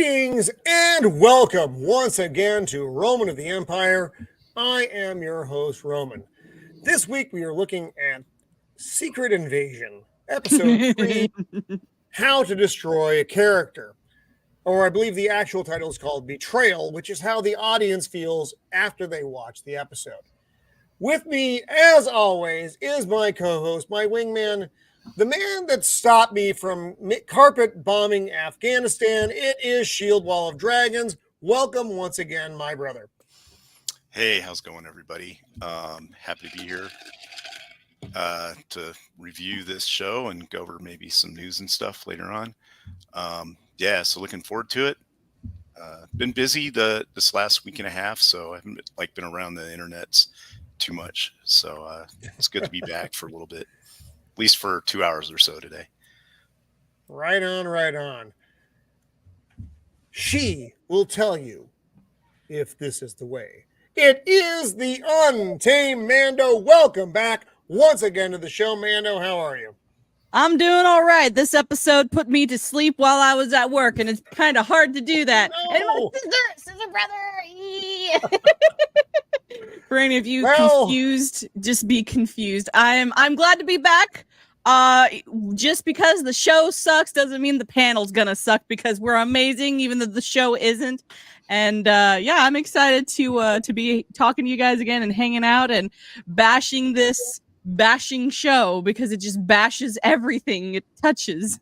Greetings and welcome once again to Roman of the Empire. I am your host, Roman. This week we are looking at Secret Invasion, Episode 3, How to Destroy a Character. Or I believe the actual title is called Betrayal, which is how the audience feels after they watch the episode. With me, as always, is my co-host, my wingman, the man that stopped me from carpet bombing Afghanistan. It is Shield Wall of Dragons. Welcome once again, my brother. Hey, how's it going, everybody? Happy to be here to review this show and go over maybe some news and stuff later on. So looking forward to it. Been busy this last week and a half, so I haven't been around the internet too much. So it's good to be back for a little bit. At least for 2 hours or so today. Right on, right on. She will tell you if this is the way. It is the Untamed Mando. Welcome back once again to the show. Mando, how are you? I'm doing all right. This episode put me to sleep while I was at work, and it's kind of hard to do that. Oh, no. And my sister brother. For any of you confused, just be confused. I'm glad to be back. Just because the show sucks doesn't mean the panel's gonna suck, because we're amazing, even though the show isn't. And I'm excited to be talking to you guys again and hanging out and bashing this bashing show, because it just bashes everything it touches.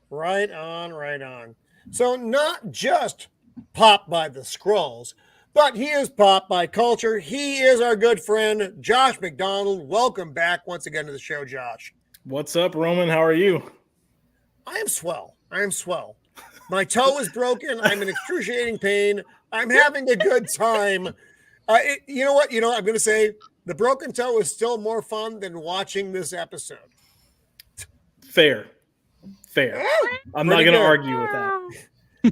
Right on, right on. So not just popped by the Skrulls, but he is popped by culture. He is our good friend, Josh McDonald. Welcome back once again to the show, Josh. What's up, Roman? How are you? I am swell. My toe is broken. I'm in excruciating pain. I'm having a good time. You know what? I'm going to say the broken toe is still more fun than watching this episode. Fair. I'm not going to argue with that.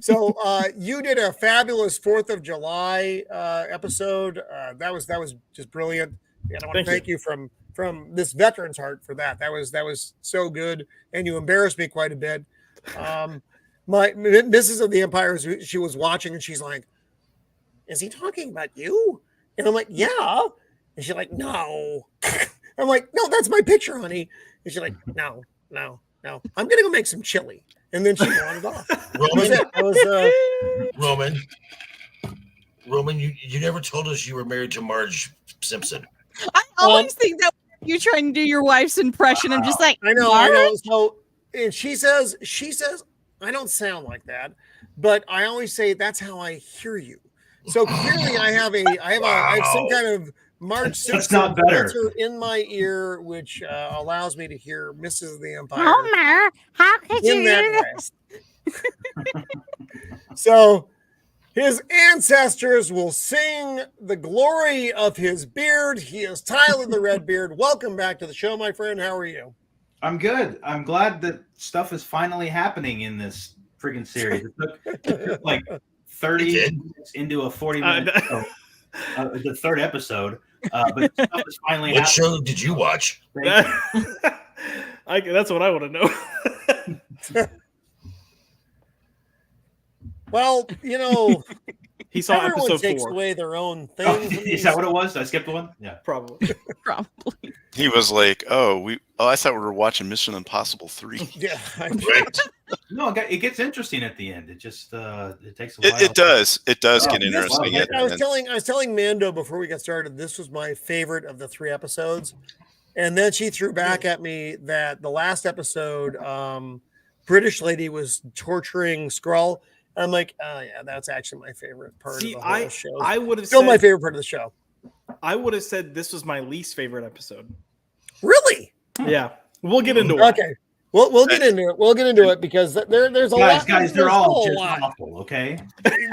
So you did a fabulous 4th of July episode. That was just brilliant. And I want to thank you from this veteran's heart for that. That was so good, and you embarrassed me quite a bit. My Mrs. of the Empire, she was watching, and she's like, "Is he talking about you?" And I'm like, "Yeah." And she's like, "No." I'm like, "No, that's my picture, honey." And she's like, "No. I'm gonna go make some chili." And then she wandered off. Roman, you never told us you were married to Marge Simpson. I always think that you're trying to do your wife's impression. I'm just like, I know. So, and she says, I don't sound like that, but I always say that's how I hear you. So clearly, I have some kind of Marge Simpson filter in my ear, which allows me to hear Mrs. of the Empire. Homer, how could you do this? So his ancestors will sing the glory of his beard. He is Tyler the Redbeard. Welcome back to the show, my friend. How are you? I'm good. I'm glad that stuff is finally happening in this freaking series. It took like 30 minutes into a 40-minute show, the third episode, but stuff is finally happening. What show did you watch? That's what I want to know. Well, he saw everyone episode takes 4. away their own Oh, things. is that what it was? Did I skip the one? Yeah, Probably. He was like, I thought we were watching Mission Impossible 3. Yeah, Right. No, it gets interesting at the end. It just it takes a while. It does get interesting. I was telling Mando before we got started, this was my favorite of the 3 episodes. And then she threw back at me that the last episode, British lady was torturing Skrull. I'm like, oh yeah, that's actually my favorite part of the whole show. I would have still said, my favorite part of the show. I would have said this was my least favorite episode. Really? Yeah, we'll get into it. Okay, we'll get into it. We'll get into it because there's a lot. Guys, they're all just awful. Okay.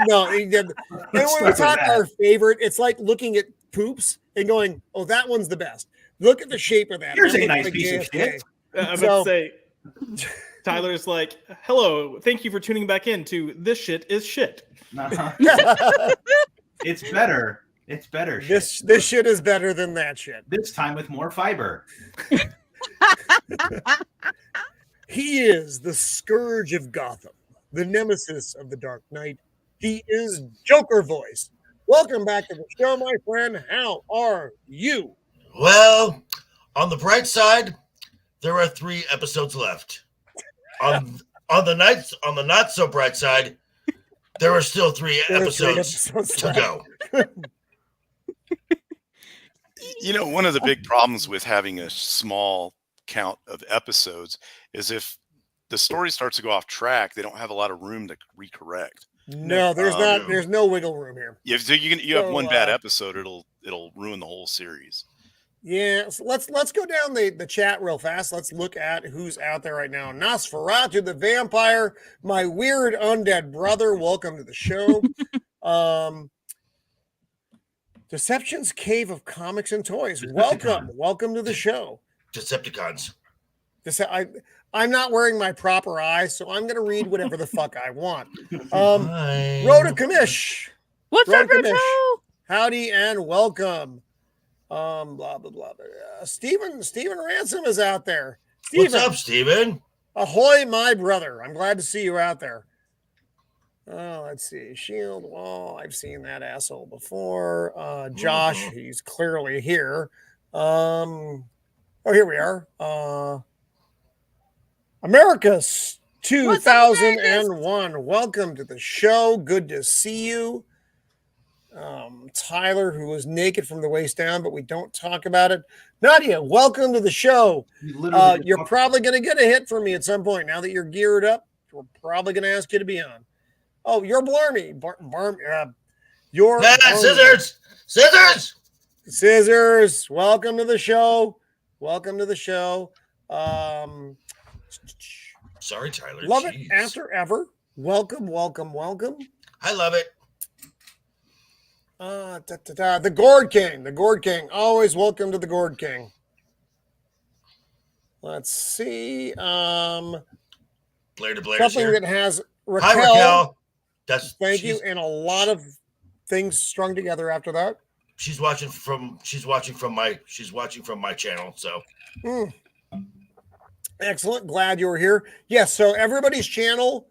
No, and when we talk our favorite, it's like looking at poops and going, "Oh, that one's the best." Look at the shape of that. Here's that a nice like piece of shit. I'm about to say, Tyler's like, "Hello, thank you for tuning back in to This Shit is Shit." It's better. It's better. This shit is better than that shit. This time with more fiber. He is the scourge of Gotham, the nemesis of the Dark Knight. He is Joker Voice. Welcome back to the show, my friend. How are you? Well, on the bright side, there are 3 episodes left. On the not so bright side, there are still 3 episodes to go. You know, one of the big problems with having a small count of episodes is if the story starts to go off track, they don't have a lot of room to recorrect. No, there's no wiggle room here. Yeah, so you have one bad episode, it'll ruin the whole series. Yeah, so let's go down the chat real fast. Let's look at who's out there right now. Nosferatu the Vampire, my weird undead brother. Welcome to the show. Deception's Cave of Comics and Toys. Welcome to the show. Decepticons. I'm not wearing my proper eyes, so I'm going to read whatever the fuck I want. Rhoda Kamish. What's up, Rhoda? Howdy and welcome. Blah, blah, blah, blah. Steven Ransom is out there. What's up, Steven? Ahoy, my brother. I'm glad to see you out there. Let's see. Shield Wall. I've seen that asshole before. Josh, he's clearly here. Here we are. America's 2001. Welcome to the show. Good to see you. Tyler, who was naked from the waist down, but we don't talk about it. Nadia, welcome to the show. You're probably going to get a hit from me at some point. Now that you're geared up, we're probably going to ask you to be on. Oh, you're Blarmy. You're Scissors. Welcome to the show. Sorry, Tyler. Love it after ever. Welcome. I love it. The Gourd King. Always welcome to the Gourd King. Let's see. Blair to Blair. Something that has Raquel. Hi, Raquel. Thank you, and a lot of things strung together after that. She's watching from my channel. So. Excellent. Glad you were here. Yes. So everybody's channel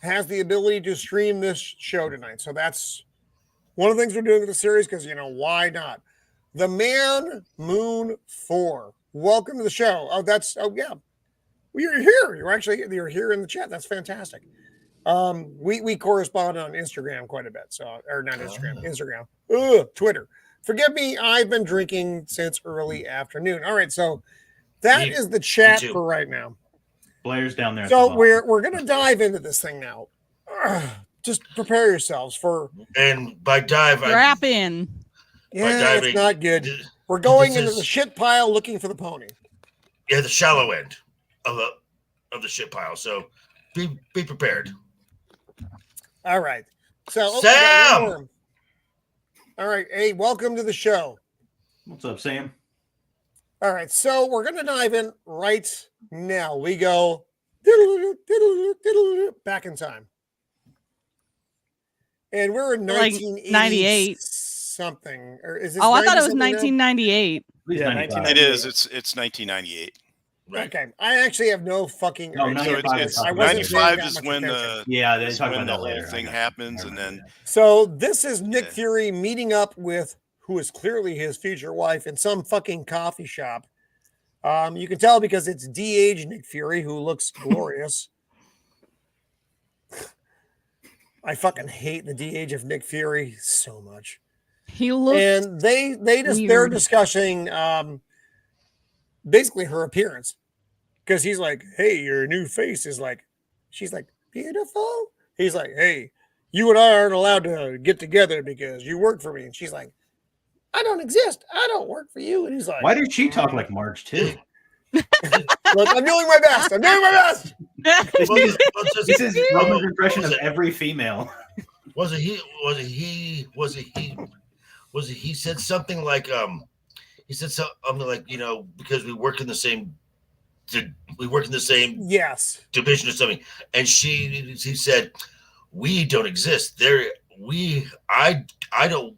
has the ability to stream this show tonight. So that's one of the things we're doing with the series because, why not? The Man Moon 4. Welcome to the show. Oh, yeah. Well, you're here. You're here in the chat. That's fantastic. We correspond on Instagram quite a bit. So, or not Instagram. Twitter. Forgive me. I've been drinking since early afternoon. All right. So that is the chat for right now. Blair's down there. So we're going to dive into this thing now. Just prepare yourselves for. And by dive, strap in. Yeah, it's not good. We're going into the shit pile looking for the pony. Yeah, the shallow end of the shit pile. So be prepared. All right. So Sam. All right. Hey, welcome to the show. What's up, Sam? All right. So we're going to dive in right now. We go back in time. And we're in 1998 something. Or is this I thought it was 1998. Yeah, 1998. It is. It's 1998. Right. Okay. I actually have no fucking. No, So it's 95 is when the whole thing happens, and then. So this is Nick Fury meeting up with who is clearly his future wife in some fucking coffee shop. You can tell because it's de-aged Nick Fury, who looks glorious. I fucking hate the de-age of Nick Fury so much. He looks, and they're discussing basically her appearance because he's like, "Hey, your new face is like," she's like, "Beautiful." He's like, "Hey, you and I aren't allowed to get together because you work for me," and she's like, "I don't exist. I don't work for you." And he's like, "Why did she talk like Marge too?" Look, I'm doing my best. This is Roman's impression of every female. Was it he said something like he said something like, because we work in the same yes division or something, and he said, "We don't exist. I don't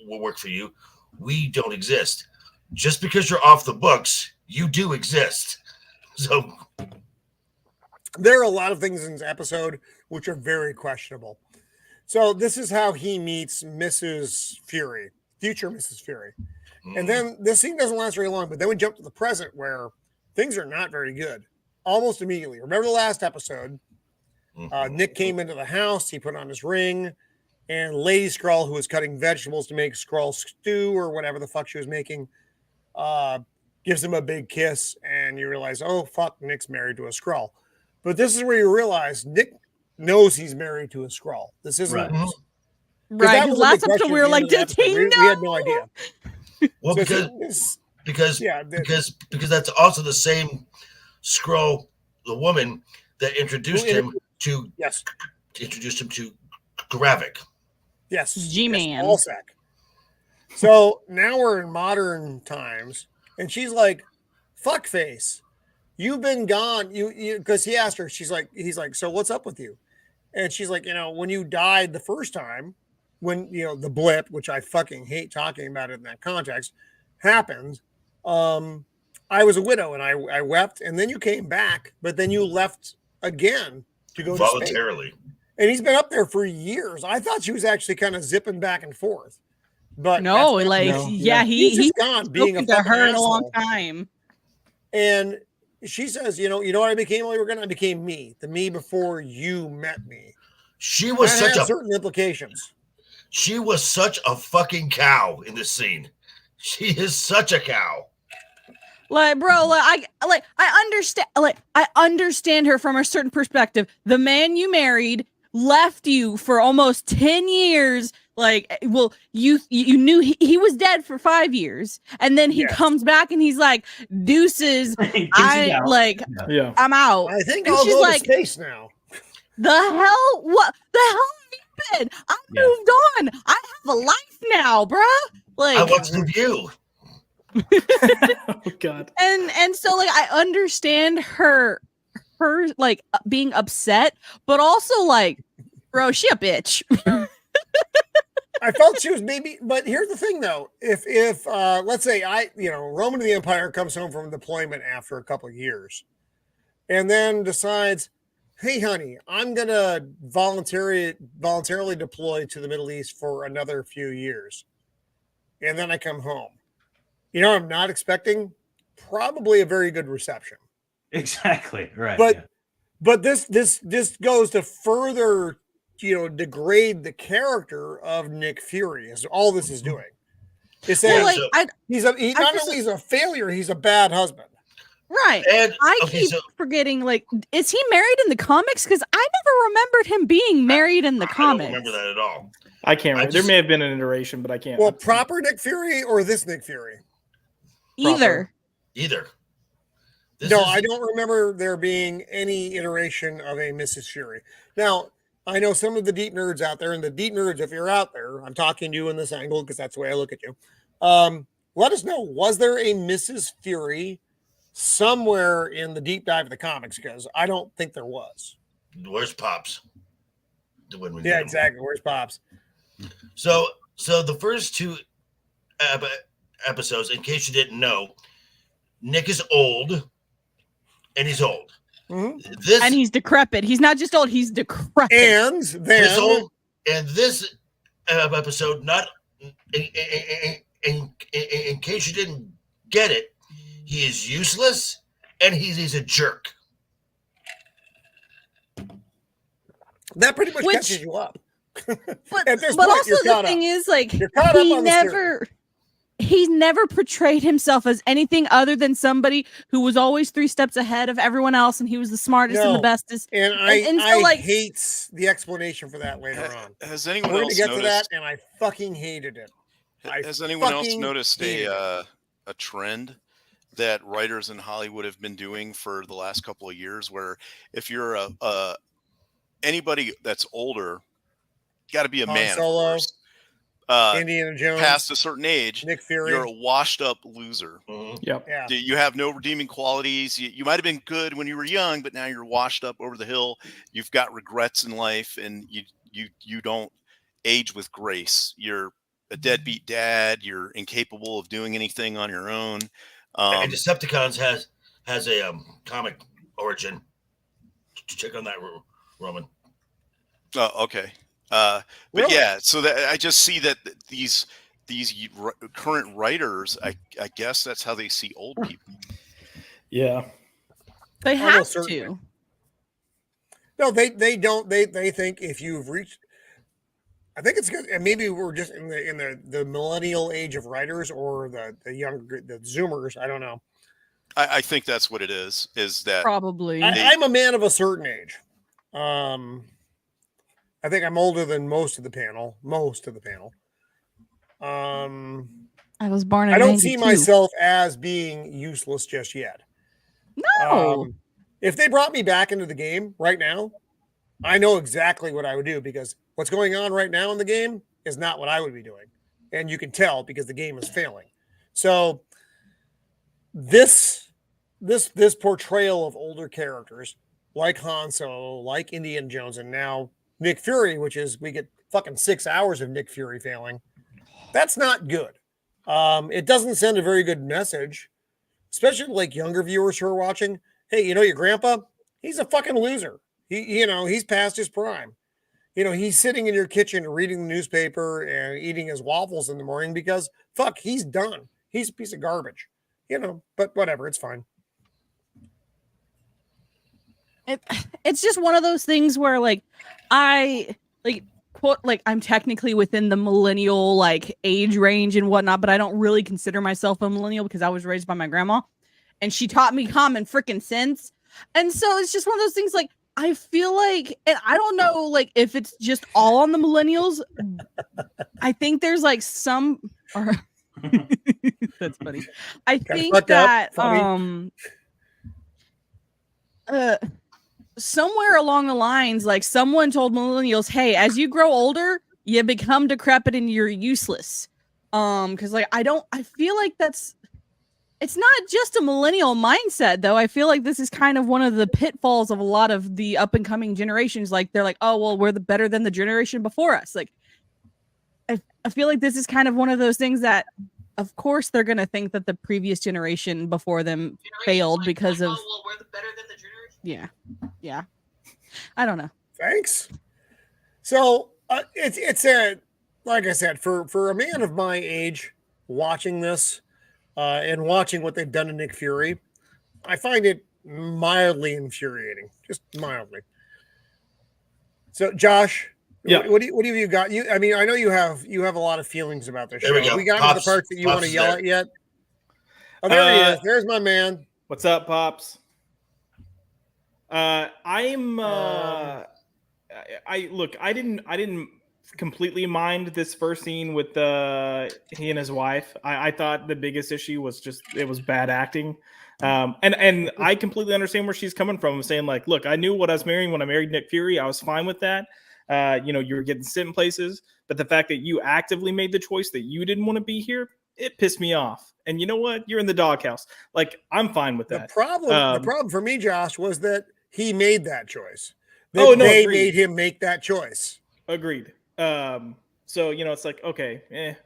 work for you. We don't exist. Just because you're off the books, you do exist." So there are a lot of things in this episode which are very questionable. So this is how he meets Mrs. Fury, future Mrs. Fury. And then this scene doesn't last very long, but then we jump to the present where things are not very good almost immediately. Remember the last episode? Nick came into the house, he put on his ring, and Lady Skrull, who was cutting vegetables to make Skrull stew or whatever the fuck she was making, gives him a big kiss, and you realize, oh, fuck, Nick's married to a Skrull. But this is where you realize Nick knows he's married to a Skrull. This isn't... Right. Right. Last episode we were like, did he know? We had no idea. Well, because that's also the same Skrull, the woman that introduced him to Gravik. Yes, G-Man. Yes, so now we're in modern times, and she's like, "Fuckface, you've been gone." You because he asked her. He's like, "So what's up with you?" And she's like, when you died the first time, when the blip, which I fucking hate talking about it in that context, happened. I was a widow and I wept, and then you came back, but then you left again to go voluntarily. To Spain. And he's been up there for years. I thought she was actually kind of zipping back and forth, but no, he's just gone being a to her in a asshole. long time. And she says, you know what I became while you were gone? I became me, the me before you met me. She was certain implications. She was such a fucking cow in this scene. She is such a cow. Like, bro, I understand her from a certain perspective. The man you married left you for almost 10 years. Like, well, you knew he was dead for 5 years, and then he comes back and he's like, deuces. I'm out. I think and I'll she's go like, to space now. The hell? What the hell have you been? I moved on. I have a life now, bruh. Like, I watched the View. Oh God. And so like I understand her like being upset, but also like, bro, she a bitch. I felt she was maybe, but here's the thing though. If let's say Roman of the Empire comes home from deployment after a couple of years and then decides, hey honey, I'm gonna voluntarily deploy to the Middle East for another few years. And then I come home. I'm not expecting probably a very good reception. Exactly. Right. But this goes to further, degrade the character of Nick Fury, is all this is doing. It's saying he's not only a failure, he's a bad husband. Right. And I keep forgetting, like, is he married in the comics? Because I never remembered him being married in the comics. I don't remember that at all. I can't remember. There may have been an iteration, but I can't. Well, proper Nick Fury or this Nick Fury? Either. I don't remember there being any iteration of a Mrs. Fury. Now, I know some of the deep nerds out there, and the deep nerds, if you're out there, I'm talking to you in this angle because that's the way I look at you. Let us know, was there a Mrs. Fury somewhere in the deep dive of the comics? Because I don't think there was. Where's Pops? Yeah, exactly. Where's Pops? So the first two episodes, in case you didn't know, Nick is old, and he's old. Mm-hmm. And he's decrepit. He's not just old; he's decrepit. And then, this episode, not in case you didn't get it, he is useless, and he's a jerk. That pretty much catches you up. But also the thing is, like, he's never portrayed himself as anything other than somebody who was always 3 steps ahead of everyone else, and he was the smartest and the bestest. And I hate the explanation for that later on. Has anyone We're else gonna get noticed, to that, and I fucking hated it. Has anyone else noticed a trend that writers in Hollywood have been doing for the last couple of years, where if you're anybody that's older, got to be a man, Solo, of course. Indiana Jones, past a certain age, Nick Fury, you're a washed up loser. Yep. Yeah. You have no redeeming qualities. You might have been good when you were young, but now you're washed up over the hill. You've got regrets in life, and you don't age with grace. You're a deadbeat dad. You're incapable of doing anything on your own. And Decepticons has a comic origin check on that, Roman. Oh, okay. But Really? yeah, so that I just see that these current writers, I guess that's how they see old people. Yeah. They have Almost certainly. to. No, they don't. They think if you've reached, I think it's good. And maybe we're just in the millennial age of writers or the younger the Zoomers. I don't know. I think that's what it is. Is that Probably. I'm a man of a certain age. I think I'm older than most of the panel. I was born in I don't see 92. myself as being useless just yet. No. If they brought me back into the game right now, I know exactly what I would do because what's going on right now in the game is not what I would be doing. And you can tell because the game is failing. So this portrayal of older characters like Han Solo, like Indiana Jones, and now Nick Fury, which is we get fucking 6 hours of Nick Fury failing. That's not good. It doesn't send a very good message, especially like younger viewers who are watching. Hey, you know your grandpa? He's a fucking loser. He's past his prime. He's sitting in your kitchen reading the newspaper and eating his waffles in the morning because fuck, he's done. He's a piece of garbage. But whatever, it's fine. It's just one of those things where I'm technically within the millennial age range and whatnot, but I don't really consider myself a millennial because I was raised by my grandma and she taught me common freaking sense. And so it's just one of those things I feel like, and I don't know if it's just all on the millennials. I think there's some that's funny. I think that somewhere along the lines, someone told millennials, hey, as you grow older, you become decrepit and you're useless. Because I feel like it's not just a millennial mindset though. I feel like this is kind of one of the pitfalls of a lot of the up and coming generations. They're like, oh, well, we're better than the generation before us. I feel like this is kind of one of those things that, of course, they're going to think that the previous generation before them failed because of. Oh, well, we're better than the generation. Yeah. I don't know. Thanks. So it's like I said, for a man of my age watching this and watching what they've done to Nick Fury, I find it mildly infuriating, just mildly. So, Josh. Yeah. What do you got? I know you have a lot of feelings about this show. There we go. We got to the parts that you want to yell at yet. Oh, there he is. There's my man. What's up, Pops? I didn't completely mind this first scene with he and his wife. I thought the biggest issue was just it was bad acting. And I completely understand where she's coming from, saying look, I knew what I was marrying when I married Nick Fury. I was fine with that. You were getting sent in places, but the fact that you actively made the choice that you didn't want to be here, it pissed me off. And you know what? You're in the doghouse. I'm fine with that. The problem for me, Josh, was that he made that choice. They made him make that choice. Agreed. So it's okay,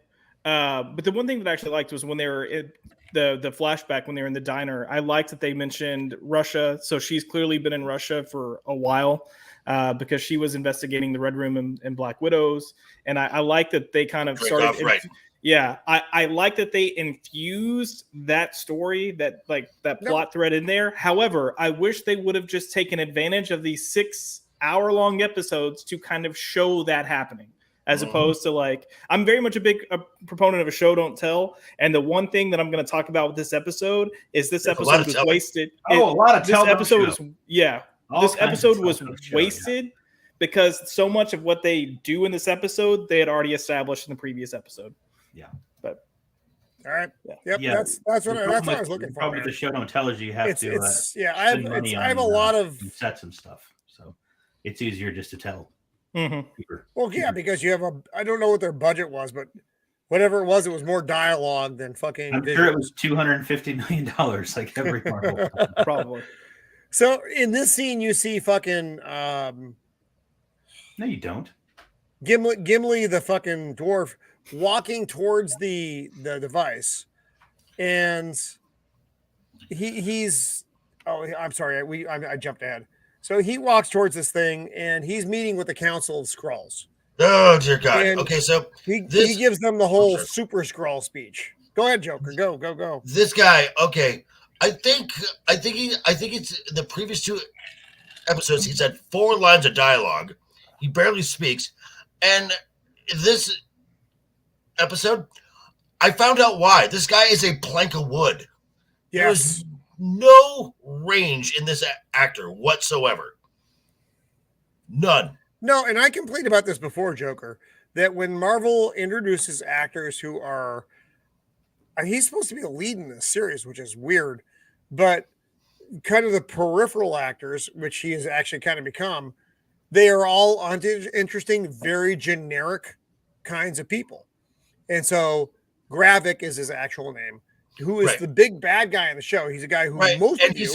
but the one thing that I actually liked was when they were in the flashback when they were in the diner. I liked that they mentioned Russia. So she's clearly been in Russia for a while. Because she was investigating the Red Room and Black Widows. And I like that they kind of started. Right. Yeah. I like that they infused that story, that plot thread in there. However, I wish they would have just taken advantage of these 6 hour-long episodes to kind of show that happening. As opposed to I'm very much a proponent of a show don't tell. And the one thing that I'm going to talk about with this episode is this episode was wasted. A lot of tell. This episode is, yeah. This episode was wasted because so much of what they do in this episode they had already established in the previous episode. Yeah. But all right. Yep. Yeah. That's what I was looking for. Probably the show don't tell is you have to. I have a lot of sets and stuff, so it's easier just to tell. Mm-hmm. Well, yeah, because you have I don't know what their budget was, but whatever it was more dialogue than fucking. I'm sure it was $250 million, like every Marvel. Probably. So in this scene, you see fucking. No, you don't. Gimli, the fucking dwarf, walking towards the device, and he's. Oh, I'm sorry. I jumped ahead. So he walks towards this thing, and he's meeting with the Council of Skrulls. Oh dear God. And Okay, so he this gives them the whole sorry. Super Skrull speech. Go ahead, Joker. Go. this guy, okay. I think it's the previous 2 episodes he's had 4 lines of dialogue. He barely speaks. And this episode, I found out why. This guy is a plank of wood. Yes. There's no range in this actor whatsoever. None. No, and I complained about this before, Joker, that when Marvel introduces actors who are, he's supposed to be a lead in this series, which is weird, but kind of the peripheral actors, which he has actually kind of become, they are all uninteresting, very generic kinds of people. And so Gravik is his actual name, who is the big bad guy in the show. He's a guy who most of you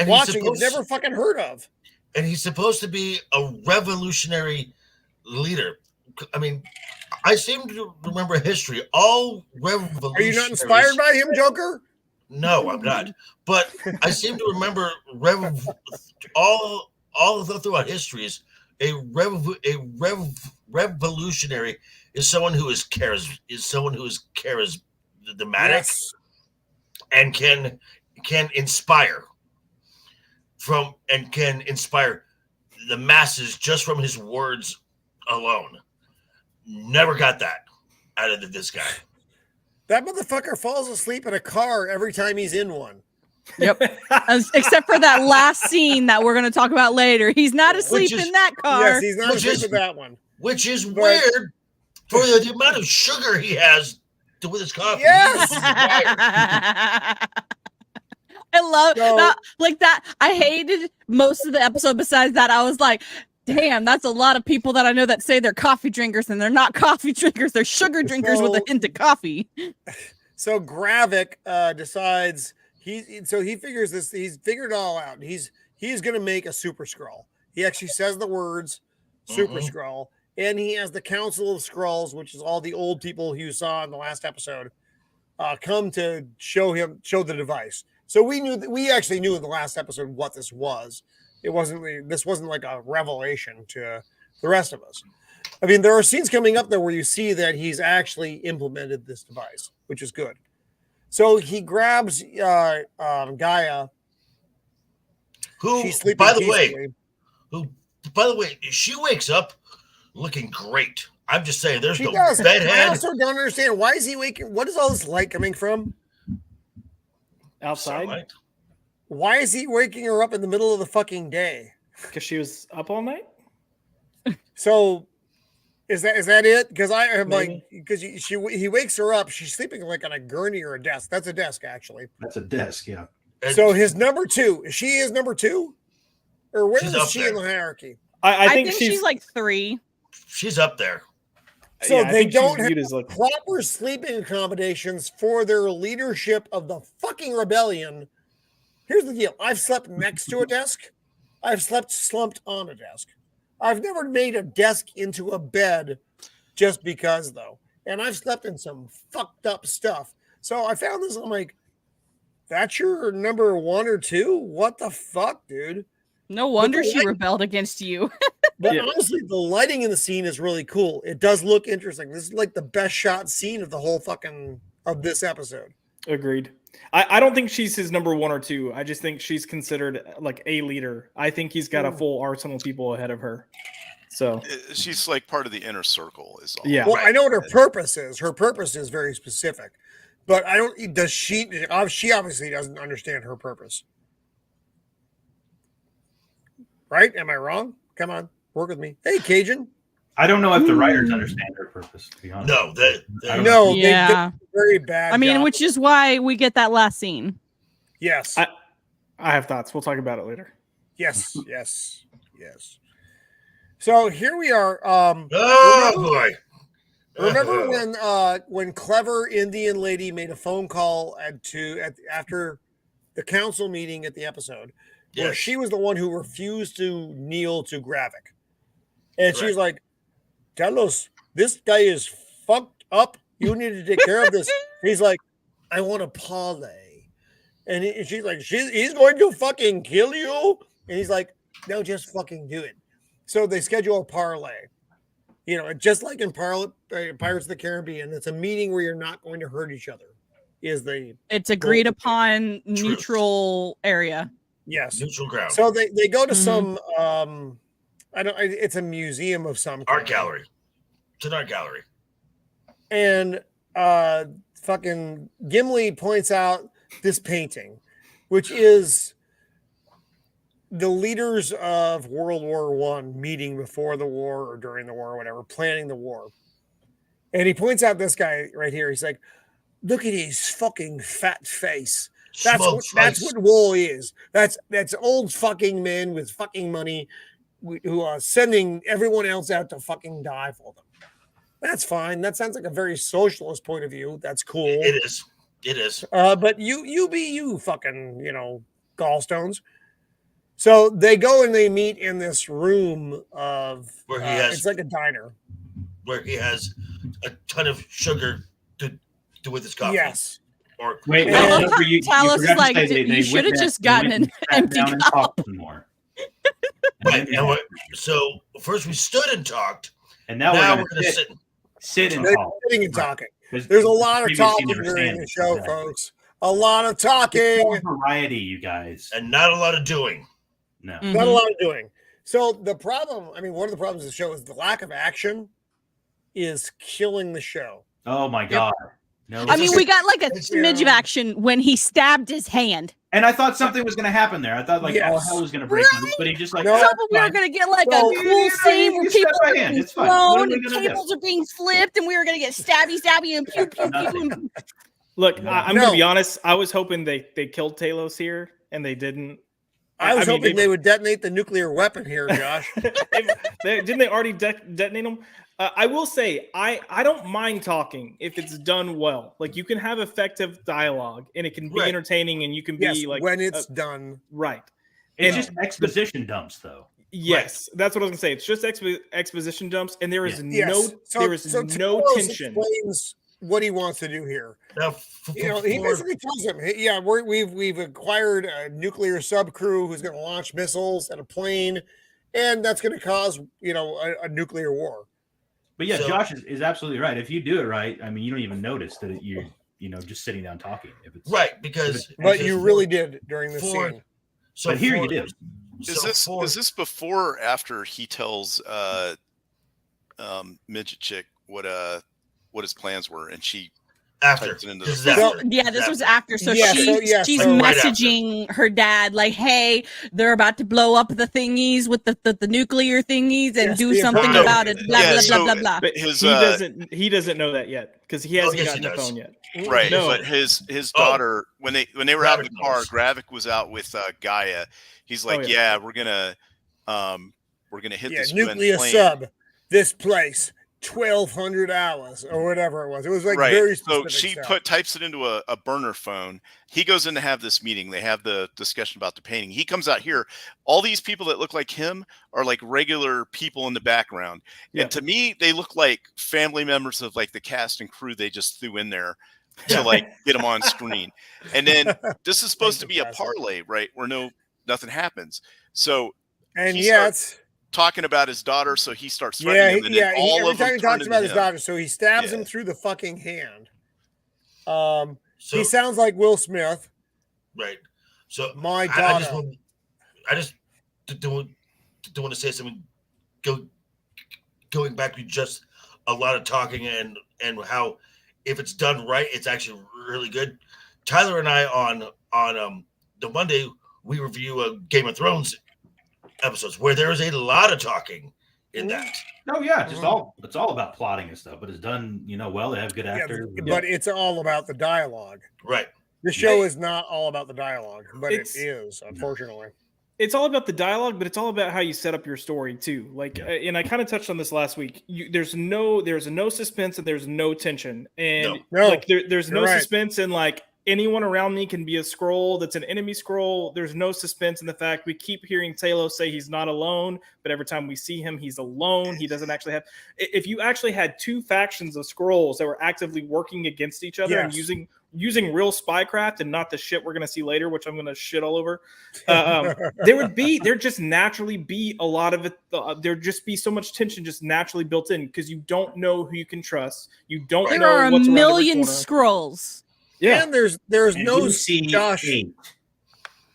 watching have never fucking heard of. And he's supposed to be a revolutionary leader. I mean, I seem to remember history. All revolutionaries. Are you not inspired by him, Joker? No, I'm not. But I seem to remember all throughout history is a revolutionary is someone who is charismatic and can inspire can inspire the masses just from his words alone. Never got that out of this guy. That motherfucker falls asleep in a car every time he's in one. Yep. Except for that last scene that we're going to talk about later. He's not asleep in that car. Yes, he's not asleep in that one. Which is weird for the amount of sugar he has with his coffee. Yes. I love that. Like that. I hated most of the episode. Besides that, I was like, damn, that's a lot of people that I know that say they're coffee drinkers and they're not coffee drinkers. They're sugar drinkers with a hint of coffee. So Gravik decides he figures this. He's figured it all out. He's going to make a Super Skrull. He actually says the words Super Skrull, and he has the Council of Skrulls, which is all the old people you saw in the last episode, come to show the device. So we actually knew in the last episode what this was. This wasn't like a revelation to the rest of us. I mean, there are scenes coming up there where you see that he's actually implemented this device, which is good. So he grabs Gaia, who, she's sleeping by the way, she wakes up looking great. I'm just saying, there's no bedhead. I also don't understand, why is he waking? What is all this light coming from? Outside. Sunlight. Why is he waking her up in the middle of the fucking day? Because she was up all night. So is that it? Because I am Maybe. because he wakes her up. She's sleeping like on a gurney or a desk. That's a desk, actually. That's a desk, yeah. So his number 2, she is number 2, or where She's is up she there. in the hierarchy? I think she's like 3. She's up there. So I they think she's don't have viewed as, like, proper sleeping accommodations for their leadership of the fucking rebellion. Here's the deal. I've slept next to a desk. I've slept slumped on a desk. I've never made a desk into a bed just because, though. And I've slept in some fucked up stuff. So I found this. I'm like, that's your number 1 or 2? What the fuck, dude? No wonder she rebelled against you. But honestly, the lighting in the scene is really cool. It does look interesting. This is like the best shot scene of the whole of this episode. Agreed. I don't think she's his number 1 or 2. I just think she's considered like a leader. I think he's got a full arsenal of people ahead of her. So She's like part of the inner circle. Is all. Yeah. Well, I know what her purpose is. Her purpose is very specific. But I don't. Does she? She obviously doesn't understand her purpose. Right? Am I wrong? Come on, work with me. Hey, Cajun. I don't know if the writers understand her purpose, to be honest. No, They Yeah. did a very bad. I mean, job. which is why we get that last scene. Yes. I have thoughts. We'll talk about it later. Yes. So here we are. Oh boy! Remember when clever Indian lady made a phone call after the council meeting at the episode, where Yes. she was the one who refused to kneel to Gravik, and she's like, "Tell us, this guy is fucked up. You need to take care of this." He's like, "I want a parlay," and she's like, "He's going to fucking kill you," and he's like, they'll just fucking do it. So they schedule a parlay. Just like in Pirates of the Caribbean, it's a meeting where you're not going to hurt each other. It's agreed upon neutral area. Yes, neutral ground. So they go to some it's a museum of some art gallery. It's an art gallery. And fucking Gimli points out this painting, which is the leaders of World War I meeting before the war or during the war or whatever, planning the war. And he points out this guy right here. He's like, look at his fucking fat face. That's what war is. That's old fucking men with fucking money who are sending everyone else out to fucking die for them. That's fine. That sounds like a very socialist point of view. That's cool. It is. But you be you, fucking, gallstones. So they go and they meet in this room of where he has. It's like a diner where he has a ton of sugar to do with his coffee. Yes. Or wait, Talos is like, you should have just gotten an empty cup. Right. So first we stood and talked, and now we're going to sit and talk. Sitting and talking. There's a lot of talking during the show, folks. A lot of talking. Variety, you guys. And not a lot of doing. No. Not a lot of doing. So the problem, one of the problems of the show is the lack of action is killing the show. Oh my God. No, we got like a smidge of action when he stabbed his hand. And I thought something was going to happen there. I thought all hell was going to break loose, but he just like... No, but we were going to get like a cool scene where people are being thrown and tables are being flipped and we were going to get stabby and pew, pew, pew. Look, I'm going to be honest. I was hoping they killed Talos here, and they didn't. I was hoping they would detonate the nuclear weapon here, Josh. Didn't they already detonate them? I will say, I don't mind talking if it's done well. Like, you can have effective dialogue, and it can be entertaining, and you can be like... when it's done. Right. It's just exposition dumps, though. Yes, that's what I was going to say. It's just exposition dumps, and there is no tension. Explains what he wants to do here. Now, he basically tells him, we've acquired a nuclear subcrew who's going to launch missiles at a plane, and that's going to cause a nuclear war. But yeah, Josh is absolutely right. If you do it right, you don't even notice that you're just sitting down talking. If it's right, because you really did during the scene. So but here you did. Is this before or after he tells midget chick what his plans were, and she after this was after. So she's messaging her dad like, hey, they're about to blow up the thingies with the nuclear thingies and do something about it, blah blah blah. But he doesn't know that yet because he hasn't gotten the phone yet. Right. No. But his daughter, when they were out in the car, Gravik was out with Gaia. He's like, we're gonna hit this nuclear sub, this place. 1,200 hours or whatever it was. It was like very specific. So she types it into a burner phone. He goes in to have this meeting. They have the discussion about the painting. He comes out here. All these people that look like him are like regular people in the background. Yeah. And to me, they look like family members of like the cast and crew they just threw in there to like get them on screen. And then this is supposed to be a parlay, right? Where nothing happens. So it's talking about his daughter, so he starts threatening him. Every time he talks about his daughter, so he stabs him through the fucking hand. He sounds like Will Smith. Right. So my daughter. I just don't want to say something. Going back to just a lot of talking and how if it's done right, it's actually really good. Tyler and I on the Monday we review a Game of Thrones episodes where there is a lot of talking in that. No, yeah, it's all about plotting and stuff, but it's done, well. They have good actors, but it's all about the dialogue. Right. The show is not all about the dialogue, but it is, unfortunately. It's all about the dialogue, but it's all about how you set up your story too. Like, and I kind of touched on this last week. There's no suspense and there's no tension, and there's no suspense and like anyone around me can be a scroll that's an enemy scroll. There's no suspense in the fact we keep hearing Talos say he's not alone, but every time we see him, he's alone. He doesn't actually have. If you actually had two factions of scrolls that were actively working against each other and using real spycraft and not the shit we're going to see later, which I'm going to shit all over, there'd just naturally be a lot of it. There'd just be so much tension just naturally built in because you don't know who you can trust. You don't know there are what's a around every million corner. scrolls. Yeah, and there's no Josh.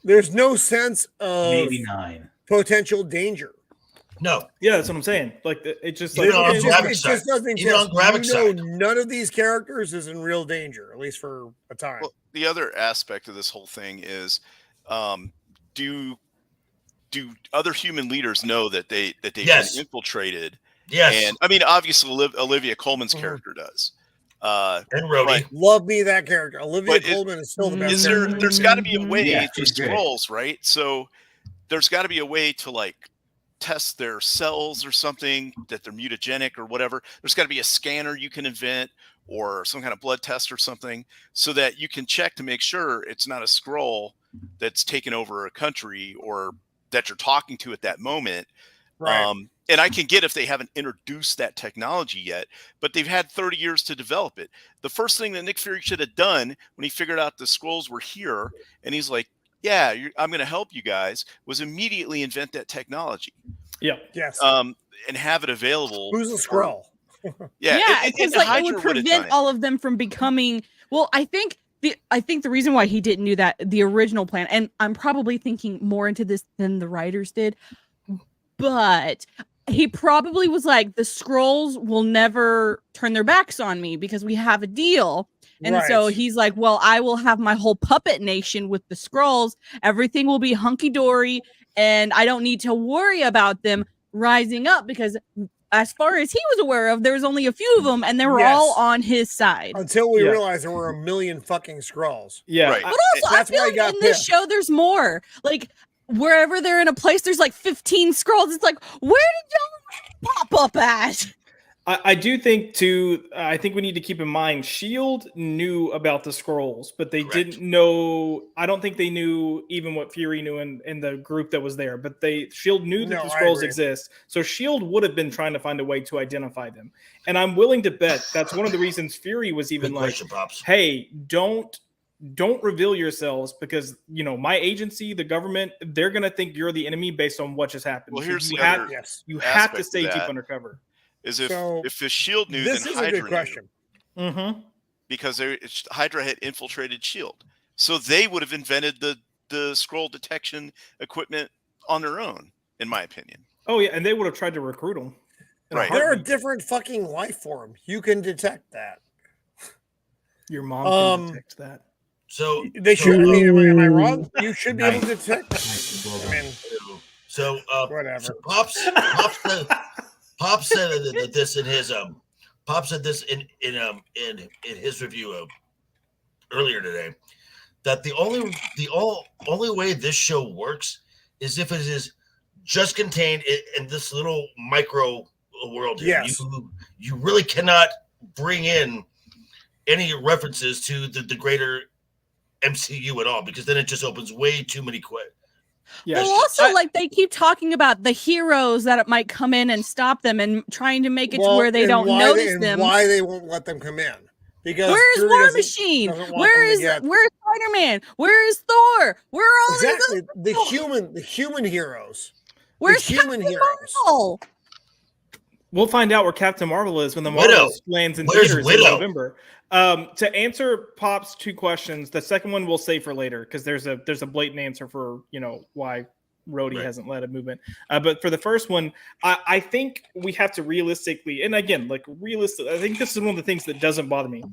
There's no sense of maybe 9 potential danger. No. Yeah, that's what I'm saying. Like it just like Even on it Gravik's just doesn't Even exist. on Gravik's side. None of these characters is in real danger, at least for a time. Well, the other aspect of this whole thing is, do other human leaders know that they've been infiltrated? Yes. And I mean, obviously, Olivia Colman's character does. And Rhodey. Love me that character. Olivia Colman is still the best. There's got to be a way Yeah, to scrolls, right? So there's got to be a way to like test their cells or something, that they're mutagenic or whatever. There's got to be a scanner you can invent or some kind of blood test or something so that you can check to make sure it's not a scroll that's taken over a country or that you're talking to at that moment. Right. And I can get if they haven't introduced that technology yet, but they've had 30 years to develop it. The first thing that Nick Fury should have done when he figured out the scrolls were here, and he's like, yeah, I'm going to help you guys, was immediately invent that technology. Yeah. Yes. And have it available. Who's a scroll? Yeah, because like it would prevent all of them from becoming. Well, I think the reason why he didn't do that, the original plan, and I'm probably thinking more into this than the writers did, but he probably was like, the scrolls will never turn their backs on me because we have a deal. And so he's like, well, I will have my whole puppet nation with the scrolls. Everything will be hunky-dory, and I don't need to worry about them rising up because as far as he was aware of, there was only a few of them, and they were all on his side. Until we realized there were a million fucking scrolls. Yeah. Right. But also, I feel like in this show, there's more. Like, wherever they're in a place, there's like 15 scrolls. It's like, where did y'all pop up at? I do think too. I think we need to keep in mind, Shield knew about the scrolls, but they didn't know. I don't think they knew even what Fury knew in the group that was there. But Shield knew that the scrolls exist, so Shield would have been trying to find a way to identify them. And I'm willing to bet that's one of the reasons Fury was even like, "Hey, don't reveal yourselves because my agency, the government, they're gonna think you're the enemy based on what just happened. Well, so here's you have to stay deep undercover." Is if the Shield knew, this then is Hydra a good question. Mm-hmm. Because Hydra had infiltrated Shield, so they would have invented the scroll detection equipment on their own, in my opinion. Oh yeah, and they would have tried to recruit them. Right. They're a different fucking life form. You can detect that. Your mom can detect that. So they should. Am I wrong? You should be able to detect that. I mean, so whatever. So Pop said that this in his Pop said this in his review earlier today, that the only way this show works is if it is just contained in this little micro world here. Yes. You really cannot bring in any references to the greater MCU at all, because then it just opens way too many questions. Well, also, like, they keep talking about the heroes that it might come in and stop them and trying to make it to where they don't notice them. Why they won't let them come in. Because where is War Machine? Where is Spider-Man? Where is Thor? Where are all these the human heroes? Where's human Captain Marvel? We'll find out where Captain Marvel is when the Marvel lands in theaters in November. To answer Pop's two questions, the second one we'll save for later because there's a blatant answer for why Rhodey hasn't led a movement. But for the first one, I think we have to realistically, and again, I think this is one of the things that doesn't bother me.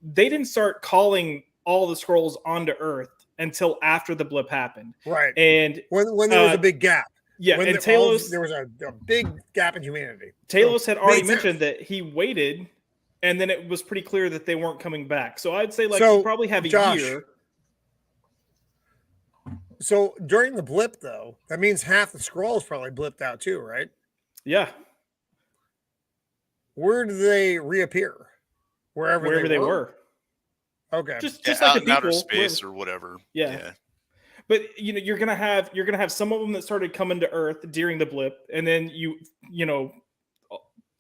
They didn't start calling all the Skrulls onto Earth until after the blip happened. Right. And when there was a big gap. Yeah, and Talos, there was a big gap in humanity. Talos had already mentioned that he waited, and then it was pretty clear that they weren't coming back. So I'd say you probably have a year. So during the blip, though, that means half the Skrulls probably blipped out too, right? Yeah. Where do they reappear? Wherever they were. Okay. Just Yeah, like the out in outer people, space or whatever. Yeah. But you're gonna have some of them that started coming to Earth during the blip, and then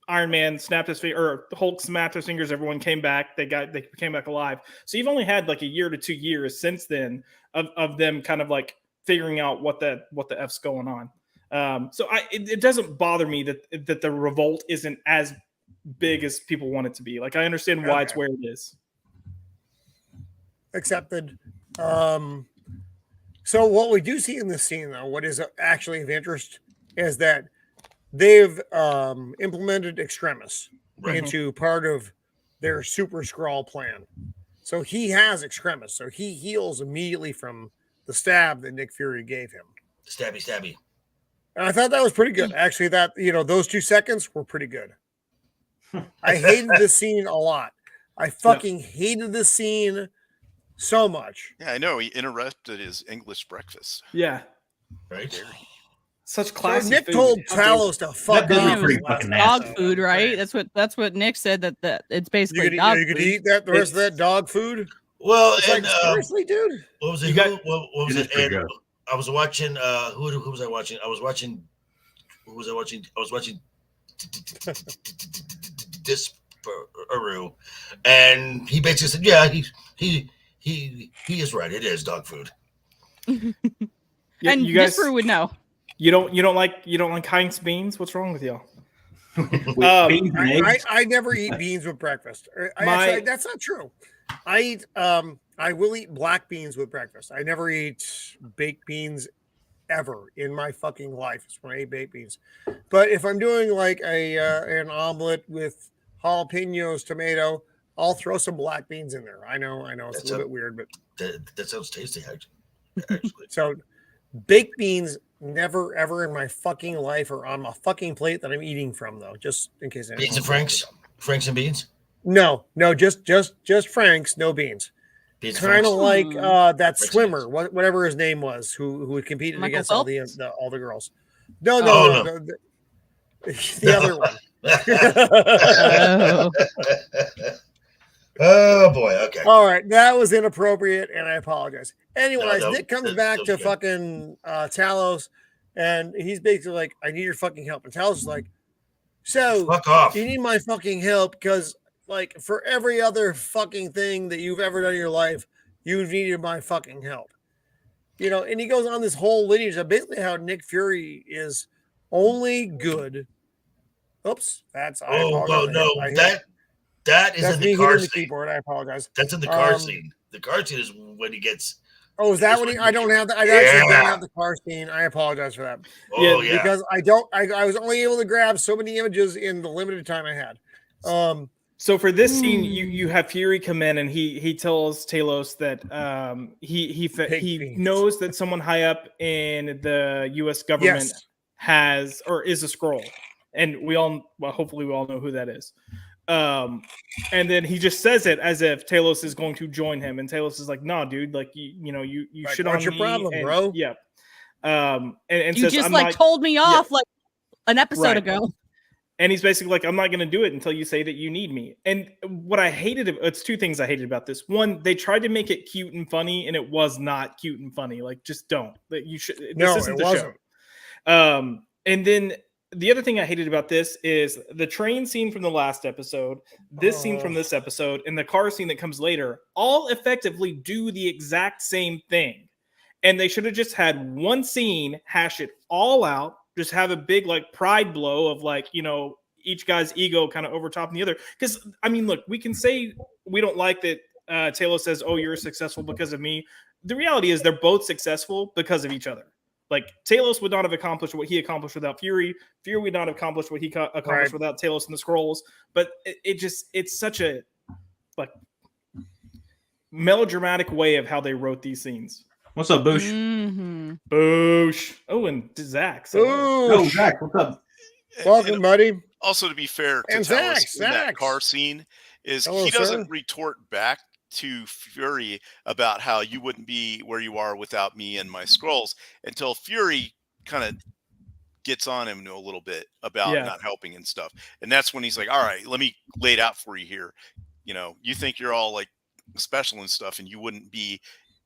Iron Man snapped his finger, or Hulk snapped his fingers. Everyone came back. They came back alive. So you've only had like a year to 2 years since then of them kind of like figuring out what the F's going on. So it doesn't bother me that the revolt isn't as big as people want it to be. Like I understand why it's where it is. Accepted. So what we do see in this scene, though, what is actually of interest is that they've implemented Extremis into part of their Super Skrull plan. So he has Extremis, so he heals immediately from the stab that Nick Fury gave him. Stabby. And I thought that was pretty good. Actually, that those 2 seconds were pretty good. I hated this scene a lot. I fucking hated this scene so much. Yeah, I know. He interrupted his English breakfast. Yeah. Right. Such classy. So Nick food. told Talos to fuck That off. pretty fucking Dog nasty. food, right? That's what Nick said. That it's basically dog You could food. eat that the rest of that dog food. Well, It's and like seriously, dude. what was it? You got- What was It is it? pretty And good. I was watching. Who was I watching? I was watching. Who was I watching? I was watching. Disparu, and he basically said, "Yeah, he is right. It is dog food." Yeah, And you guys Disparu would know. you don't like Heinz beans? What's wrong with y'all? With Um, beans and eggs. I never eat beans with breakfast. That's not true. I eat I will eat black beans with breakfast. I never eat baked beans ever in my fucking life. It's when I eat baked beans. But if I'm doing like an omelet with jalapenos, tomato, I'll throw some black beans in there. I know it's a little bit weird, but that sounds tasty. Actually, so baked beans never ever in my fucking life are on my fucking plate that I'm eating from, though. Just in case. Beans and Franks and beans. No, just Frank's, no beans. Beans and Kind of Franks. like that Frank's swimmer, whatever his name was, who competed Michael against Phelps? all the girls. No, Oh, the other one. Oh. Oh boy. Okay. All right, that was inappropriate, and I apologize. Anyways, No, Nick comes that back was to good. fucking Talos, and he's basically like, "I need your fucking help." And Talos is like, "So Fuck off. you need my fucking help because, like, for every other fucking thing that you've ever done in your life, you've needed my fucking help." And he goes on this whole lineage of basically how Nick Fury is only good. Oops, that's I Oh well, apologize. no, that is That's in me the car hitting the scene. keyboard. I apologize. That's in the car scene. The car scene is when he gets. Oh, is that That's when he? what I don't have that. I Yeah. actually don't have the car scene. I apologize for that. Oh yeah. Because I don't. I was only able to grab so many images in the limited time I had. So for this scene, you have Fury come in and he tells Talos that he knows that someone high up in the U.S. government has or is a Skrull, and hopefully we all know who that is. And then he just says it as if Talos is going to join him, and Talos is like, "No, dude, like you Like, shit what's on your me, problem, and, bro?" Yeah. And You says, just "I'm like not-" told me off like an episode Right. ago. And he's basically like, I'm not going to do it until you say that you need me. And what I hated, it's 2 things I hated about this. One, they tried to make it cute and funny, and it was not cute and funny. Like, just don't. That you should. This No, isn't it the wasn't. show. And then the other thing I hated about this is the train scene from the last episode, this scene from this episode, and the car scene that comes later, all effectively do the exact same thing. And they should have just had one scene, hash it all out, just have a big like pride blow of like, each guy's ego kind of overtopping the other. Because I mean, look, we can say we don't like that Talos says, "Oh, you're successful because of me." The reality is they're both successful because of each other. Like Talos would not have accomplished what he accomplished without Fury. Fury would not have accomplished what he accomplished without Talos and the Skrulls. But it's such a like melodramatic way of how they wrote these scenes. What's up, Boosh? Mm-hmm. Boosh. Oh, and Zach. So, Oh, Zach, what's up? Welcome, buddy. Also, to be fair to And Talos in that Zach. car scene, is Hello, he doesn't sir. retort back to Fury about how you wouldn't be where you are without me and my Skrulls until Fury kind of gets on him a little bit about not helping and stuff. And that's when he's like, all right, let me lay it out for you here. You think you're all like special and stuff, and you wouldn't be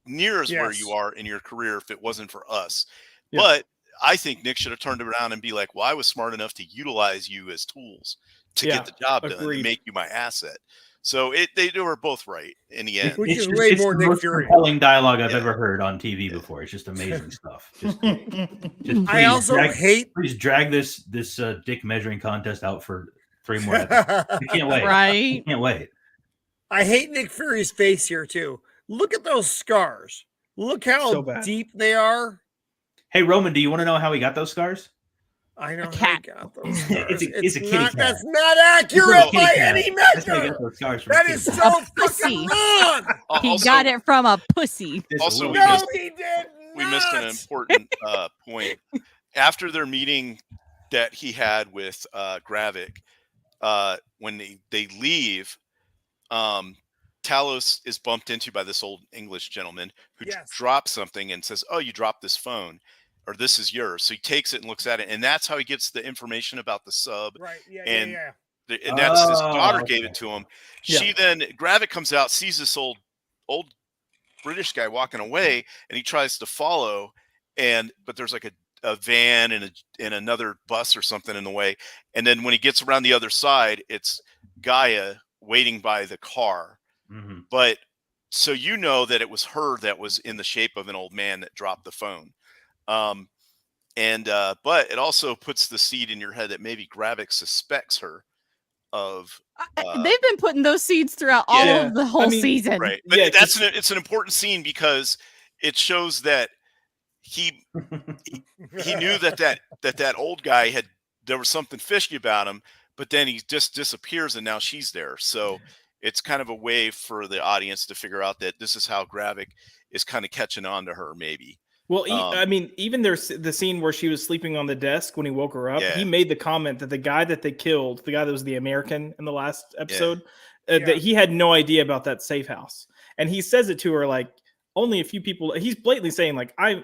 near as where you are in your career if it wasn't for us. Yeah. But I think Nick should have turned around and be like, well, I was smart enough to utilize you as tools to get the job done and make you my asset. So they were both right in the end. Which is way more the most compelling dialogue I've ever heard on TV before. It's just amazing stuff. Just I also hate. Please drag this dick measuring contest out for 3 more episodes. I can't wait. Right? I can't wait. I hate Nick Fury's face here too. Look at those scars. Look how deep they are. Hey Roman, do you want to know how he got those scars? I know how he got those scars. It's a kitty cat. That's not accurate by any measure. That is so fucking wrong. He got it from a pussy. Also, he did. We missed an important point. After their meeting that he had with Gravik, when they leave, Talos is bumped into by this old English gentleman who drops something and says, "Oh, you dropped this phone, or this is yours." So he takes it and looks at it, and that's how he gets the information about the sub. Right. Yeah. And that's his daughter gave it to him. Yeah. She then Gravik comes out, sees this old British guy walking away, and he tries to follow, but there's like a van and another bus or something in the way. And then when he gets around the other side, it's Gaia waiting by the car. Mm-hmm. But so you know that it was her that was in the shape of an old man that dropped the phone. But it also puts the seed in your head that maybe Gravik suspects her of. They've been putting those seeds throughout all of the whole season, right? But it's an important scene because it shows that he knew that old guy there was something fishy about him, but then he just disappears and now she's there. So it's kind of a way for the audience to figure out that this is how Gravik is kind of catching on to her, maybe. Well, I mean, even there's the scene where she was sleeping on the desk when he woke her up. He made the comment that the guy that they killed, the guy that was the American in the last episode, that he had no idea about that safe house. And he says it to her like, only a few people. He's blatantly saying like, I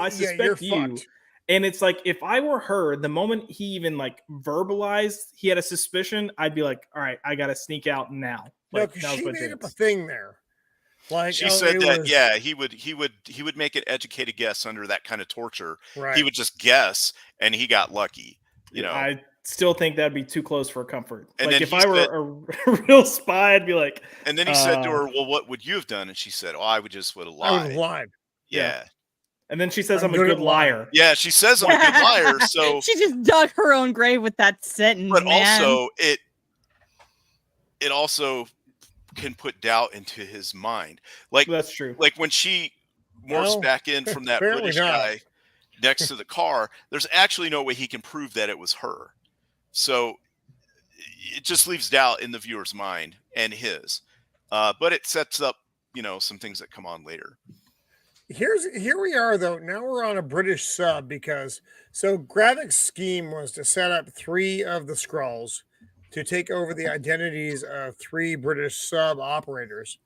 suspect you. Fucked. And it's like, if I were her, the moment he even like verbalized he had a suspicion, I'd be like, all right, I got to sneak out now. Like, no, she made up a thing there. Like she said that, he would make an educated guess under that kind of torture. Right. He would just guess, and he got lucky. You know, I still think that'd be too close for comfort. And like if I were a real spy, I'd be like. And then he said to her, "Well, what would you have done?" And she said, "Oh, I would have lied." I would have lied. Yeah. And then she says, "I'm a good liar." Yeah, she says I'm a good liar. So she just dug her own grave with that sentence. But man. also, it also can put doubt into his mind. Like that's true. Like when she morphs back in from that British guy next to the car, there's actually no way he can prove that it was her. So it just leaves doubt in the viewer's mind and his. But it sets up, some things that come on later. Here we are though. Now we're on a British sub because Gravik's scheme was to set up 3 of the Skrulls to take over the identities of 3 British sub operators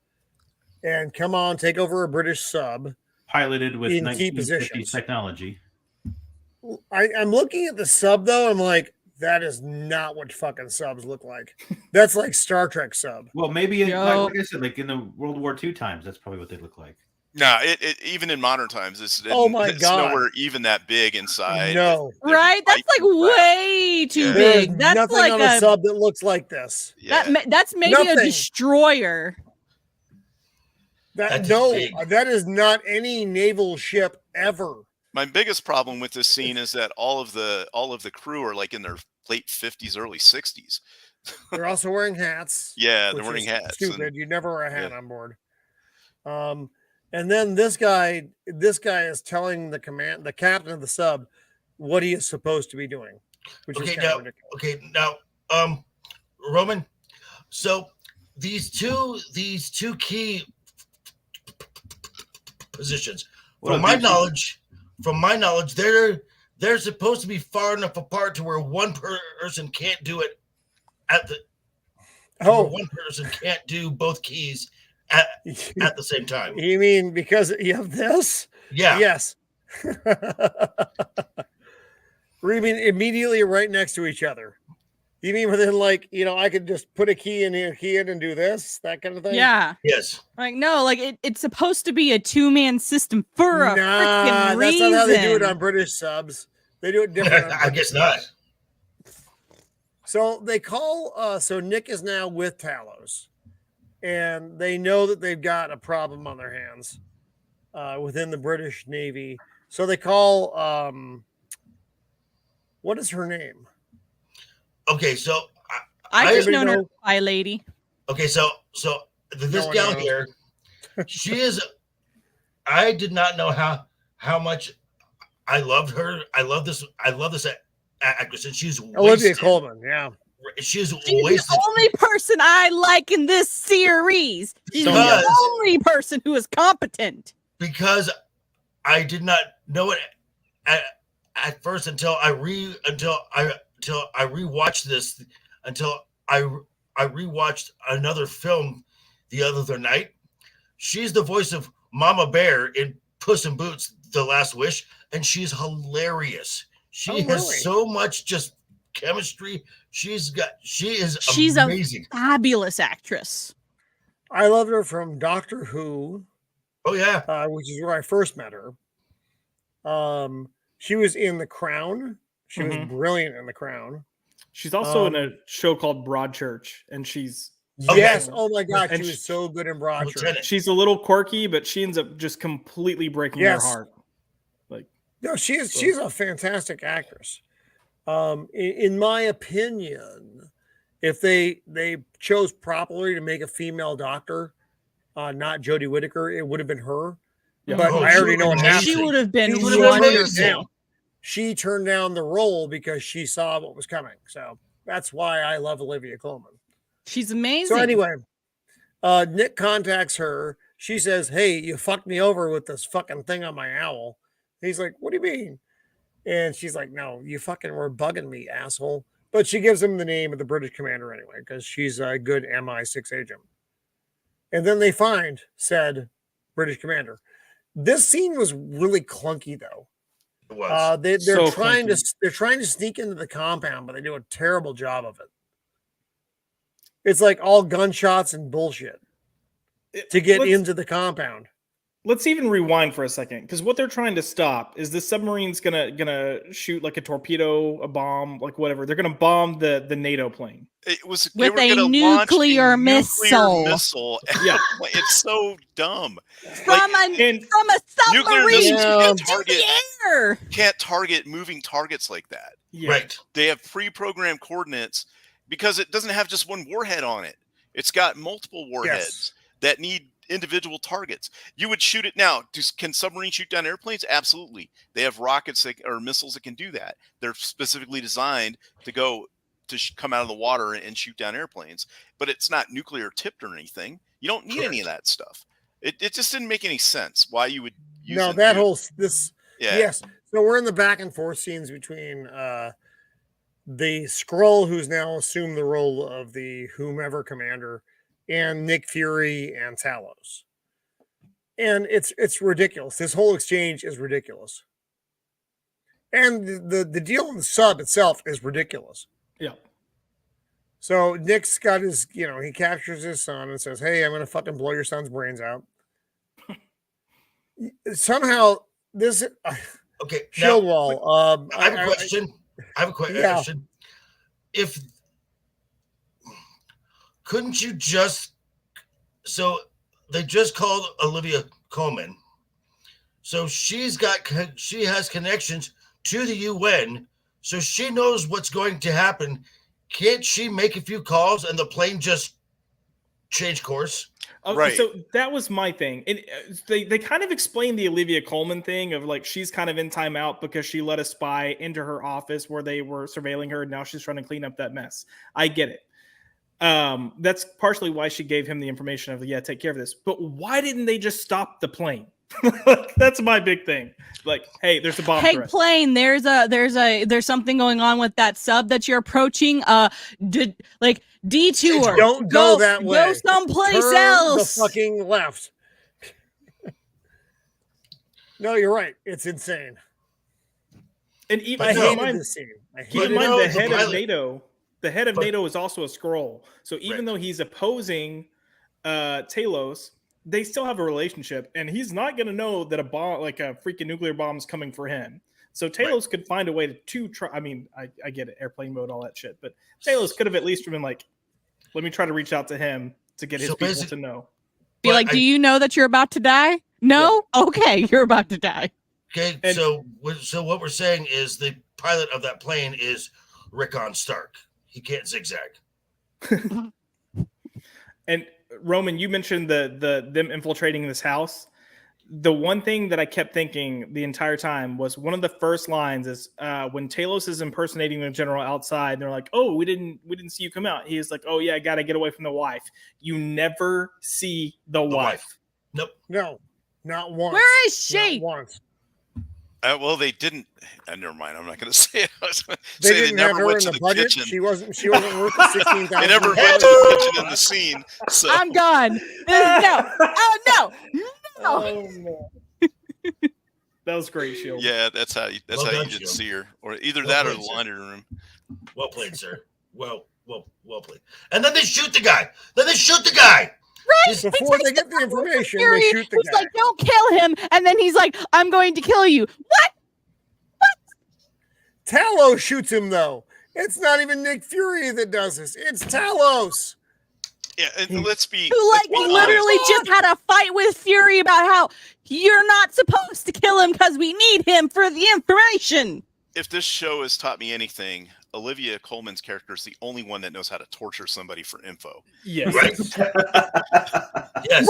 and come on, take over a British sub piloted with in key 1950s positions. Technology. I'm looking at the sub though. I'm like, that is not what fucking subs look like. That's like Star Trek sub. Well, maybe like I said, like in the World War II times, that's probably what they look like. No, it even in modern times, it's God, nowhere even that big inside. No, right? That's like way too big. That's nothing like on a sub that looks like this. Yeah. That's maybe a destroyer. That is not any naval ship ever. My biggest problem with this scene is that all of the crew are like in their late 50s, early 60s. They're also wearing hats. Yeah, they're wearing hats. Stupid. You never wear a hat on board. And then this guy is telling the captain of the sub what he is supposed to be doing. Which is now, Roman. So these two key positions, from my knowledge, they're supposed to be far enough apart to where one person can't do it one person can't do both keys at the same time. You mean because you have this? Yeah. Yes. You mean immediately right next to each other? You mean within like, I could just put a key in here, key in and do this, that kind of thing? Yeah. Yes. Like, no, like it's supposed to be a 2-man system for a freaking reason. That's not how they do it on British subs. They do it different. I guess not. So they call, so Nick is now with Talos, and they know that they've got a problem on their hands within the British Navy. So they call, what is her name? Okay, so I just know her spy lady. Okay, so this gal here, she is. I did not know how much I loved her. I love this actress, and she's Olivia Colman. Yeah, she's the only person I like in this series. She's the only person who is competent. Because I did not know it at first until I rewatched this, until I rewatched another film the other night. She's the voice of Mama Bear in Puss in Boots: The Last Wish, and she's hilarious. She has so much just chemistry. She's amazing. A fabulous actress. I loved her from Doctor Who. Oh yeah, which is where I first met her. She was in The Crown. She was brilliant in The Crown. She's also in a show called Broadchurch, and she's yes. Oh my God, she was so good in Broadchurch. She's a little quirky, but she ends up just completely breaking your heart. Like, no, she's a fantastic actress. In my opinion, if they chose properly to make a female doctor, not Jodie Whittaker, it would have been her. Yeah. But I already know what happened. She would have been wonderful. She turned down the role because she saw what was coming. So that's why I love Olivia Colman. She's amazing. So anyway, Nick contacts her. She says, "Hey, you fucked me over with this fucking thing on my owl." He's like, "What do you mean?" And she's like, "No, you fucking were bugging me, asshole." But she gives him the name of the British commander anyway, because she's a good MI6 agent. And then they find said British commander. This scene was really clunky, though. It was. They're trying to sneak into the compound, but they do a terrible job of it. It's like all gunshots and bullshit to get into the compound. Let's even rewind for a second, because what they're trying to stop is the submarine's gonna shoot like a torpedo, a bomb, like whatever. They're gonna bomb the NATO plane. It was with a nuclear missile. Yeah, it's so dumb. From a submarine can't target moving targets like that. Yeah. Right. They have pre-programmed coordinates because it doesn't have just one warhead on it. It's got multiple warheads that need individual targets. You would shoot it now. Can submarines shoot down airplanes? Absolutely. They have rockets or missiles that can do that. They're specifically designed to go to come out of the water and shoot down airplanes. But it's not nuclear tipped or anything. You don't need any of that stuff. It just didn't make any sense why you would use Yes. So we're in the back and forth scenes between the Skrull, who's now assumed the role of the whomever commander, and Nick Fury and Talos. And it's ridiculous. This whole exchange is ridiculous. And the deal in the sub itself is ridiculous. Yeah. So Nick's got his, he captures his son and says, "Hey, I'm going to fucking blow your son's brains out." Somehow this okay, shield wall. I have a question. I have a question. If couldn't you so they just called Olivia Colman. So she has connections to the UN, so she knows what's going to happen. Can't she make a few calls and the plane just change course? Right. So that was my thing. They kind of explained the Olivia Colman thing of like she's kind of in timeout because she let a spy into her office where they were surveilling her, and now she's trying to clean up that mess. I get it. That's partially why she gave him the information of take care of this. But why didn't they just stop the plane? That's my big thing. Like, hey, there's a bomb threat. Plane, there's something going on with that sub that you're approaching. Detour. Don't go that way. Go someplace Turn else. the fucking left. No, you're right. It's insane. And even I hated this scene. keep in mind the head of NATO. The head of NATO is also a Skrull. So even though he's opposing Talos, they still have a relationship, and he's not going to know that a bomb, like a freaking nuclear bomb, is coming for him. So Talos could find a way to try. I mean, I get it, airplane mode, all that shit, but Talos could have at least been like, let me try to reach out to him to get his people to know. Be like, do you know that you're about to die? No? Yeah. Okay, you're about to die. Okay, and so what we're saying is the pilot of that plane is Rickon Stark. He can't zigzag. And Roman, you mentioned them infiltrating this house. The one thing that I kept thinking the entire time was one of the first lines is when Talos is impersonating the general outside. They're like, "Oh, we didn't see you come out." He's like, "Oh yeah, I gotta get away from the wife." You never see the wife. Nope. No, not once. Where is she? Not once. Well, they didn't. Never mind. I'm not going to say it. They never went to the budget. kitchen. She wasn't worth the $16,000. They never went to the kitchen in the scene. So. I'm gone. No. Oh no. Oh, no. That was great, Shield. Yeah, that's how you didn't see her, or either that or the laundry room. Well played, sir. Well played. And then they shoot the guy. Right. Before they get the information, they shoot the guy. He's like, "Don't kill him," and then he's like, "I'm going to kill you." What? Talos shoots him though. It's not even Nick Fury that does this. It's Talos. Yeah, and let's be literally just had a fight with Fury about how you're not supposed to kill him because we need him for the information. If this show has taught me anything, Olivia Colman's character is the only one that knows how to torture somebody for info. Yes. Right. Yes.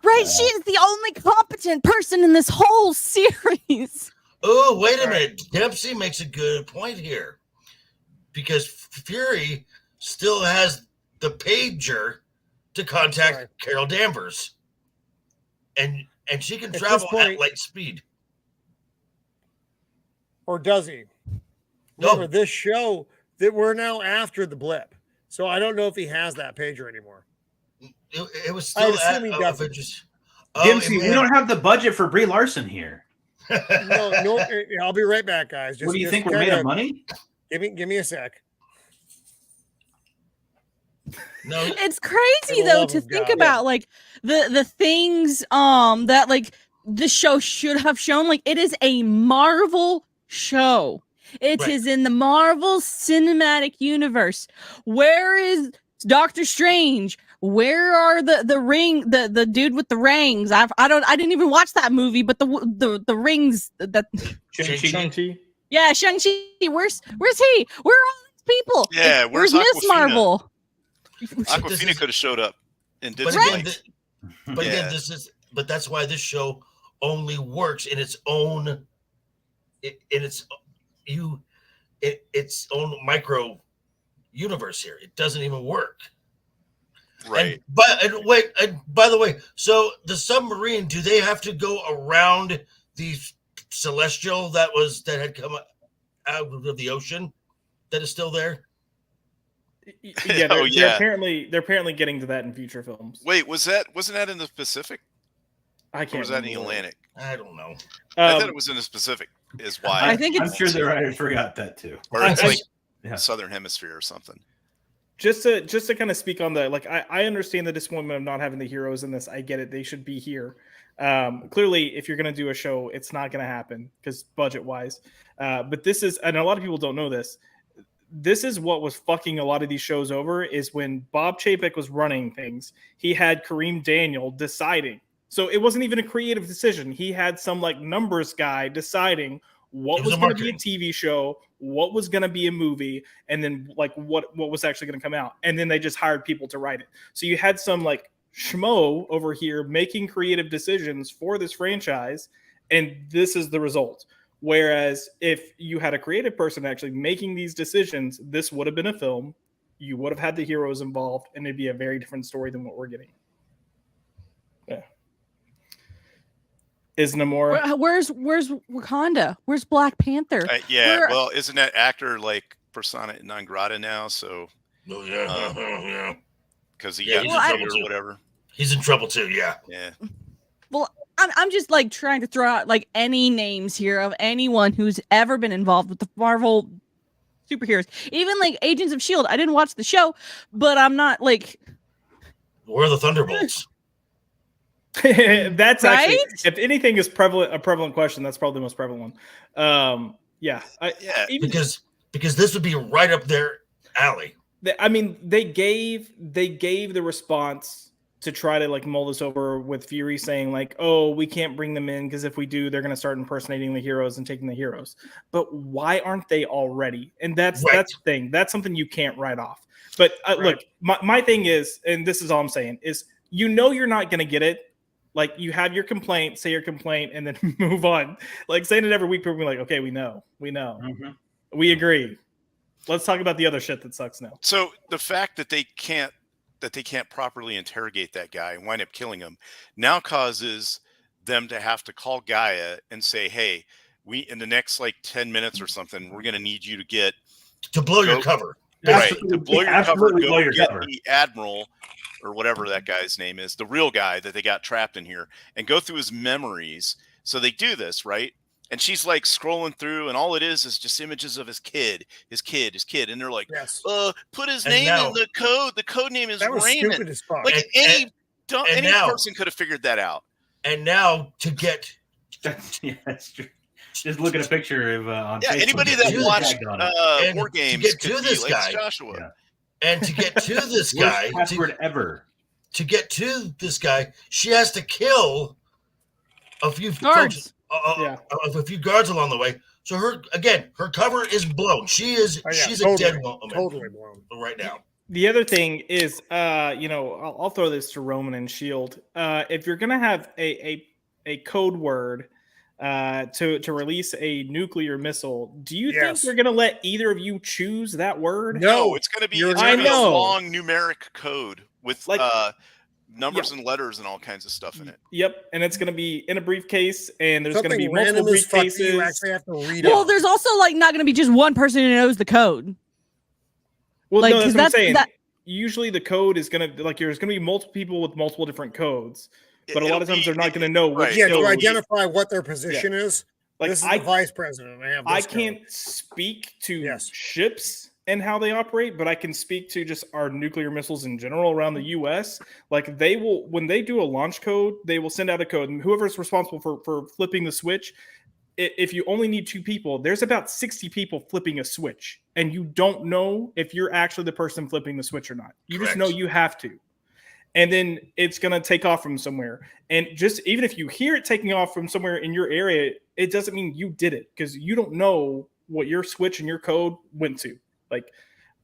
Right. She is the only competent person in this whole series. Oh, wait a minute. Dempsey makes a good point here. Because Fury still has the pager to contact Carol Danvers. And she can travel at light speed. Or does he? Remember, this show that we're now after the blip. So I don't know if he has that pager anymore. It was still at Avengers. Dempsey, we don't have the budget for Brie Larson here. No, I'll be right back, guys. What do you think we're made of money? Give me a sec. No, it's crazy though to think about like the things that like this show should have shown. Like it is a Marvel show. It is in the Marvel Cinematic Universe. Where is Doctor Strange? Where are the dude with the rings? I didn't even watch that movie, but the rings that Shang-Chi. Yeah, Shang-Chi. Where's he? Where are all these people? Yeah, where's Miss Marvel? Aquafina could have showed up and did again, that's why this show only works in its own its own micro universe here. It doesn't even work. Right. And by the way, so the submarine, do they have to go around the celestial that had come out of the ocean that is still there? Yeah, they're apparently getting to that in future films. Wait, wasn't that in the Pacific? I can't. Or was that in the Atlantic? I don't know. I thought it was in the Pacific. Is why I'm sure the writers forgot that too. Or it's like Southern Hemisphere or something. Just to kind of speak on the I understand the disappointment of not having the heroes in this. I get it. They should be here. Clearly, if you're going to do a show, it's not going to happen because budget wise. But this is, and a lot of people don't know this. This is what was fucking a lot of these shows over is when Bob Chapek was running things, he had Kareem Daniel deciding. So it wasn't even a creative decision. He had some numbers guy deciding what was going to be a TV show, what was going to be a movie, and then what was actually going to come out. And then they just hired people to write it. So you had some schmo over here making creative decisions for this franchise, and this is the result. Whereas if you had a creative person actually making these decisions, this would have been a film. You would have had the heroes involved, and it'd be a very different story than what we're getting. Yeah. Is Namor? Where's Wakanda? Where's Black Panther? Well, isn't that actor persona non grata now? So, yeah, because he got in trouble or whatever. He's in trouble too. Yeah. Well, I'm just trying to throw out any names here of anyone who's ever been involved with the Marvel superheroes. Even like Agents of S.H.I.E.L.D. I didn't watch the show, but I'm not like... We're the Thunderbolts. That's actually, Right? if anything is a prevalent question, that's probably the most prevalent one. Yeah. Because this would be right up their alley. I mean, they gave the response to try to like mull this over with Fury saying like, oh, we can't bring them in because if we do, they're going to start impersonating the heroes and taking the heroes. But why aren't they already? And that's the thing. That's something you can't write off. But look, my thing is, and this is all I'm saying, is you're not going to get it. Like you have your complaint, say your complaint, and then move on. Like saying it every week, people be like, okay, we know, Mm-hmm. we agree. Let's talk about the other shit that sucks now. So the fact that they can't properly interrogate that guy and wind up killing him now causes them to have to call Gaia and say, hey, we in the next like 10 minutes or something, we're going to need you to blow your cover. Right, to blow your cover, Absolutely blow your get cover. the Admiral or whatever that guy's name is, the real guy that they got trapped in here, and go through his memories. So they do this, right? And she's like scrolling through, and all it is just images of his kid. And they're like, put his name in the code. The code name is Raymond. Like any person could have figured that out. And now to get... yeah, that's true. Just look at a picture of on Facebook. Anybody that watched War Games to this guy, Joshua. Yeah. And to get to this guy, to get to this guy, she has to kill a few guards. A few guards along the way. So her cover is blown. She's a dead woman, totally blown right now. The other thing is, I'll throw this to Roman and S.H.I.E.L.D. If you're gonna have a code word to release a nuclear missile, do you think they're gonna let either of you choose that word? No, it's gonna be a long numeric code with numbers and letters and all kinds of stuff in it. Yep, and it's going to be in a briefcase, and there's going to be multiple briefcases. You actually have to read there's also like not going to be just one person who knows the code. Well, like, no, that's what I'm saying. Usually the code is going to, like, there's going to be multiple people with multiple different codes, but a lot of times they're not going to know which code. To identify what their position is. Like, this is the vice president. I can't speak to ships and how they operate, but I can speak to just our nuclear missiles in general around the U.S. Like they will, when they do a launch code, they will send out a code, and whoever's responsible for flipping the switch, if you only need 2 people, there's about 60 people flipping a switch, and you don't know if you're actually the person flipping the switch or not. You just know you have to. And then it's going to take off from somewhere. And just even if you hear it taking off from somewhere in your area, it doesn't mean you did it, because you don't know what your switch and your code went to. Like,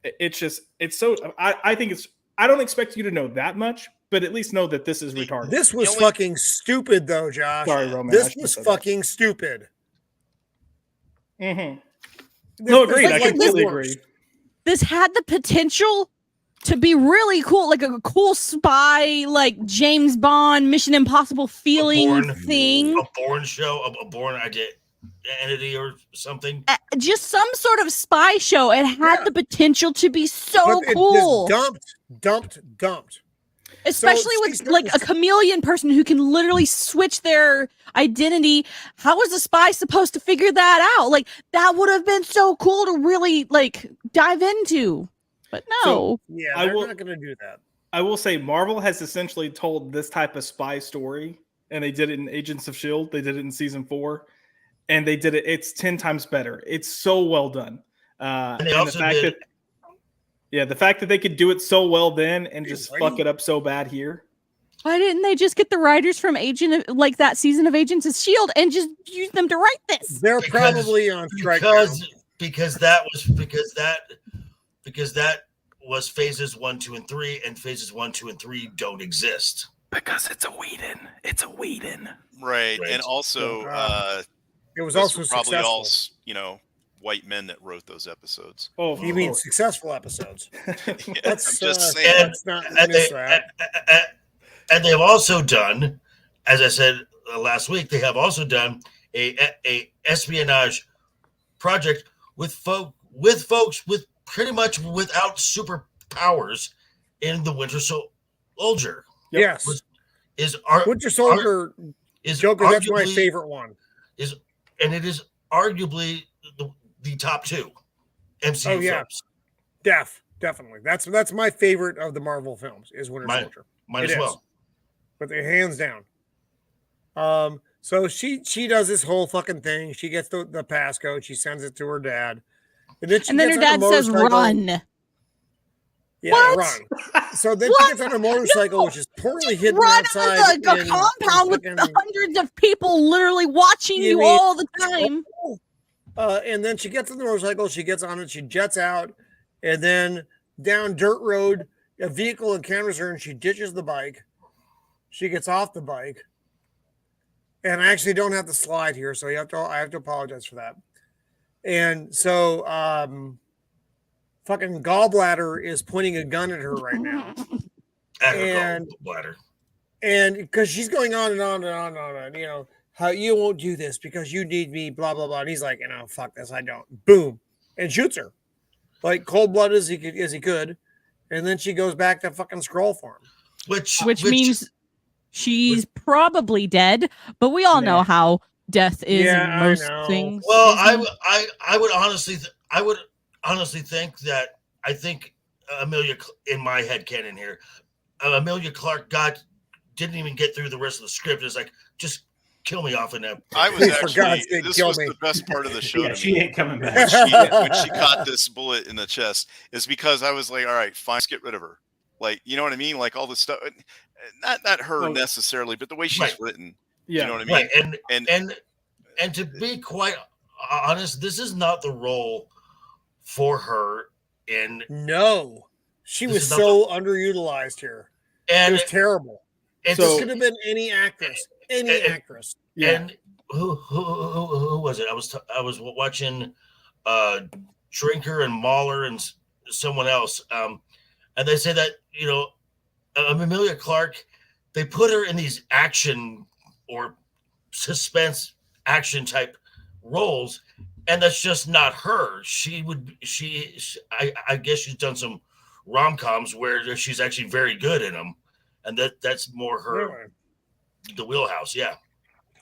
it's so, I think I don't expect you to know that much, but at least know that this is retarded. This was fucking stupid, though, Josh. Sorry, Roman. This was fucking stupid. Mm-hmm. No, agreed. I completely agree. This had the potential to be really cool, like a cool spy, like James Bond, Mission Impossible feeling thing. A Bourne show, a Bourne entity or something. Just some sort of spy show. It had the potential to be so cool. Dumped. Especially with like a chameleon person who can literally switch their identity. How was the spy supposed to figure that out? Like, that would have been so cool to really like dive into. But no. They're not going to do that. I will say Marvel has essentially told this type of spy story, and they did it in Agents of S.H.I.E.L.D. They did it in season 4, and they did it. It's 10 times better. It's so well done. And the fact that they could do it so well then and just fuck it up so bad here. Why didn't they just get the writers from that season of Agents of S.H.I.E.L.D. and just use them to write this? They're probably on strike because that was phases 1, 2, and 3, and phases 1, 2, and 3 don't exist. Because it's a Whedon. Right. And also it was also probably successful. all white men that wrote those episodes. Oh, you mean successful episodes? Let's just say and they've also done, as I said last week, they have also done a espionage project with folks with pretty much without superpowers in the Winter Soldier. Yes, Winter Soldier is Joker. That's my favorite one. And it is arguably the top 2 MCU yeah. films. Definitely. That's my favorite of the Marvel films is Winter Soldier. Mine It as is. well. But they're hands down. So she does this whole fucking thing. She gets the passcode. She sends it to her dad. And then her dad says, "Run." Yeah, What? run. So then she gets on a motorcycle, which is poorly hidden Run outside on the compound with hundreds of people literally watching you all the time. And then she gets on the motorcycle. She gets on it. She jets out, and then down dirt road, a vehicle encounters her, and she ditches the bike. She gets off the bike, and I actually don't have to slide here, so I have to apologize for that. And so, fucking Gallbladder is pointing a gun at her right now. Gallbladder. And because she's going on and on and on and on, you know, how you won't do this because you need me, blah, blah, blah. And he's like, you know, fuck this, I don't. Boom. And shoots her. Like cold-blooded as he could. And then she goes back to fucking Skrull form. Which means she's probably dead, but we all know how death is in most things. Well, I would honestly think that Amelia, in my head canon here, Amelia Clark didn't even get through the rest of the script. It's like, just kill me off in that. I was actually, this was the best part of the show. Yeah, she ain't coming back. When she caught this bullet in the chest, is because I was like, all right, fine, let's get rid of her. Like, you know what I mean? Like all this stuff, not her necessarily, but the way she's written. Yeah. You know what I mean? Right. And to be quite honest, this is not the role for her No. She was so underutilized here. And it was terrible. This could have been any actress. Actress. Yeah. And who was it? I was watching Drinker and Mahler and someone else. And they say that, you know, Amelia Clark, they put her in these action or suspense action type roles, and that's just not her. I guess she's done some rom-coms where she's actually very good in them, and that's more her the wheelhouse. Yeah.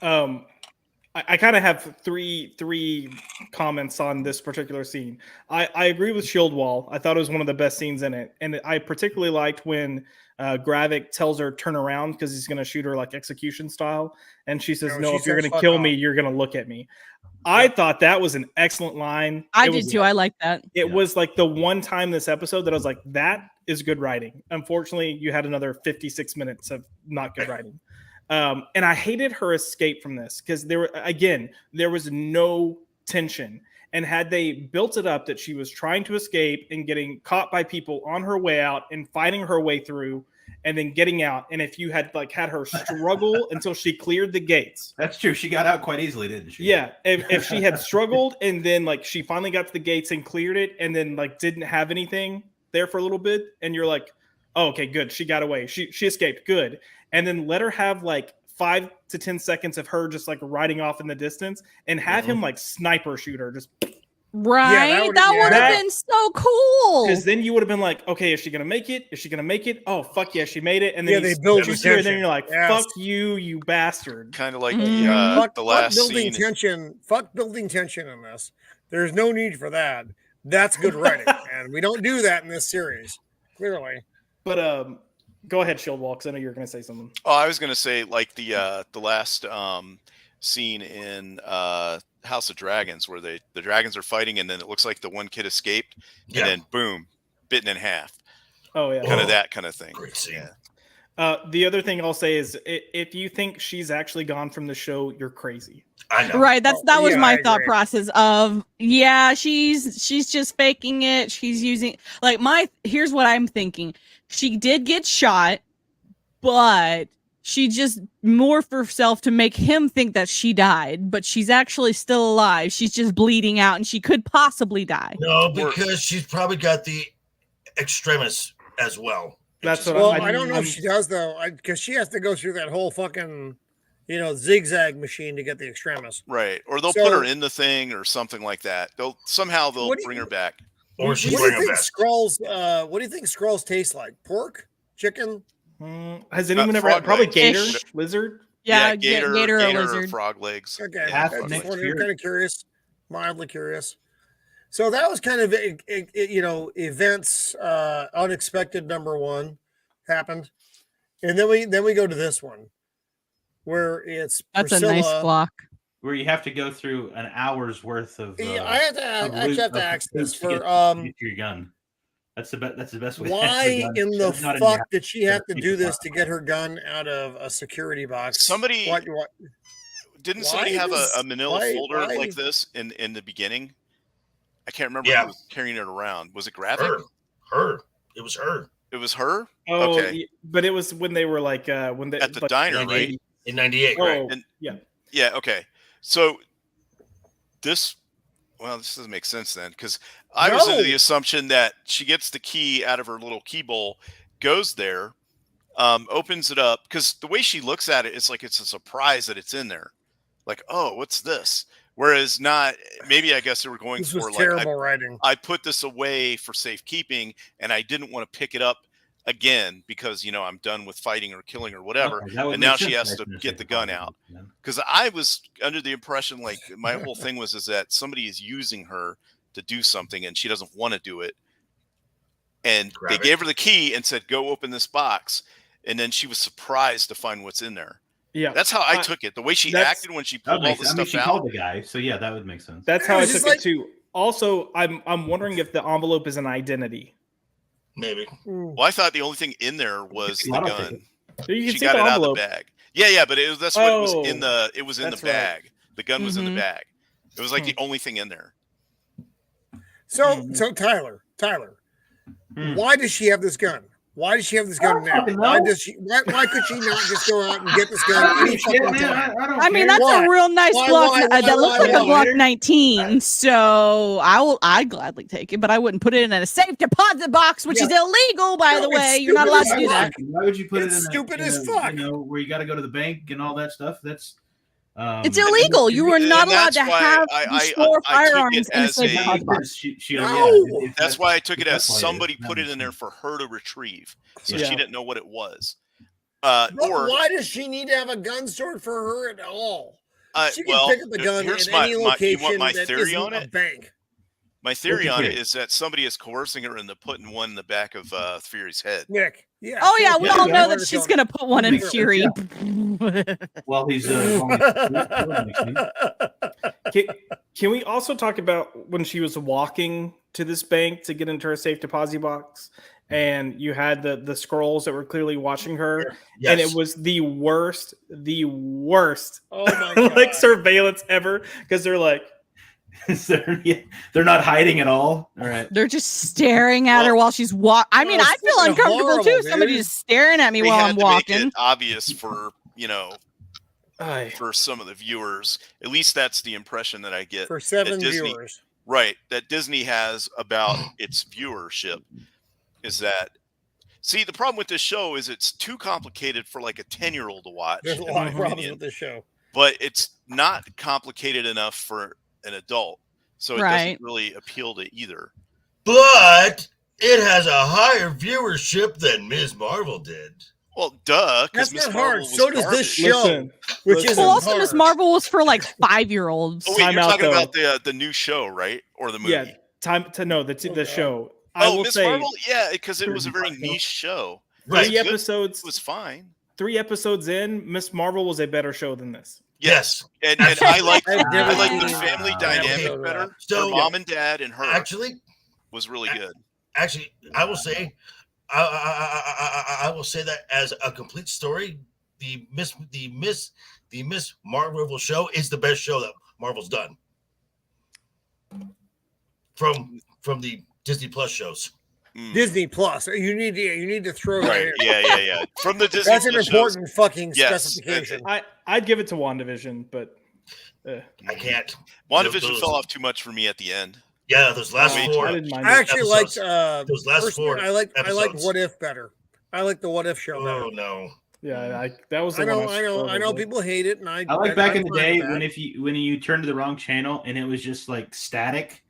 I kind of have three comments on this particular scene. I agree with Shield Wall. I thought it was one of the best scenes in it, and I particularly liked when Gravik tells her turn around because he's going to shoot her like execution style, and she says, "No, if you're going to kill me, you're going to look at me." I thought that was an excellent line. I did too. I like that. It was like the one time this episode that I was like, that is good writing. Unfortunately, you had another 56 minutes of not good writing. And I hated her escape from this because there was no tension. And had they built it up that she was trying to escape and getting caught by people on her way out and fighting her way through and then getting out, and if you had had her struggle until she cleared the gates. That's true. She got out quite easily, didn't she? Yeah. If she had struggled and then like she finally got to the gates and cleared it and then like didn't have anything there for a little bit, and you're like, oh, okay, good. She got away. She escaped. Good. And then let her have like 5 to 10 seconds of her just like riding off in the distance and have him like sniper shoot her. Just right. That would have been so cool. Because then you would have been like, okay, is she gonna make it? Is she gonna make it? Oh fuck yeah, she made it. And then they build you here, and then you're like, fuck you, you bastard. Kind of like the last building scene. tension. Fuck building tension in this. There's no need for that. That's good writing, and we don't do that in this series. Clearly. But go ahead, Shieldwall, because I know you're going to say something. Oh, I was going to say like the last scene in House of Dragons where the dragons are fighting and then it looks like the one kid escaped and then boom, bitten in half. Oh yeah, kind of that kind of thing. Great scene. Yeah. The other thing I'll say is if you think she's actually gone from the show, you're crazy. I know. Right. That was my thought process of, she's just faking it. She's using here's what I'm thinking. She did get shot, but she just morphed herself to make him think that she died, but she's actually still alive. She's just bleeding out and she could possibly die. No, because she's probably got the extremis as well. That's what I don't know if she does though, because she has to go through that whole fucking, zigzag machine to get the extremis. Right, or they'll put her in the thing or something like that. They'll bring her back. Or she's what do you think Skrulls taste like? Pork, chicken? Has anyone ever probably gator, lizard? Yeah, gator or lizard, frog legs. Okay, Yeah, I'm kind of curious, mildly curious. So that was kind of events. Unexpected number one happened, and then we go to this one, where it's That's Priscilla. a nice block. Where you have to go through an hour's worth of. I actually have to ask this for get your gun. That's the best way. Why in the fuck did she have to do this to get her gun out of a security box? Somebody didn't somebody have a manila folder why? like this in the beginning? I can't remember who was carrying it around. Was it Graphic? Her. It was her. It was her? Oh, okay. But it was when they were like when they at the diner, right? In 98, right? And, yeah, okay. So this doesn't make sense then, because I was under the assumption that she gets the key out of her little key bowl, goes there, opens it up, because the way she looks at it, it's like it's a surprise that it's in there. Like, oh, what's this? Whereas maybe I guess they were going this for was terrible writing. I put this away for safekeeping, and I didn't want to pick it up again because I'm done with fighting or killing or whatever, and now she has to get the gun out. Because I was under the impression, like, my whole thing is that somebody is using her to do something and she doesn't want to do it, and they gave her the key and said, go open this box, and then she was surprised to find what's in there. Yeah, that's how I took it. The way she acted when she pulled all the stuff she out. Called the guy, so yeah, that would make sense. That's how I took it too. Also, I'm wondering if the envelope is an identity. Maybe. Well, I thought the only thing in there was the gun. You she got it out of the bag. Yeah, but that's what it was in the. It was in the bag. Right. The gun was in the bag. It was like the only thing in there. So Tyler, why does she have this gun? Why does she have this gun now? Why could she not just go out and get this gun any fucking time? I mean, that's a real nice block. That looks like a Block 19. So I'd gladly take it, but I wouldn't put it in a safe deposit box, which is illegal, by the way. You're not allowed to do that. Why would you put it in stupid as fuck? Where you got to go to the bank and all that stuff. That's it's illegal. You are not allowed to have store firearms in a safe deposit box. That's why I took it as somebody put it in there for her to retrieve, so she didn't know what it was. Or why does she need to have a gun stored for her at all? She can pick up a gun in any location. You want my that theory isn't on a it? bank. My theory on it is that somebody is coercing her into putting one in the back of Fury's head. Nick. Yeah. Oh yeah, we all know that she's gonna put one in Fury. Well, he's. Can we also talk about when she was walking to this bank to get into her safe deposit box, and you had the scrolls that were clearly watching her, and it was the worst. Oh my God. like surveillance ever, because they're like. They're not hiding at all. All right. They're just staring at her while she's walking. I mean, I feel uncomfortable too. Somebody just staring at me while I'm walking. Make it obvious for for some of the viewers. At least that's the impression that I get. For 7 viewers. Right. That Disney has about its viewership is that. See, the problem with this show is it's too complicated for like a 10-year-old to watch. There's a lot of problems with this show. But it's not complicated enough for an adult, so it doesn't really appeal to either. But it has a higher viewership than Ms. Marvel did. Well, duh, because Ms. Marvel was so does this show. Which is also Ms. Marvel was for like 5-year-olds. Oh, wait, you're talking about the new show, right? Or the movie? Yeah, the show. Ms. Marvel, yeah, because it was a very niche show. Right. 3 episodes. It was fine. 3 episodes in, Ms. Marvel was a better show than this. Yes, and I like the family dynamic better. So, her mom and dad and her was really good. Actually, I will say, I will say that as a complete story, the Miss Marvel show is the best show that Marvel's done from the Disney Plus shows. Disney Plus. You need to throw that in. Yeah. From the Disney. That's an important fucking specification. I'd give it to WandaVision, but I can't. WandaVision fell off too much for me at the end. Yeah, those last 4. I didn't mind I actually liked those last 4. I liked What If better. I like the What If show better. Oh no. Yeah, that was. I know. People hate it, and I like back in the day when you turned to the wrong channel and it was just like static.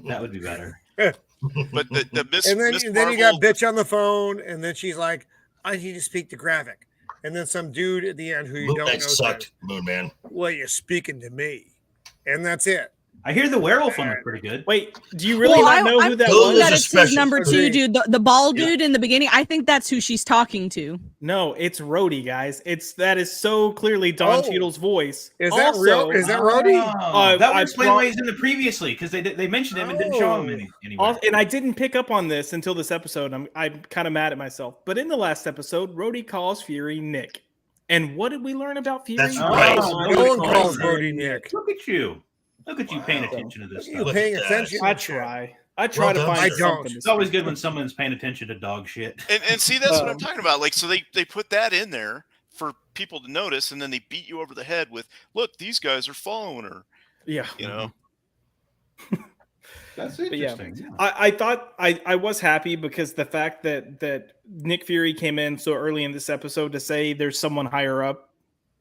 That would be better. But the Miss and then, Miss then Marvel, you got bitch on the phone, and then she's like, "I need to speak to Graphic," and then some dude at the end who you don't know sucked. Moon Man. Well, you're speaking to me, and that's it. I hear the werewolf one was pretty good. Wait, do you really not know who that Those was? are That it's his special. number two Agreed. dude, the bald dude in the beginning. I think that's who she's talking to. No, it's Rhodey, guys. That is so clearly Don Oh. Cheadle's voice. Is that real? Is that Rhodey? That I would explain brought- why he's in the previously, because they mentioned him and didn't show him anywhere. And I didn't pick up on this until this episode. I'm kind of mad at myself. But in the last episode, Rhodey calls Fury Nick. And what did we learn about Fury? That's Oh, right. No one calls Nick. Rhodey Nick. Look at you. Look at you paying Wow. attention to this You stuff. Look paying at that. attention? I try. I try Well to done, find sir. I don't. something. to It's always say. good when someone's paying attention to dog shit. And see, that's what I'm Um, talking about. Like, so they put that in there for people to notice, and then they beat you over the head with, "Look, these guys are following her." Yeah. You know, That's yeah. interesting. Yeah. I thought I was happy because the fact that Nick Fury came in so early in this episode to say there's someone higher up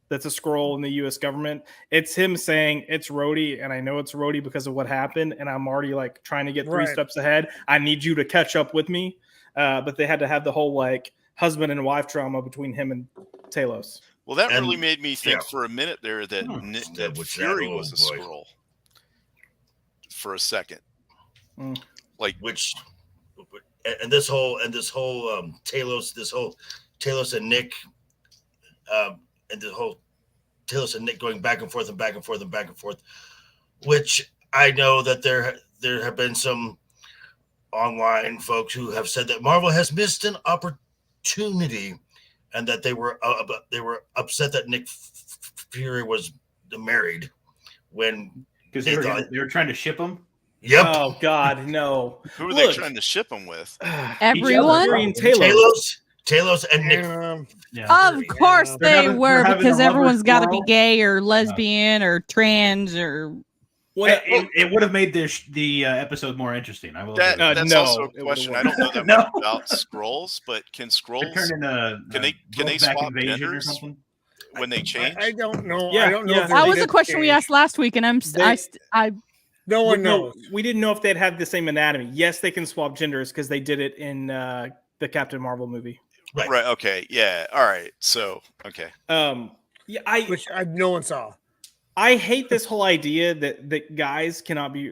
that's a scroll in the U.S. government. It's him saying it's Rhodey, and I know it's Rhodey because of what happened, and I'm already like trying to get three Right. steps ahead. I need you to catch up with me. But they had to have the whole like husband and wife drama between him and Talos. well, that And- really made me think yeah. for a minute there that that Which Fury that- was a oh, boy. scroll for a second. Mm. Like, Which and this whole Talos and Nick and the whole Talos and Nick going back and forth and back and forth and back and forth, which I know that there have been some online folks who have said that Marvel has missed an opportunity, and that they were upset that Nick Fury was married when Because They they thought- were trying to ship him. yep. Oh God, no! who are they Look. trying to ship him with? Everyone? Fury and Talos. Talos and Nick. Yeah. Of course They're they having- were, they're having because a lover everyone's got to be quarrel. gay or lesbian or trans or. What? It would have made the episode more interesting. I will. That, agree. that's no, also it a would've question. I worked. don't know that No. much about scrolls, but can They scrolls turned into Can they Back swap Invasion genders? or something? when they change? I don't know. Yeah, I don't know. yeah. If That they was a did question we change. asked last week, and I No one No, knows. we didn't know if they'd have the same anatomy. Yes, they can swap genders because they did it in the Captain Marvel movie. Right. Okay. Yeah. All right. So, okay. Yeah, Which no one saw. I hate this whole idea that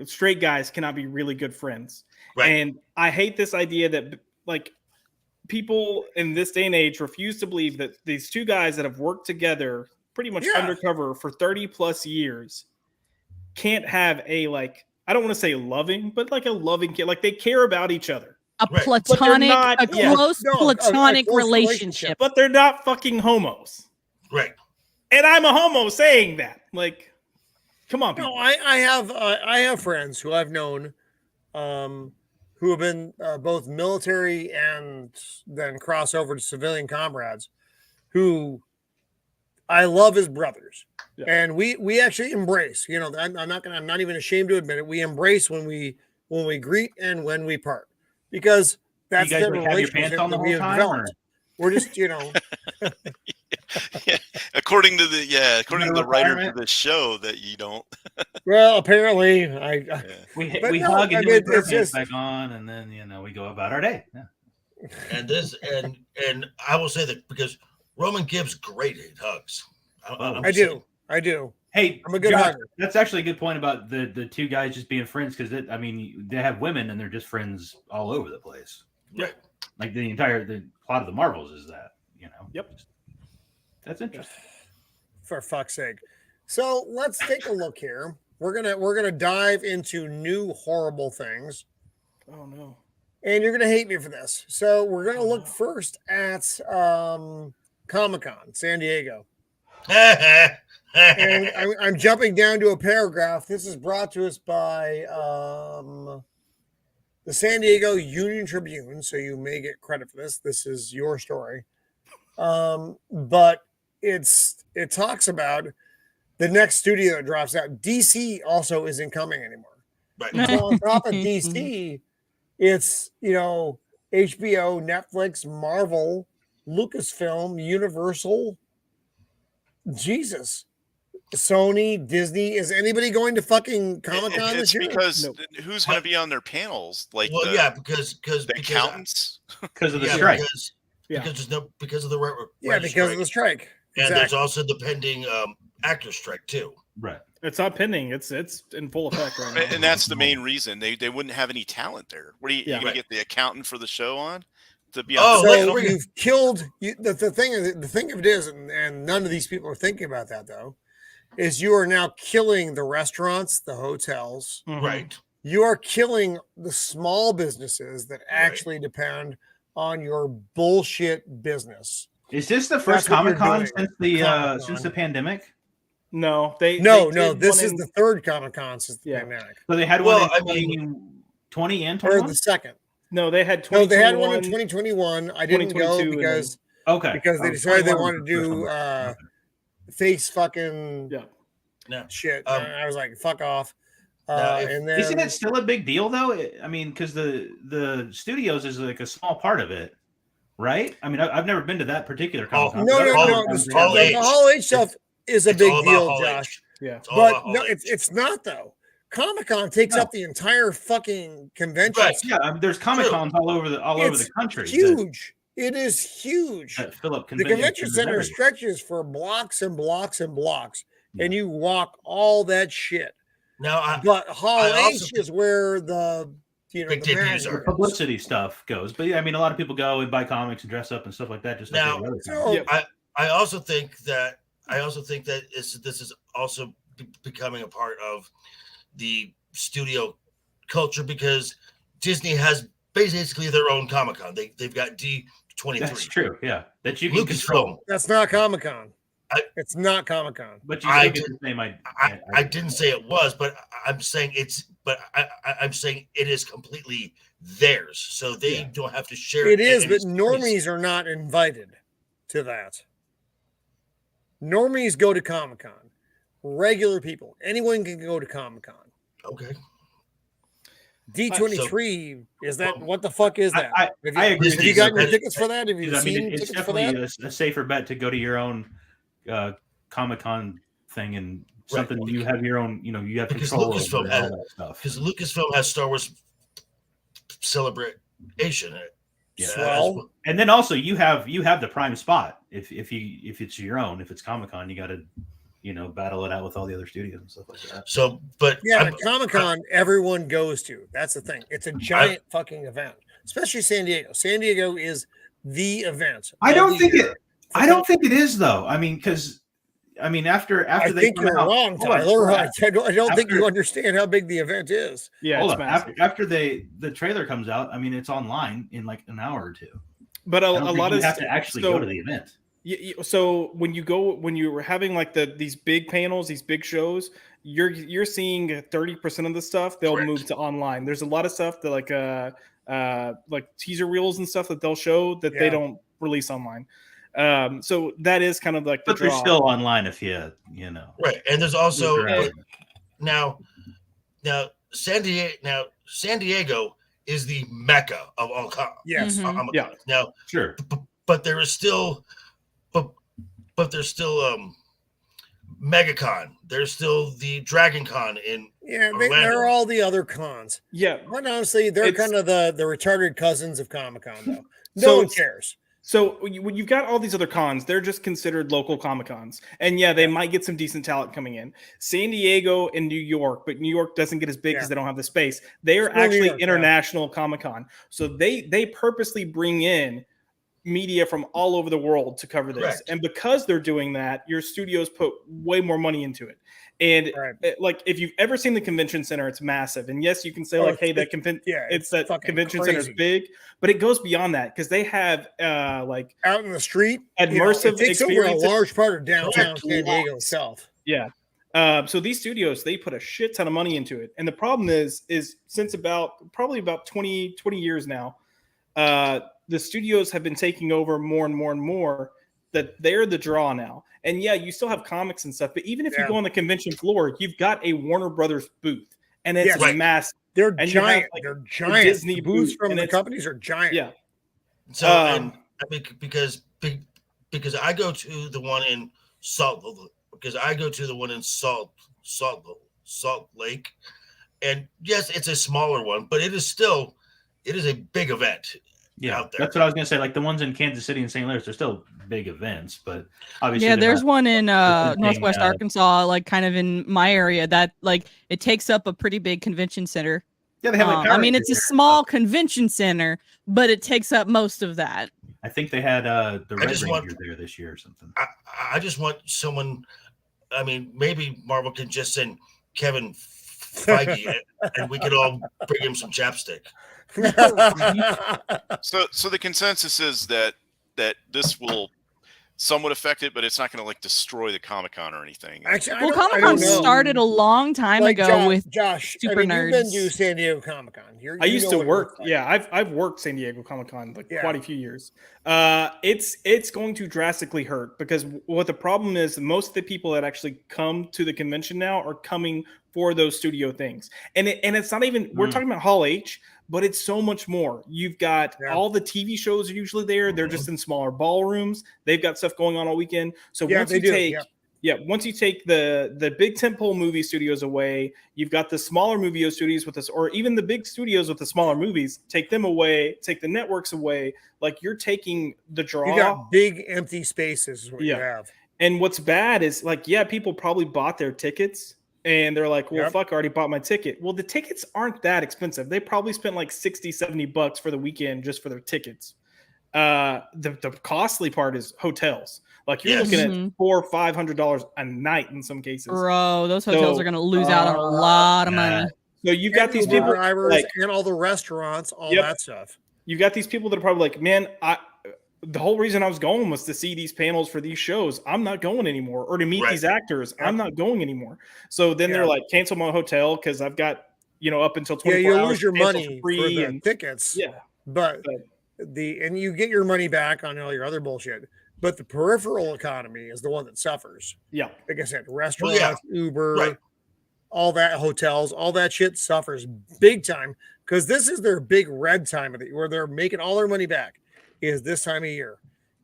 straight guys cannot be really good friends. Right. And I hate this idea that like people in this day and age refuse to believe that these two guys that have worked together pretty much Yeah. undercover for 30 plus years can't have a like, I don't want to say loving, but like a loving kid. Like they care about each other, a Right. platonic, not- a yeah. close No, a platonic close relationship. but they're not fucking homos. Right. And I'm a homo saying that. Like, come on, people. No, I have friends who I've known, who have been both military and then cross over to civilian comrades, who I love as brothers, Yeah. and we actually embrace. You know, I'm not even ashamed to admit it. We embrace when we greet and when we part, because that's You guys the like have your pants relationship on the that we whole have time, or? developed. We're just, According to the writer requirement? of the show, that you don't. well, apparently I Yeah. We But no, hug I and mean, then we put our it's pants just- back on, and then we go about our day. Yeah. And I will say that because Roman Gibbs great at hugs. I do. Hey, I'm a good Josh, hugger. that's actually a good point about the two guys just being friends, because they have women and they're just friends all over the place. Right. Like the plot of the Marvels is that, Yep. That's interesting. For fuck's sake. So let's take a look here. We're gonna dive into new horrible things, Oh no. and you're gonna hate me for this. So we're gonna look first at Comic-Con San Diego, and I'm jumping down to a paragraph. This is brought to us by the San Diego Union Tribune, so you may get credit for this. This is your story, but it talks about the next studio that drops out. DC also isn't coming anymore. Right. So on top of DC, it's HBO, Netflix, Marvel, Lucasfilm, Universal, Jesus, Sony, Disney. Is anybody going to fucking Comic-Con It's this year? because Nope. who's going to be on their panels? Like Well, the, yeah, because the accountants. Because of the yeah, strike. Yeah. because of the Yeah, because of the strike. and there's Exactly. also the pending actor strike too. Right. It's not pending. It's in full effect right now. And that's the main reason they wouldn't have any talent there. What are you, Yeah. you gonna get the accountant for the show on to be Oh, on? let's So bring it- you've killed the thing of it is, and none of these people are thinking about that though, is you are now killing the restaurants, the hotels. Mhm. Right. You are killing the small businesses that Right. actually depend on your bullshit business. Is this the first That's what you're Comic-Con doing. since the pandemic? No, No, they no, did this one is in- the third Comic-Con since the Yeah. pandemic. So they had Well, one I in mean- 20 and Or 21? the second. No, they had No, 2021. they had one in 2021. I didn't go 2022 and because Okay. because they Oh, decided they 21 wanted to was the do first one. face fucking Yeah. No. shit. Um, And I was like, fuck off. now, if- And then Isn't it still a big deal though? I mean, because the studios is like a small part of it, right? I mean, I've never been to that particular Comic-Con. no, but no, I've no. gone The, to Hall the, H. the Hall H stuff is a it's big all about deal, Hall H. Josh. Yeah. It's all But about Hall no, H. it's not though. Comic-Con takes No. up the entire fucking convention. Right. center. Yeah, there's Comic-Cons all over the It's country. huge. It is huge. That fill up The convention convention centers center everywhere. stretches for blocks and blocks and blocks, and Yeah. you walk all that shit. Now, But Hall I also H is where the Big the titties magic are. is. Publicity stuff goes, but yeah, I mean, a lot of people go and buy comics and dress up and stuff like that. Just like Now- every other So- con. Yeah. I also think that this is also becoming a part of the studio culture because Disney has basically their own Comic-Con. They've got D23. That's true. Yeah, that you can Lucasfilm. control, That's not Comic-Con. It's not Comic-Con. but you I still get did- the same idea. I didn't say it was, but I'm saying I'm saying it is completely theirs. So they Yeah. don't have to share It is, any but space. normies are not invited to that. Normies go to Comic-Con. Regular people, anyone can go to Comic-Con. Okay. D23 is that? What the fuck is that? I Have you, agree have with you you. gotten your I- tickets for that? Have you I seen mean, it's tickets for that? definitely a safer bet to go to your own Comic-Con thing and something you have your own. You know, you have Because control Lucasfilm over all has- that stuff. Because Lucasfilm has Star Wars Celebration in it. Yeah. Swell. And then also you have the prime spot if it's your own. If it's Comic-Con, you got to battle it out with all the other studios and stuff like that. So, but Yeah, I'm- but Comic-Con everyone goes to. That's the thing. It's a giant fucking event, especially San Diego. San Diego is the event. I of don't the think year. I don't think it is though. I mean, because after I they think come you're out- wrong, hold on, Tyler. hold on. I don't think you After- understand how big the event is. Yeah, Hold it's on. massive. After the trailer comes out, I mean, it's online in like an hour or two. But a I don't think lot you of have to actually so- go to the event. So when you were having like these big panels, these big shows, you're seeing 30% of the stuff they'll Correct. move to online. There's a lot of stuff that like teaser reels and stuff that they'll show that they Yeah. don't release online. So that is kind of like the But they're draw. still online if you know. right, and there's also look around. now San Diego is the mecca of all Yes. Mhm. Comic-Cons. Yeah. Now, Sure. but there is still, but there's still MegaCon. There's still the Dragon Con in Yeah, Orlando. they're all the other cons. Yeah. But honestly, they're It's- kind of the retarded cousins of Comic-Con, though. No So- one cares. So when you've got all these other cons, they're just considered local Comic Cons, and yeah, they might get some decent talent coming in. San Diego and New York, but New York doesn't get as big because Yeah. they don't have the space. They are Still New actually York, yeah. international Comic Con, so they purposely bring in media from all over the world to cover this, Correct. and because they're doing that, your studios put way more money into it. And Right. like if you've ever seen the convention center, it's massive. And yes, you can say Oh, like, hey, that Yeah, it's that fucking convention center is crazy. big, but it goes beyond that because they have like Out in the street, immersive it takes over a experiences. large part of downtown Correct. San Diego itself. Yeah. So these studios, they put a shit ton of money into it. And the problem is since probably about 20 years now, the studios have been taking over more and more and more, that they're the draw now. And yeah, you still have comics and stuff, but even if you Yeah. go on the convention floor, you've got a Warner Brothers booth and it's Yes. Right. massive. They're And you have, giant. like, They're giant. Disney The booths booth, from and the it's- companies are giant. Yeah. So Um, I mean, because I go to the one in Salt Lake, and yes, it's a smaller one, but it is a big event. Yeah, out there. that's what I was gonna say. Like the ones in Kansas City and St. Louis, they're still big events, but obviously, Yeah, there's one in presenting, Northwest Arkansas, like kind of in my area, that like it takes up a pretty big convention center. Yeah, they have like I mean, it's a small convention center, but it takes up most of that. I think they had the Red just Ranger want- there this year or something. I just want someone. I mean, maybe Marvel can just send Kevin Feige, and we could all bring him some chapstick. So the consensus is that this will somewhat affect it, but it's not going to like destroy the Comic-Con or anything. Actually, Well, Comic-Con started a long time ago with Josh. super You've been nerds. to San Diego Comic-Con. I used to work. Yeah, I've worked San Diego Comic-Con quite a few years. It's going to drastically hurt because what the problem is, most of the people that actually come to the convention now are coming for those studio things, and it's not even we're talking about Hall H, but it's so much more. You've got all the TV shows are usually there. They're just in smaller ballrooms. They've got stuff going on all weekend. So once you take once you take the big tentpole movie studios away, you've got the smaller movie studios with this, or even the big studios with the smaller movies, take them away, take the networks away. Like you're taking the draw. You got big empty spaces is what you have. And what's bad is like, people probably bought their tickets and they're like, well, fuck, I already bought my ticket. Well, the tickets aren't that expensive. They probably spent like $60-$70 for the weekend just for their tickets. The costly part is hotels. Like you're looking at $400 or $500 a night in some cases. Bro, those hotels are going to lose out on a lot of money. So you've got these people drivers and all the restaurants, all that stuff. You've got these people that are probably like, man, the whole reason I was going was to see these panels for these shows. I'm not going anymore, or to meet these actors. I'm not going anymore. So then they're like, cancel my hotel because I've got up until 24 hours. You lose your money for free and tickets. Yeah, but and you get your money back on all your other bullshit. But the peripheral economy is the one that suffers. Yeah, like I said, restaurants, Uber, all that, hotels, all that shit suffers big time because this is their big red time of the where they're making all their money back. Is this time of year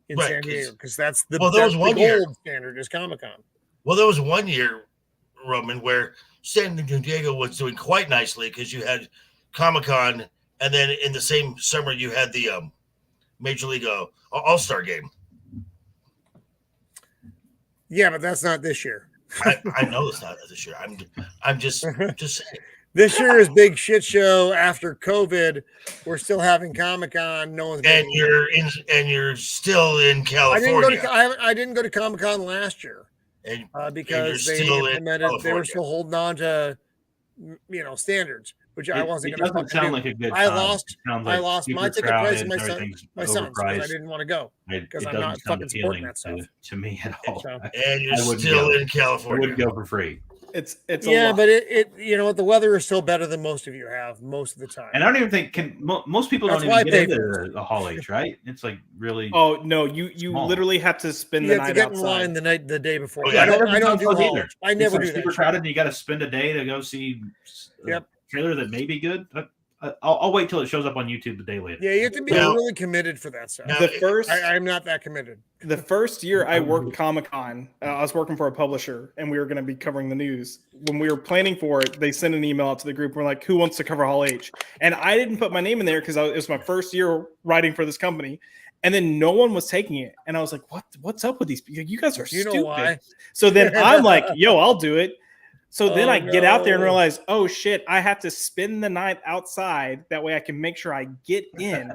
in San Diego because that's the gold standard is Comic-Con. Well, there was one year, Roman, where San Diego was doing quite nicely because you had Comic-Con, and then in the same summer you had the Major League All-Star game. Yeah, but that's not this year. I know it's not this year. I'm just saying. This year is big shit show after COVID. We're still having Comic-Con. No one's you're still in California. I didn't go to Comic-Con last year because they were still holding on to standards, which I wasn't going to. Doesn't sound like a good time. I lost my ticket price and my son's because I didn't want to go because I'm not fucking supporting that stuff to me at all. And you're still in California. I would go for free. It's but it the weather is still better than most of you have most of the time. And I don't even think most people don't even get into the Hall H, right? It's like really. Oh no, you literally have to spend the night outside. In line the day before. Yeah, I don't do Hall H. I never do that. Super crowded, and you got to spend a day to go see. Trailer that may be good. I'll wait till it shows up on YouTube the day later. Yeah, you have to be really committed for that stuff. I'm not that committed. The first year I worked Comic-Con, I was working for a publisher, and we were going to be covering the news. When we were planning for it, they sent an email out to the group. We're like, "Who wants to cover Hall H?" And I didn't put my name in there because it was my first year writing for this company. And then no one was taking it, and I was like, "What's up with these? You guys are stupid." Know why? So then I'm like, "Yo, I'll do it." So then I get out there and realize, oh shit, I have to spend the night outside. That way I can make sure I get in.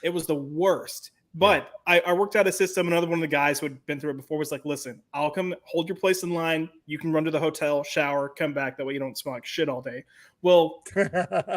It was the worst. But I worked out a system. Another one of the guys who had been through it before was like, listen, I'll come hold your place in line. You can run to the hotel, shower, come back. That way you don't smell like shit all day. Well,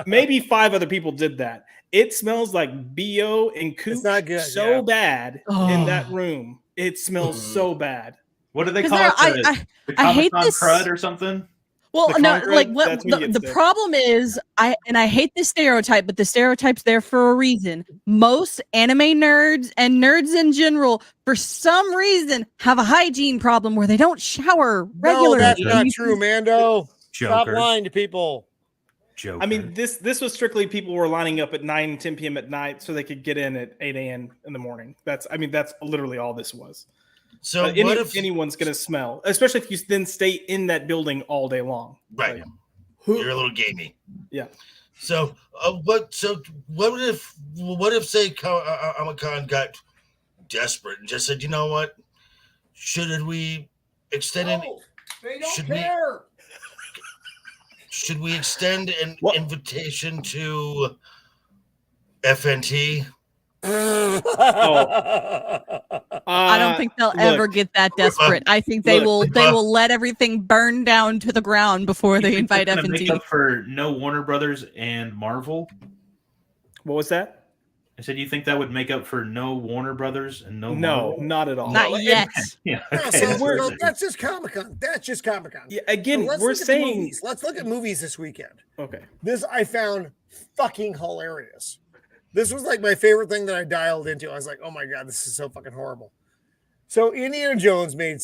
maybe 5 other people did that. It smells like BO and cooch bad in that room. It smells so bad. What do they call it? I hate this crud or something. Well, no, like what the problem is, I hate this stereotype, but the stereotype's there for a reason. Most anime nerds and nerds in general, for some reason, have a hygiene problem where they don't shower regularly. No, that's not true, Mando. Joker. Stop lying to people. Joker. I mean, this was strictly people were lining up at 9 and 10 p.m. at night so they could get in at 8 a.m. in the morning. That's literally all this was. So what if anyone's going to smell, especially if you then stay in that building all day long? Right. You're a little gamey. Yeah. So what? So what if? What if say Comic-Con got desperate and just said, you know what? Should we extend it? They don't Should care. Should we extend an What? invitation to FNT? I don't think they'll ever get that desperate. I think they will let everything burn down to the ground before they invite Make FNT. up for no Warner Brothers and Marvel. What was that? I said, you think that would make up for no Warner Brothers and no No, Marvel? not at all. Not yet. Yeah. No, Okay, so that's what well, it is. that's just Comic-Con. That's just Comic-Con. Yeah, again, So let's we're look at the saying movies. Let's look at movies this weekend. okay. This I found fucking hilarious. This was like my favorite thing that I dialed into. I was like, oh my God, this is so fucking horrible. So Indiana Jones made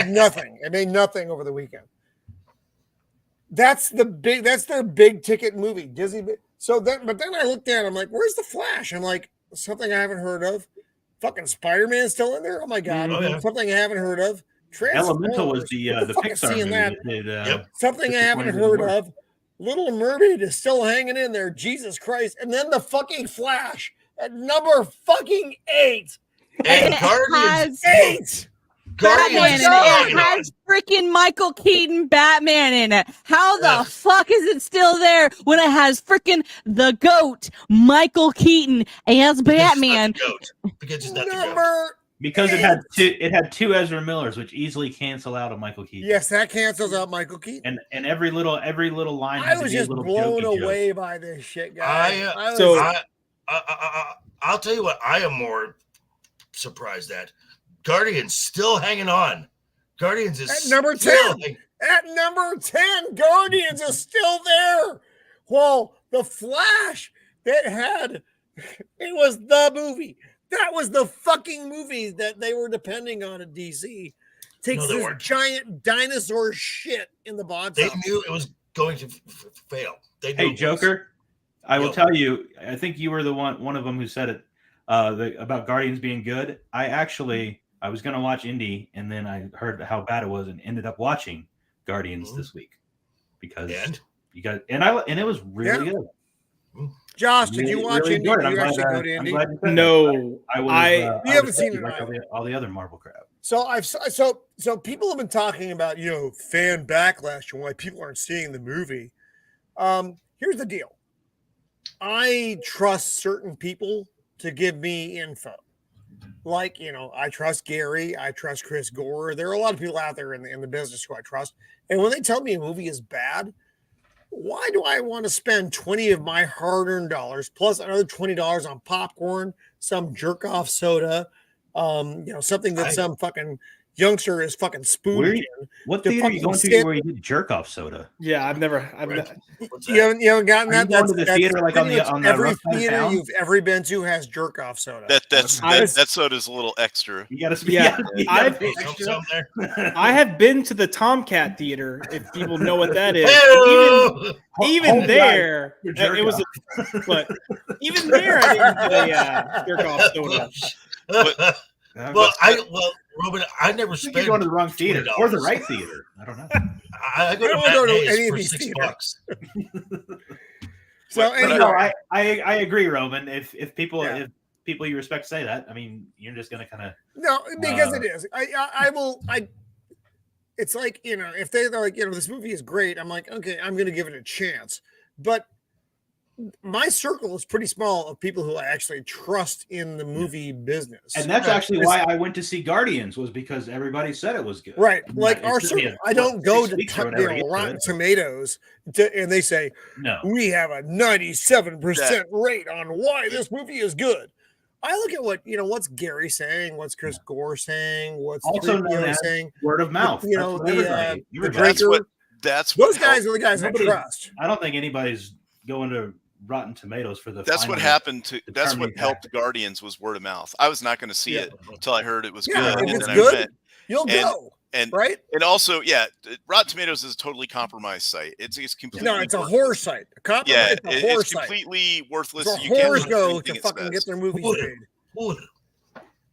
nothing. It made nothing over the weekend. That's their big ticket movie. Disney. But then I looked at it, I'm like, where's the Flash? I'm like, something I haven't heard of. Fucking Spider-Man's still in there. Oh my God. Oh, yeah. Something I haven't heard of. Elemental was the fucking Pixar seeing movie. that. That did, Yep. Something I haven't heard of. Little Mermaid is still hanging in there. Jesus Christ. And then the fucking Flash at number fucking 8. And It Guardians. has 8. Batman in it. Guardians. It has freaking Michael Keaton Batman in it. How the Ugh. fuck is it still there when it has freaking the GOAT, Michael Keaton, as Batman? Because it's not the goat. Number. Because it had two Ezra Millers, which easily cancel out a Michael Keaton. Yes, that cancels out Michael Keaton. And every little line. I had to was be a just little blown jokey joke. away by this shit, guys. I'll tell you what I am more surprised at. Guardians still hanging on. Guardians is At number 10. At number 10, Guardians is still there. Well, the Flash that had it was the movie. That was the fucking movie that they were depending on at DC. Takes this giant dinosaur shit in the box. They knew it was going to fail. They knew Hey, Joker, I will tell you, I think you were the one of them who said it about Guardians being good. I was going to watch Indy, and then I heard how bad it was and ended up watching Guardians this week because you got and it was really good. Josh, did you watch Indy? Did you actually go to Indy? No, you haven't seen it. Like all the other Marvel crap. So people have been talking about fan backlash and why people aren't seeing the movie. Here's the deal. I trust certain people to give me info. Like, I trust Gary. I trust Chris Gore. There are a lot of people out there in the business who I trust. And when they tell me a movie is bad, why do I want to spend 20 of my hard-earned dollars plus another $20 on popcorn, some jerk-off soda, something that some fucking youngster is fucking spooning? What theater are you going to where you get jerk-off soda? Yeah, I've never. You haven't gotten that? That's the theater like on every theater you've ever been to has jerk-off soda. That soda's a little extra. You got to Yeah, there. I have been to the Tomcat Theater. If people know what that is, even there, it was. But even there, I didn't get a jerk-off soda. Robin, I never spent. You're going to the wrong theater or the right theater. I don't know. I go to any for $6. So anyway, I agree, Roman. If people you respect say that, I mean, you're just going to kind of no, because it is. I will. It's like if they're like this movie is great, I'm like, okay, I'm going to give it a chance, but my circle is pretty small of people who I actually trust in the movie business. And that's actually why I went to see Guardians, was because everybody said it was good. Right. Like our circle, I don't go to Rotten Tomatoes and they say, no, we have a 97% rate on why this movie is good. I look at what's Gary saying, what's Chris Gore saying, what's also saying, word of mouth. The that's those guys are the guys I trust. I don't think anybody's going to Rotten Tomatoes for the. That's what happened to. That's what helped Guardians was word of mouth. I was not going to see it until I heard it was good. If and it's then good, I went. You'll go. And right. And also, Rotten Tomatoes is a totally compromised site. It's completely. No, it's a horror site. It's completely worthless. So whores go to fucking get their movies made.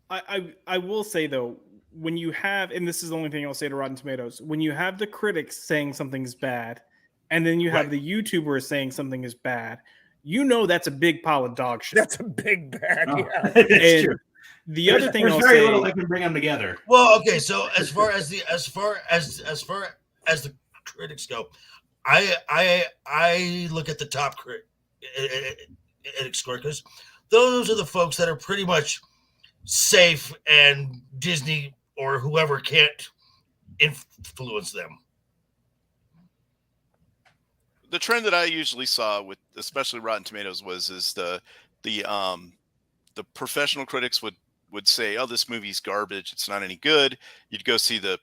I will say though, when you have, and this is the only thing I'll say to Rotten Tomatoes, when you have the critics saying something's bad, and then you have Right. the YouTuber saying something is bad, you know that's a big pile of dog shit. That's a big bad. Oh, Yeah. it's And true. the other thing There's I'll very say, little that can bring them together. Well, okay. So as far as the critics go, I look at the top critics score because those are the folks that are pretty much safe, and Disney or whoever can't influence them. The trend that I usually saw with especially Rotten Tomatoes is the professional critics would say, "Oh, this movie's garbage. It's not any good." You'd go see the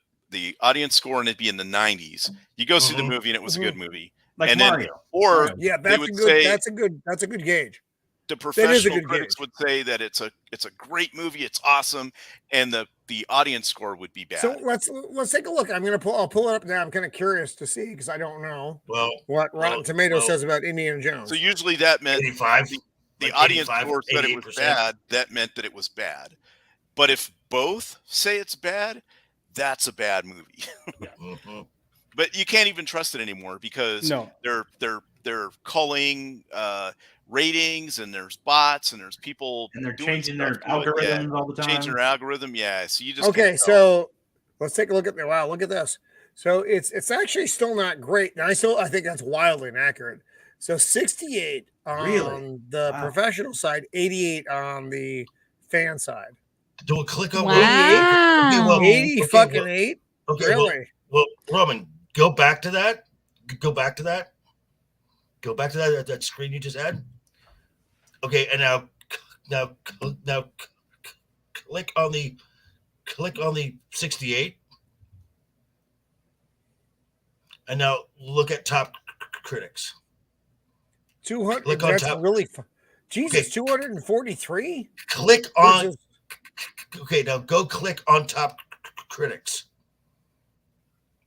audience score and it'd be in the 90s. You go see the movie and it was a good movie. Like and Mario. then, or Yeah, they would say that's a good gauge. the That is a professional good critics gauge. would say that it's a great movie, it's awesome, and the audience score would be bad. So let's take a look. I'll pull it up now. I'm kind of curious to see because I don't know what Rotten Tomatoes says about Indiana Jones. So usually that meant 85. the Like audience 85, score said it was 88%. bad. That meant that it was bad. But if both say it's bad, that's a bad movie. Mhm. But you can't even trust it anymore because they're culling ratings, and there's bots, and there's people And they're doing changing their stuff to it. algorithms all the time. Changing their algorithm, yeah. So you just Okay, can't tell. so let's take a look at the wow. Look at this. So it's actually still not great. Now I think that's wildly inaccurate. So 68 on Really? the Wow. professional side, 88 on the fan side. Do a click on Wow. 80 fucking 8? Okay, Really? well, Roman, go back to that. Go back to that screen you just had. Okay, and now click on the 68, and now look at top critics. 200. Click on That's top. really Jesus, Okay. 243? Click on. Versus- Okay, now go click on top critics.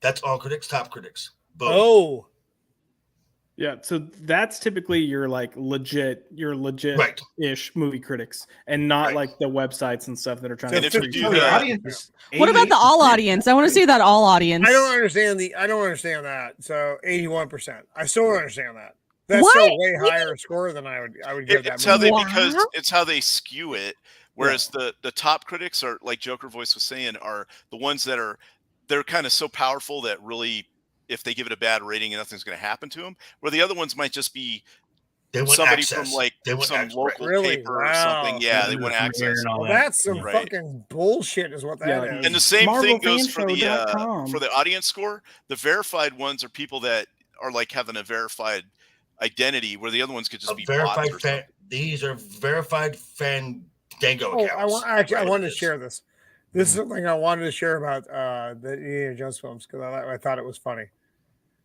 That's all critics, top critics. Boom. Oh, yeah, so that's typically your legit ish movie critics, and not Right. like the websites and stuff that are trying And to if you freak do So you the that- out. audience is What about the 88? all audience? I want to see that all audience. I don't understand that. So 81%. I still don't understand that. That's What? still way higher score than I would give that It's how they Wow. because it's how they skew it. Whereas the top critics are, like Joker Voice was saying, are the ones that they're kind of so powerful that really, if they give it a bad rating, nothing's going to happen to them. Where the other ones might just be They want somebody access. from like They want some access. local Really? paper or Wow. something. Yeah, they Yeah, want the access. premiere and all Well, that. that's some Right. fucking bullshit, is what that is. Yeah, like- And the same thing goes for MarvelFanShow.com. the audience score. The verified ones are people that are like having a verified identity, where the other ones could just A be verified bots or fan. something. These are verified Fandango Oh, accounts. I wanted to Right. share this. This is something I wanted to share about the Indiana Jones films because I thought it was funny.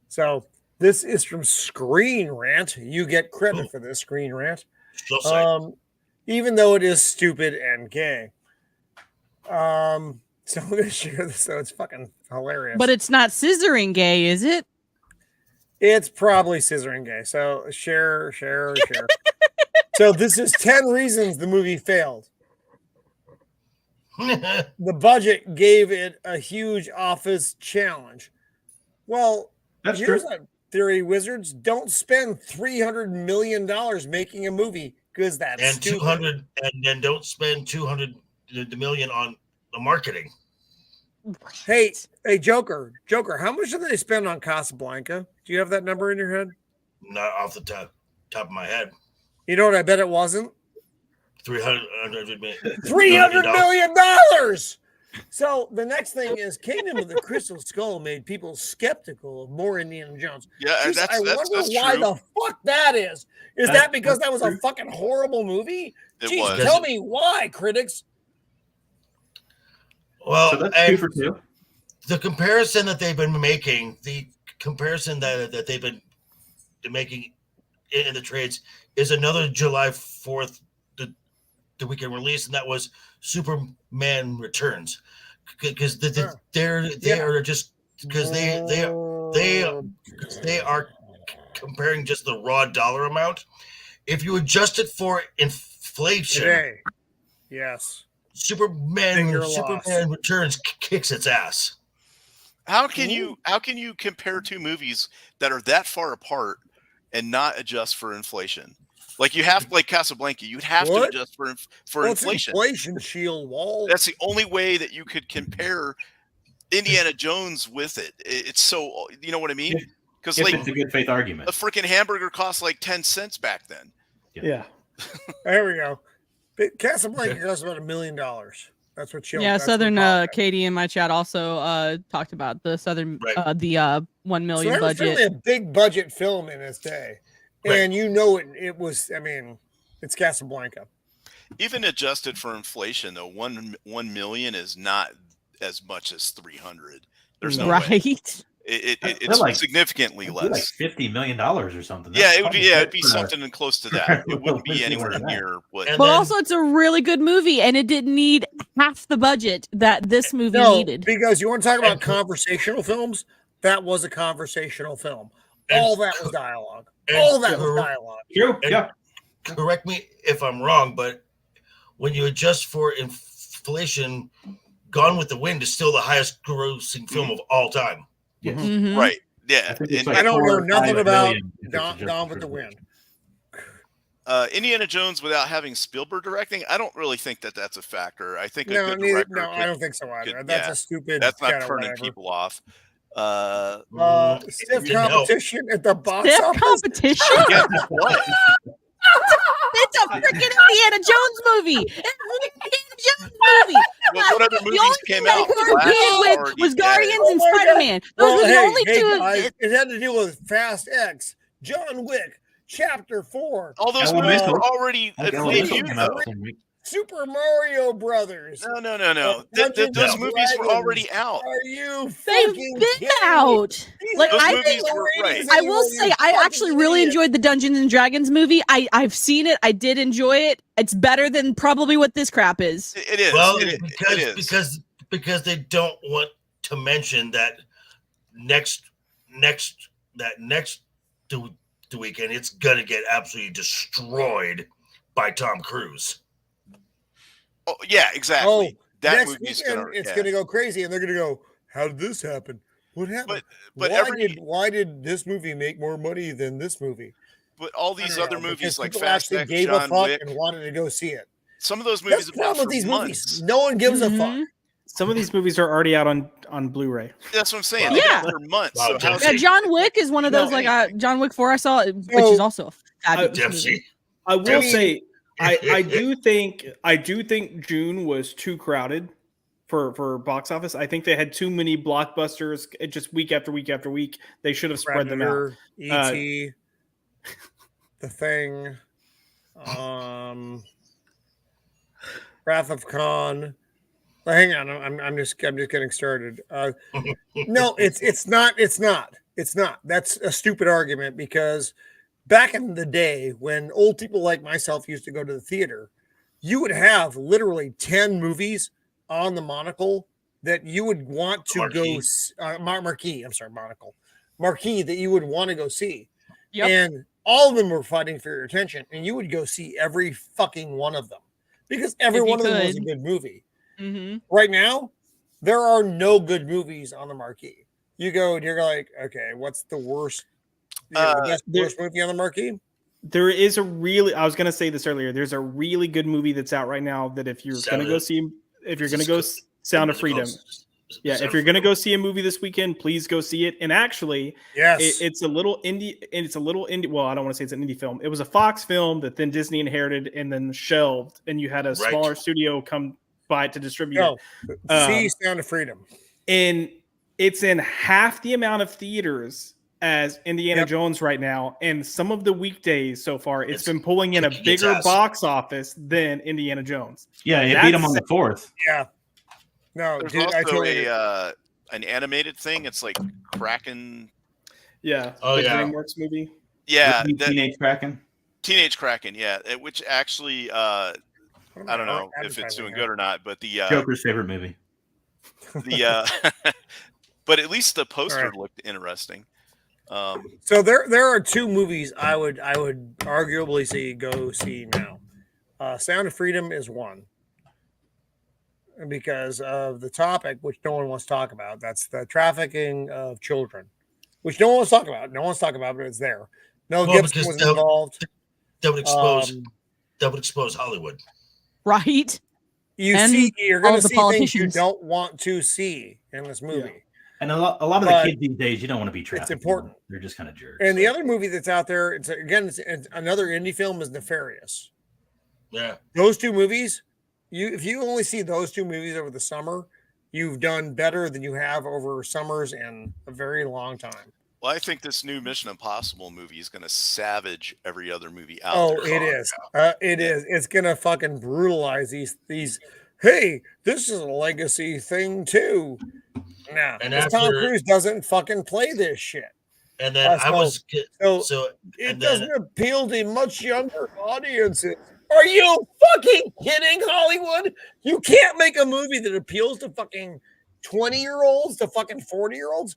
So this is from Screen Rant. You get credit for this, Screen Rant. Still saying. Even though it is stupid and gay. So I'm gonna share this, so it's fucking hilarious. But it's not scissoring gay, is it? It's probably scissoring gay. So share. So this is 10 reasons the movie failed. The budget gave it a huge office challenge. Well, That's here's true. a theory, wizards. Don't spend $300 million making a movie because that's and stupid. 200, and then don't spend 200 million on the marketing. Hey, Joker, how much did they spend on Casablanca? Do you have that number in your head? Not off the top of my head. You know what I bet it wasn't? 300 million. $300 million. So the next thing is Kingdom of the Crystal Skull made people skeptical of more Indiana Jones. Yeah, Jeez, that's I wonder why true. the fuck that is. Is That's- that because that was a true. fucking horrible movie? It Jeez, was. tell me why, critics. Well, So that's and 2 for 2. the comparison that they've been making, that they've been making in the trades is another July 4th the weekend release, and that was Superman Returns, because they are just because they are comparing just the raw dollar amount. If you adjust it for inflation, Today. Yes. Superman Finger loss. Returns kicks its ass. How can you compare two movies that are that far apart and not adjust for inflation? Like you have, like Casablanca, you'd have to adjust for inflation. Inflation shield wall. That's the only way that you could compare Indiana Jones with it. It's so, you know what I mean? Because like it's a good faith argument. A freaking hamburger cost like 10 cents back then. Yeah. There we go. Casablanca costs about $1 million. That's what Yeah, Southern Katie in my chat also talked about the Southern the 1 million budget. It was really a big budget film in its day. And you know it was, I mean, it's Casablanca. Even adjusted for inflation though, 1 million is not as much as 300. There's no way. It's like, significantly less. Like $50 million or something. Yeah, it'd be something close to that. It wouldn't be anywhere near what. But also, it's a really good movie, and it didn't need half the budget that this movie needed. Because you want to talk about conversational films? That was a conversational film. All that was dialogue. All that was dialogue. Yeah. Correct me if I'm wrong, but when you adjust for inflation, Gone with the Wind is still the highest grossing film of all time. Yes. Mm-hmm. Right. Yeah. I don't know nothing about Gone with the Wind. Indiana Jones without having Spielberg directing, I don't really think that that's a factor. I think I don't think so either. That's a stupid. That's not turning people off. Stiff competition at the box office. Competition. Yeah, what? It's a freaking Indiana Jones movie. It's an Indiana Jones movie. What other movies came out? With was Guardians and Spider-Man. Those were the only two. Guys, it had to do with Fast X, John Wick, Chapter 4. All those movies were already Super Mario Brothers. No. Those movies were already out. Are you? They've been out. Like I think, I will say, I actually really enjoyed the Dungeons and Dragons movie. I've seen it. I did enjoy it. It's better than probably what this crap is. It is. Well, it is. because they don't want to mention that next weekend it's gonna get absolutely destroyed by Tom Cruise. Oh yeah, exactly. Oh, that next weekend it's gonna go crazy, and they're gonna go, "How did this happen? What happened? Why did this movie make more money than this movie?" But all these other movies like Fast X, gave John a fuck Wick, and wanted to go see it. Some of those movies. That's the problem with these movies. No one gives a fuck. Some of these movies are already out on Blu-ray. That's what I'm saying. Yeah, for months. Wow, so John Wick is one of those. John Wick 4 I saw, which is also a fabulous movie. I will say. I do think June was too crowded for box office. I think they had too many blockbusters just week after week after week. They should have spread them out. E.T., The Thing, Wrath of Khan. Well, hang on, I'm just getting started. No, it's not. That's a stupid argument because back in the day when old people like myself used to go to the theater, you would have literally 10 movies on the monocle that you would want to marquee that you would want to go see. Yep. And all of them were fighting for your attention, and you would go see every fucking one of them because every one of them was a good movie. Mm-hmm. Right now, there are no good movies on the marquee. You go and you're like, okay, what's the worst? The worst movie on the marquee? There is I was going to say this earlier. There's a really good movie that's out right now that if you're going to go see, Sound of Freedom. Yeah, if you're going to go see a movie this weekend, please go see it. And actually, yes, it's a little indie. Well, I don't want to say it's an indie film. It was a Fox film that then Disney inherited and then shelved, and you had a smaller studio come by it to distribute it. See Sound of Freedom. And it's in half the amount of theaters as Indiana Jones right now, and some of the weekdays so far, it's been pulling in a bigger box office than Indiana Jones. Yeah, it beat him on the 4th. Yeah. No, there's dude, also an animated thing. It's like Kraken. Yeah. Oh, the yeah. DreamWorks movie. Yeah. Teenage Kraken. Teenage Kraken, yeah. Which actually, I don't know if it's doing good or not, but the Joker's favorite movie. But at least the poster looked interesting. So there are two movies I would arguably go see now. Sound of Freedom is one. because of the topic, which no one wants to talk about. That's the trafficking of children, which no one wants to talk about. No one wants to talk about, but it's there. Mel Gibson was involved. That would expose Hollywood. Right. You're going to see things you don't want to see in this movie. Yeah. And a lot of the kids these days, you don't want to be trapped. It's important. They're just kind of jerks. And the other movie that's out there, it's another indie film, is Nefarious. Yeah. Those two movies, if you only see those two movies over the summer, you've done better than you have over summers in a very long time. Well, I think this new Mission Impossible movie is going to savage every other movie out there. Oh, it is. It is. It's going to fucking brutalize these. Hey, this is a legacy thing too. Nah, Tom Cruise doesn't fucking play this shit. And then it doesn't appeal to much younger audiences. Are you fucking kidding, Hollywood? You can't make a movie that appeals to fucking 20-year-olds, to fucking 40-year-olds.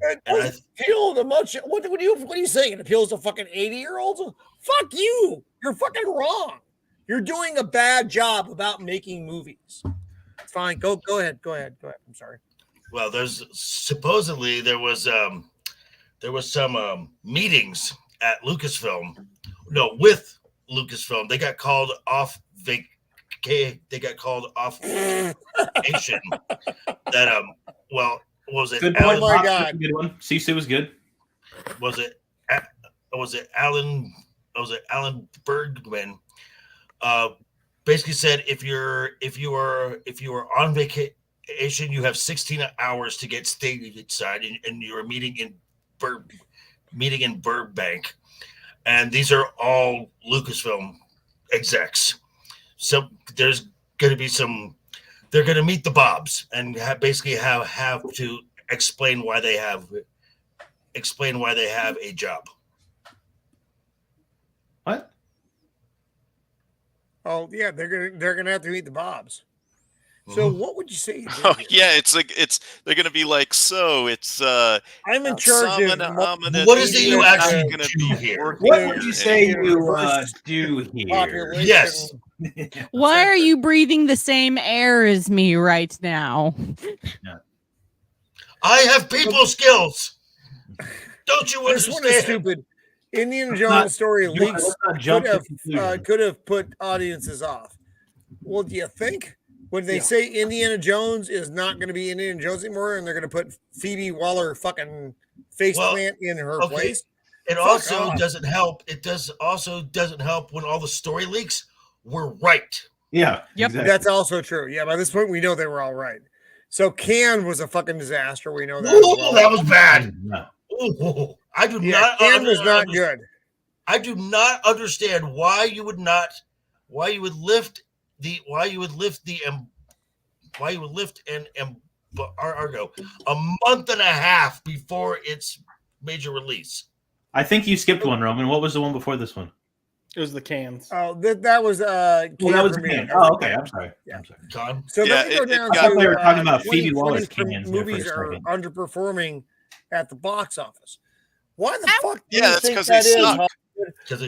It doesn't appeal to much. What are you saying? It appeals to fucking 80-year-olds? Fuck you. You're fucking wrong. You're doing a bad job about making movies. It's fine. Go ahead. I'm sorry. Well, supposedly there was some meetings at Lucasfilm. No, with Lucasfilm, they got called off vacation. That what was it? Good point. Oh my God. Good one. Sisu was good. Was it Alan Bergman? Basically said if you are on vacation, you have 16 hours to get stateside, and you're meeting in Burbank, and these are all Lucasfilm execs. So there's going to be they're going to meet the Bobs and basically have to explain why they have a job. What? Oh yeah, they're gonna have to meet the Bobs. So what would you say? Oh yeah, it's like they're gonna be like, so it's I'm in charge of what is it you actually gonna do here? What would you say you do here? Yes. Why are you breathing the same air as me right now? I have people skills. Don't you understand? This one is stupid. Indiana Jones story leaks could have put audiences off. Well, do you think when they say Indiana Jones is not going to be Indiana Jones anymore, and they're going to put Phoebe Waller fucking faceplant in her place? It also doesn't help. It also doesn't help when all the story leaks were right. Yeah. Yep. Exactly. That's also true. Yeah, by this point we know they were all right. So Can was a fucking disaster. We know that. That was bad. No. Ooh, I do not. Can was not good. I do not understand why you would lift Argo a month and a half before its major release. I think you skipped one, Roman. What was the one before this one? It was the Cans. Oh, that was that was Can. Oh, okay. I'm sorry. Yeah. I'm sorry. Con? So let me go down I thought they were talking about Phoebe Waller's Cans. Movies are underperforming at the box office. Why the fuck do you that's think because that they is? suck.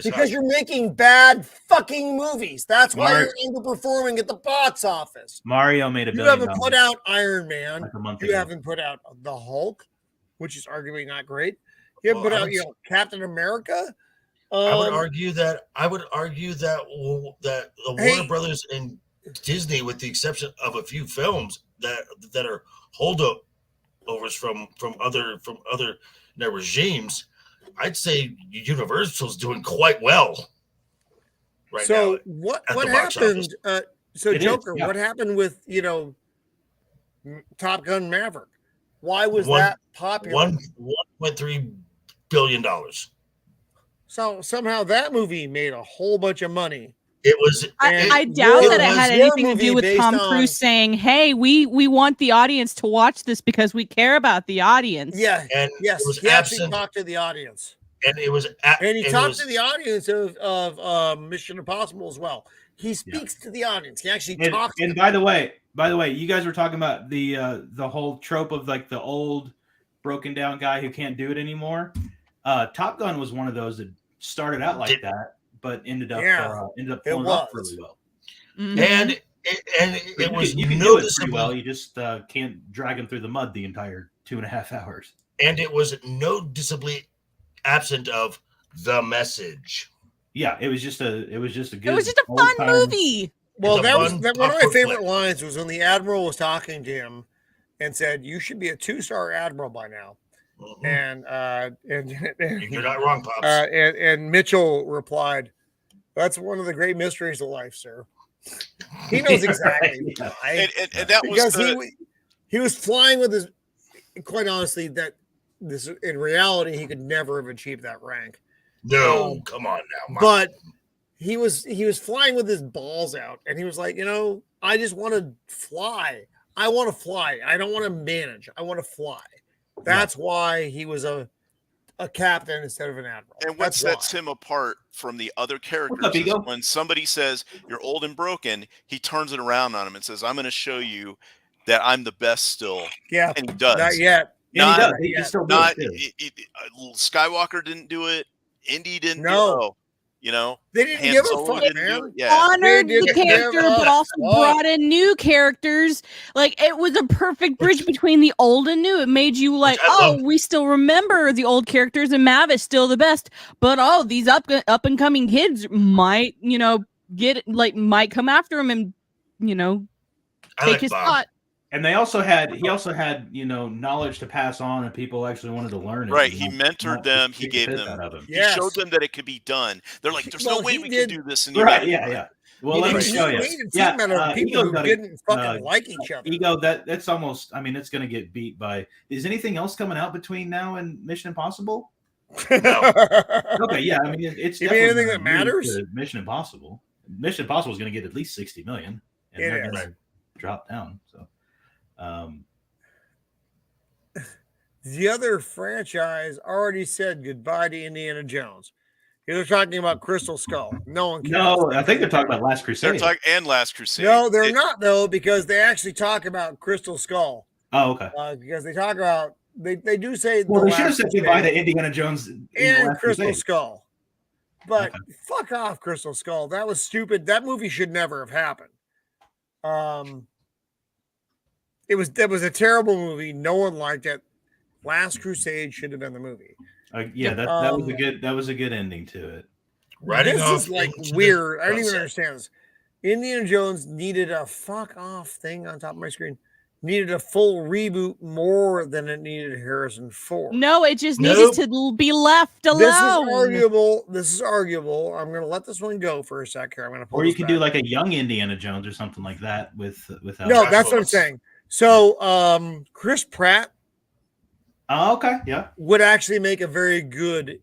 Because you're making bad fucking movies. That's why you're underperforming at the box office. Mario made You haven't put out Iron Man. Like a month you ago. haven't put out the Hulk, which is arguably not great. You haven't put out, Captain America. I would argue that the Warner Brothers and Disney, with the exception of a few films that are holdovers from other regimes, I'd say Universal's doing quite well right now. So what happened? Joker, what happened with Top Gun Maverick? Why was that popular? $1.3 billion. So somehow that movie made a whole bunch of money. It was. I doubt that it had anything to do with Tom Cruise saying, "Hey, we want the audience to watch this because we care about the audience." Yeah, and yes, he actually talked to the audience, and it was. And he talked to the audience of Mission Impossible as well. He speaks to the audience. He actually talks. And by the way, you guys were talking about the whole trope of like the old broken down guy who can't do it anymore. Top Gun was one of those that started out like that, but ended up pulling off really well. Mm-hmm. And it was you can do it pretty well. You just can't drag them through the mud the entire 2.5 hours. And it was noticeably absent of the message. Yeah, it was just a good. It was just a fun movie. Well, that was one of my favorite lines was when the admiral was talking to him and said, "You should be a 2-star admiral by now." And you're not wrong, Pops. And Mitchell replied, "That's one of the great mysteries of life, sir." He knows exactly why. And that because was he was flying with his. Quite honestly, that this in reality he could never have achieved that rank. No, come on now. But he was flying with his balls out, and he was like, I just want to fly. I want to fly. I don't want to manage. I want to fly. That's why he was a captain instead of an admiral. And what sets him apart from the other characters is when somebody says you're old and broken, he turns it around on him and says, "I'm going to show you that I'm the best still." Yeah, and he does. Not yet. He still does. Skywalker didn't do it. Indy didn't do it. They didn't give a fuck, man. Honored the character, but also brought in new characters. Like, it was a perfect bridge between the old and new. It made you like, we still remember the old characters, and Mav is still the best. But these up and coming kids might, might come after him and, take his spot. And he also had, knowledge to pass on, and people actually wanted to learn it. Right, he mentored them. He gave them. He showed them that it could be done. They're like, "There's no way we can do this." And right, yeah. Well, let me show you. People who didn't fucking like each other. Ego, that's almost. I mean, it's going to get beat by. Is anything else coming out between now and Mission Impossible? No. Okay, yeah. I mean, it's definitely anything that matters. Mission Impossible. Mission Impossible is going to get at least 60 million, and they're going to drop down. So. The other franchise already said goodbye to Indiana Jones. They're talking about Crystal Skull. No one cares. No, I think they're talking about Last Crusade. They're talking and Last Crusade. No, they're not though, because they actually talk about Crystal Skull. Oh, okay. Because they talk about they do say. Well, they should have said goodbye to Indiana Jones and Crystal Skull. But fuck off, Crystal Skull. That was stupid. That movie should never have happened. That was a terrible movie. No one liked it. Last Crusade should have been the movie. That was a good ending to it. This is like weird. I don't even understand this. Indiana Jones needed a fuck off thing on top of my screen. Needed a full reboot more than it needed Harrison Ford. No, it just needed to be left alone. This is arguable. I'm going to let this one go for a sec here. I'm going to pull. Or you could do like a young Indiana Jones or something like that with. No, that's what I'm saying. So, Chris Pratt. Oh, okay. Yeah. Would actually make a very good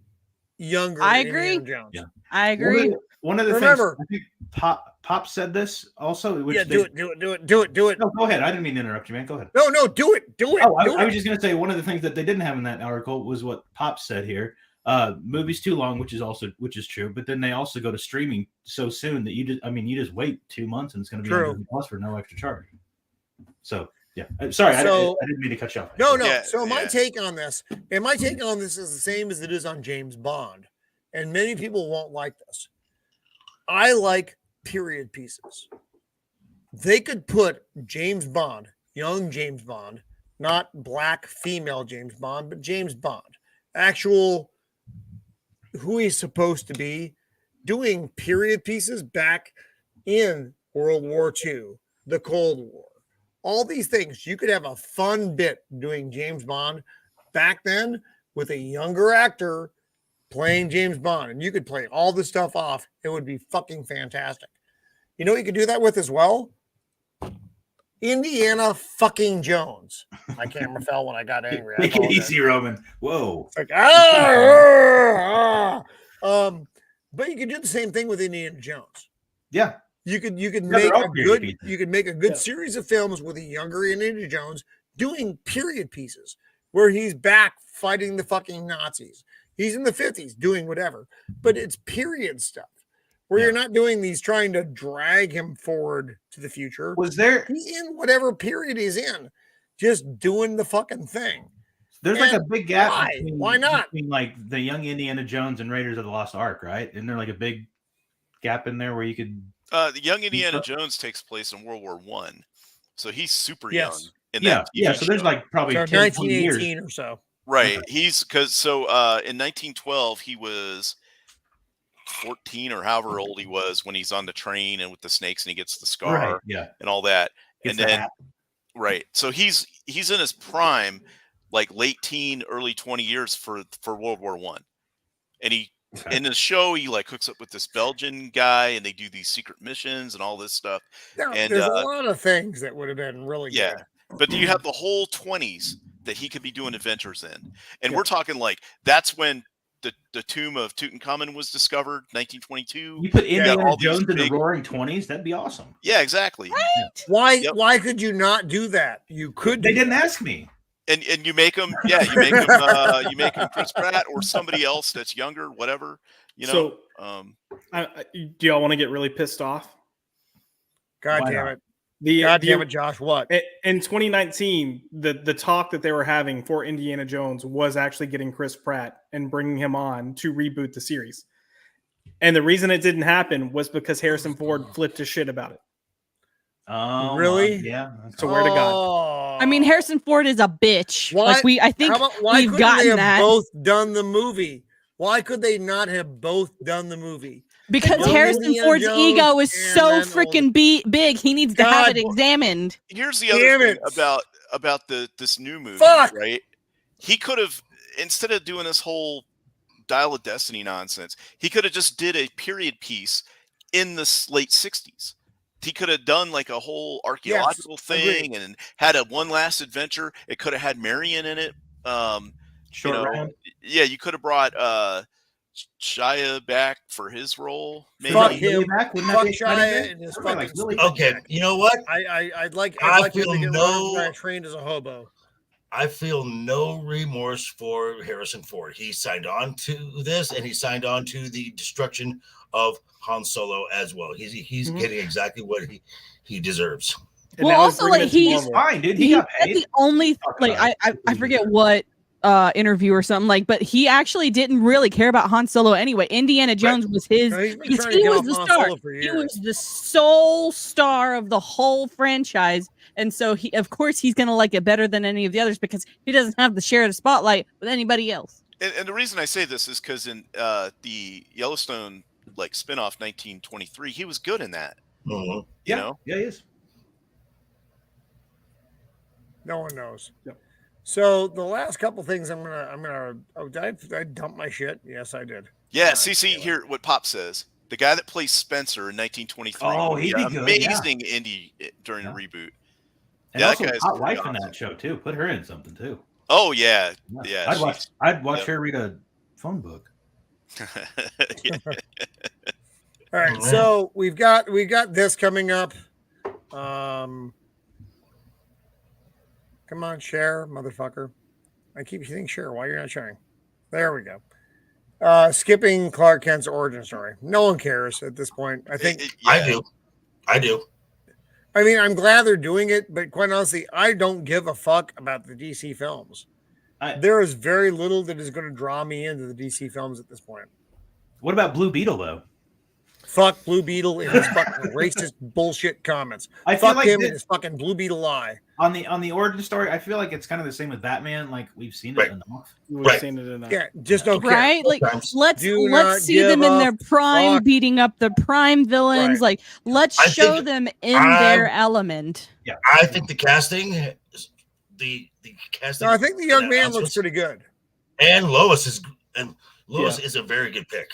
younger. I agree. Indiana Jones. Yeah. I agree. One of the things. I think Pop said this also. Which do it. No, go ahead. I didn't mean to interrupt you, man. Go ahead. No, do it. Oh, I was just going to say one of the things that they didn't have in that article was what Pop said here. Movies too long, which is true. But then they also go to streaming so soon that you just wait 2 months and it's going to be on Disney Plus for no extra charge. So. Yeah. Sorry, I didn't mean to cut you off. No. Yeah, my take on this, and my take on this is the same as it is on James Bond. And many people won't like this. I like period pieces. They could put James Bond, young James Bond, not black female James Bond, but James Bond, actual who he's supposed to be, doing period pieces back in World War II, the Cold War. All these things, you could have a fun bit doing James Bond back then with a younger actor playing James Bond, and you could play all this stuff off. It would be fucking fantastic. You know what you could do that with as well? Indiana fucking Jones. My camera fell when I got angry. Make it easy, Roman. Whoa. It's like, but you could do the same thing with Indiana Jones. Yeah. You could make a good series of films with a younger Indiana Jones doing period pieces where he's back fighting the fucking Nazis. He's in the 50s doing whatever, but it's period stuff where you're not doing these trying to drag him forward to the future. Was there he's in whatever period he's in, just doing the fucking thing. There's like a big gap. Why not? Between like the young Indiana Jones and Raiders of the Lost Ark, right? Isn't there like a big gap in there where you could The Young Indiana Jones takes place in World War One, so he's super young. Yes. In Yeah, that yeah. TV So there's show. like probably So 10, 20 years. 1918 or so. Right. Okay. He's in 1912 he was 14 or however old he was when he's on the train and with the snakes and he gets the scar Right. Yeah. and all that. Gets and the then hat. right. So he's in his prime, like late teen, early 20 years for World War One. And he Okay. in the show he like hooks up with this Belgian guy and they do these secret missions and all this stuff. And There's a lot of things that would have been really yeah. good. But you have the whole 20s that he could be doing adventures in. And Yeah. we're talking like that's when the tomb of Tutankhamun was discovered, 1922. You put Indiana all these Jones in the big- Roaring '20s. That'd be awesome. Yeah, exactly. Why Yep. why could you not do that? You could. They do didn't that. ask me. And you make him, you make him Chris Pratt or somebody else that's younger, whatever. You know. So, do y'all want to get really pissed off? God Why damn not? it! God damn it, Josh! What? In 2019, the talk that they were having for Indiana Jones was actually getting Chris Pratt and bringing him on to reboot the series. And the reason it didn't happen was because Harrison Ford flipped his shit about it. Oh, Really? Yeah. Swear to God. Oh. I mean, Harrison Ford is a bitch. Why- Like I think why we've couldn't gotten they have that both done the movie? Why could they not have both done the movie? because Young Harrison Indiana Ford's Jones ego is and so then freaking big. He needs to have God, it examined. Here's the other Damn thing it. about this new movie, Fuck. right? He could have, instead of doing this whole Dial of Destiny nonsense, he could have just did a period piece in the late 60s. He could have done like a whole archaeological thing agreed. and had a one last adventure. It could have had Marion in it. Short round. Yeah, you could have brought Shia back for his role. Maybe. Fuck Lily him. back? Wouldn't that Fuck be exciting? Shia and his Everybody likes fucking Lily. Okay, you know what? I'd like I him to feel get no- run by a train as a hobo. I feel no remorse for Harrison Ford. He signed on to this, and he signed on to the destruction of Han Solo as well. He's getting exactly what he deserves. And Well, now he's also, bringing like, it to he's Marvel. Fine, dude. He He's got paid. the only Talk like about it. I forget what interview or something like, but he actually didn't really care about Han Solo anyway. Indiana Jones was his. No, he's been Because trying to he get was off the Han star. Solo for He years. was the sole star of the whole franchise, and so he, of course, he's gonna like it better than any of the others because he doesn't have to share the spotlight with anybody else. And the reason I say this is because in the Yellowstone like spinoff 1923, he was good in that. Mhm. You know, Yeah, he is. No one knows. Yep. So the last couple things I'm gonna did I dump my shit? Yes, I did. yeah. See here what Pop says. The guy that plays Spencer in 1923. Oh, he'd be good, amazing indie during Yeah. the reboot. And Yeah, that also, guy's hot pretty wife in awesome. that show too. Put her in something too. Oh yeah, yeah. I'd watch yeah. her read a phone book. Yeah. All right, All right. so we've got this coming up. Come on, share, motherfucker. I keep saying share. Why you're not sharing? There we go. Skipping Clark Kent's origin story. No one cares at this point. I think. Yeah. I do. I mean, I'm glad they're doing it, but quite honestly, I don't give a fuck about the DC films. There is very little that is going to draw me into the DC films at this point. What about Blue Beetle though? Fuck Blue Beetle and his fucking racist bullshit comments. I feel Fuck like him this- and his fucking Blue Beetle lie. On the origin story, I feel like it's kind of the same with Batman. Like we've seen it Right. enough. We've Right. seen it enough. Yeah, just don't care. Right? Like Sometimes. Do not let's see them give in a their prime, fuck. beating up the prime villains. Right. Like let's I show think them in I'm- their element. I think the casting, the casting. No, I think the young and man announcements- looks pretty good. And Lois is is a very good pick.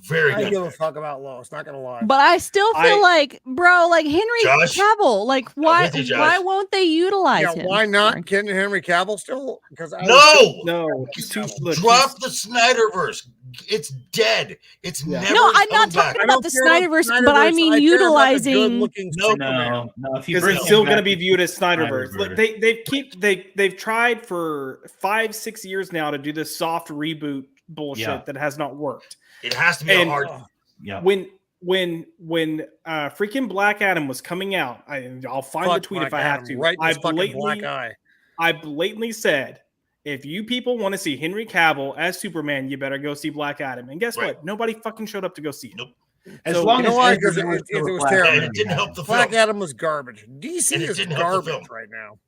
Very I good. give a pick. fuck about Lois. Not gonna lie. But I still feel like, bro, like Henry Josh? Cavill, like why with you, Josh. why won't they utilize Yeah, him? why not Sorry. Ken Henry Cavill still? Because No, He's too, look, drop the Snyderverse. It's dead. It's Yeah. never. No, I'm not coming back. talking about the Snyderverse, but I mean utilizing. good-looking No, Superman. No. If you because bring it's him still back, going to be viewed as Snyderverse. Snyderverse. Look, they've tried for 5-6 years now to do this soft reboot bullshit Yeah. that has not worked. It has to be And- a hard. Yeah. When freaking Black Adam was coming out, I'll find the tweet if I have to. Right in his fucking black eye. I blatantly said, if you people want to see Henry Cavill as Superman, you better go see Black Adam. And guess Right. what? Nobody fucking showed up to go see it. Nope. As So, long You know as why? Ezra Because Miller's it still was Flash, terrible. I'm And gonna it be didn't happy. help the Black film. Adam was garbage. DC And it is didn't help the garbage film. right now.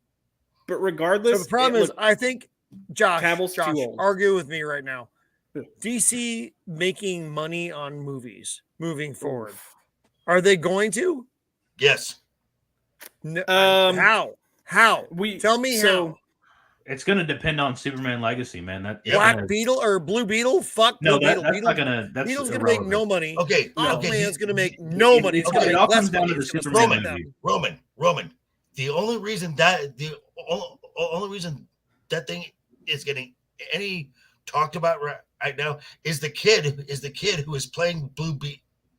but regardless, So the problem is, I think Cavill's Josh, too old. argue with me right now. Yeah. DC making money on movies moving forward. Are they going to? Yes. No, Um, How? we Tell me so how. It's gonna depend on Superman Legacy, man. That's Black gonna, Beetle or Blue Beetle? Fuck no, Blue Beetle. that's Beetle not gonna. That's Beetle's gonna make irrelevant. no money. Okay. Okay. Aquaman's gonna make no money. It's okay, gonna it make all less comes down money. to the It's gonna Superman split movie. them. Roman. The only reason that thing is getting any talked about right now is the kid who is playing Blue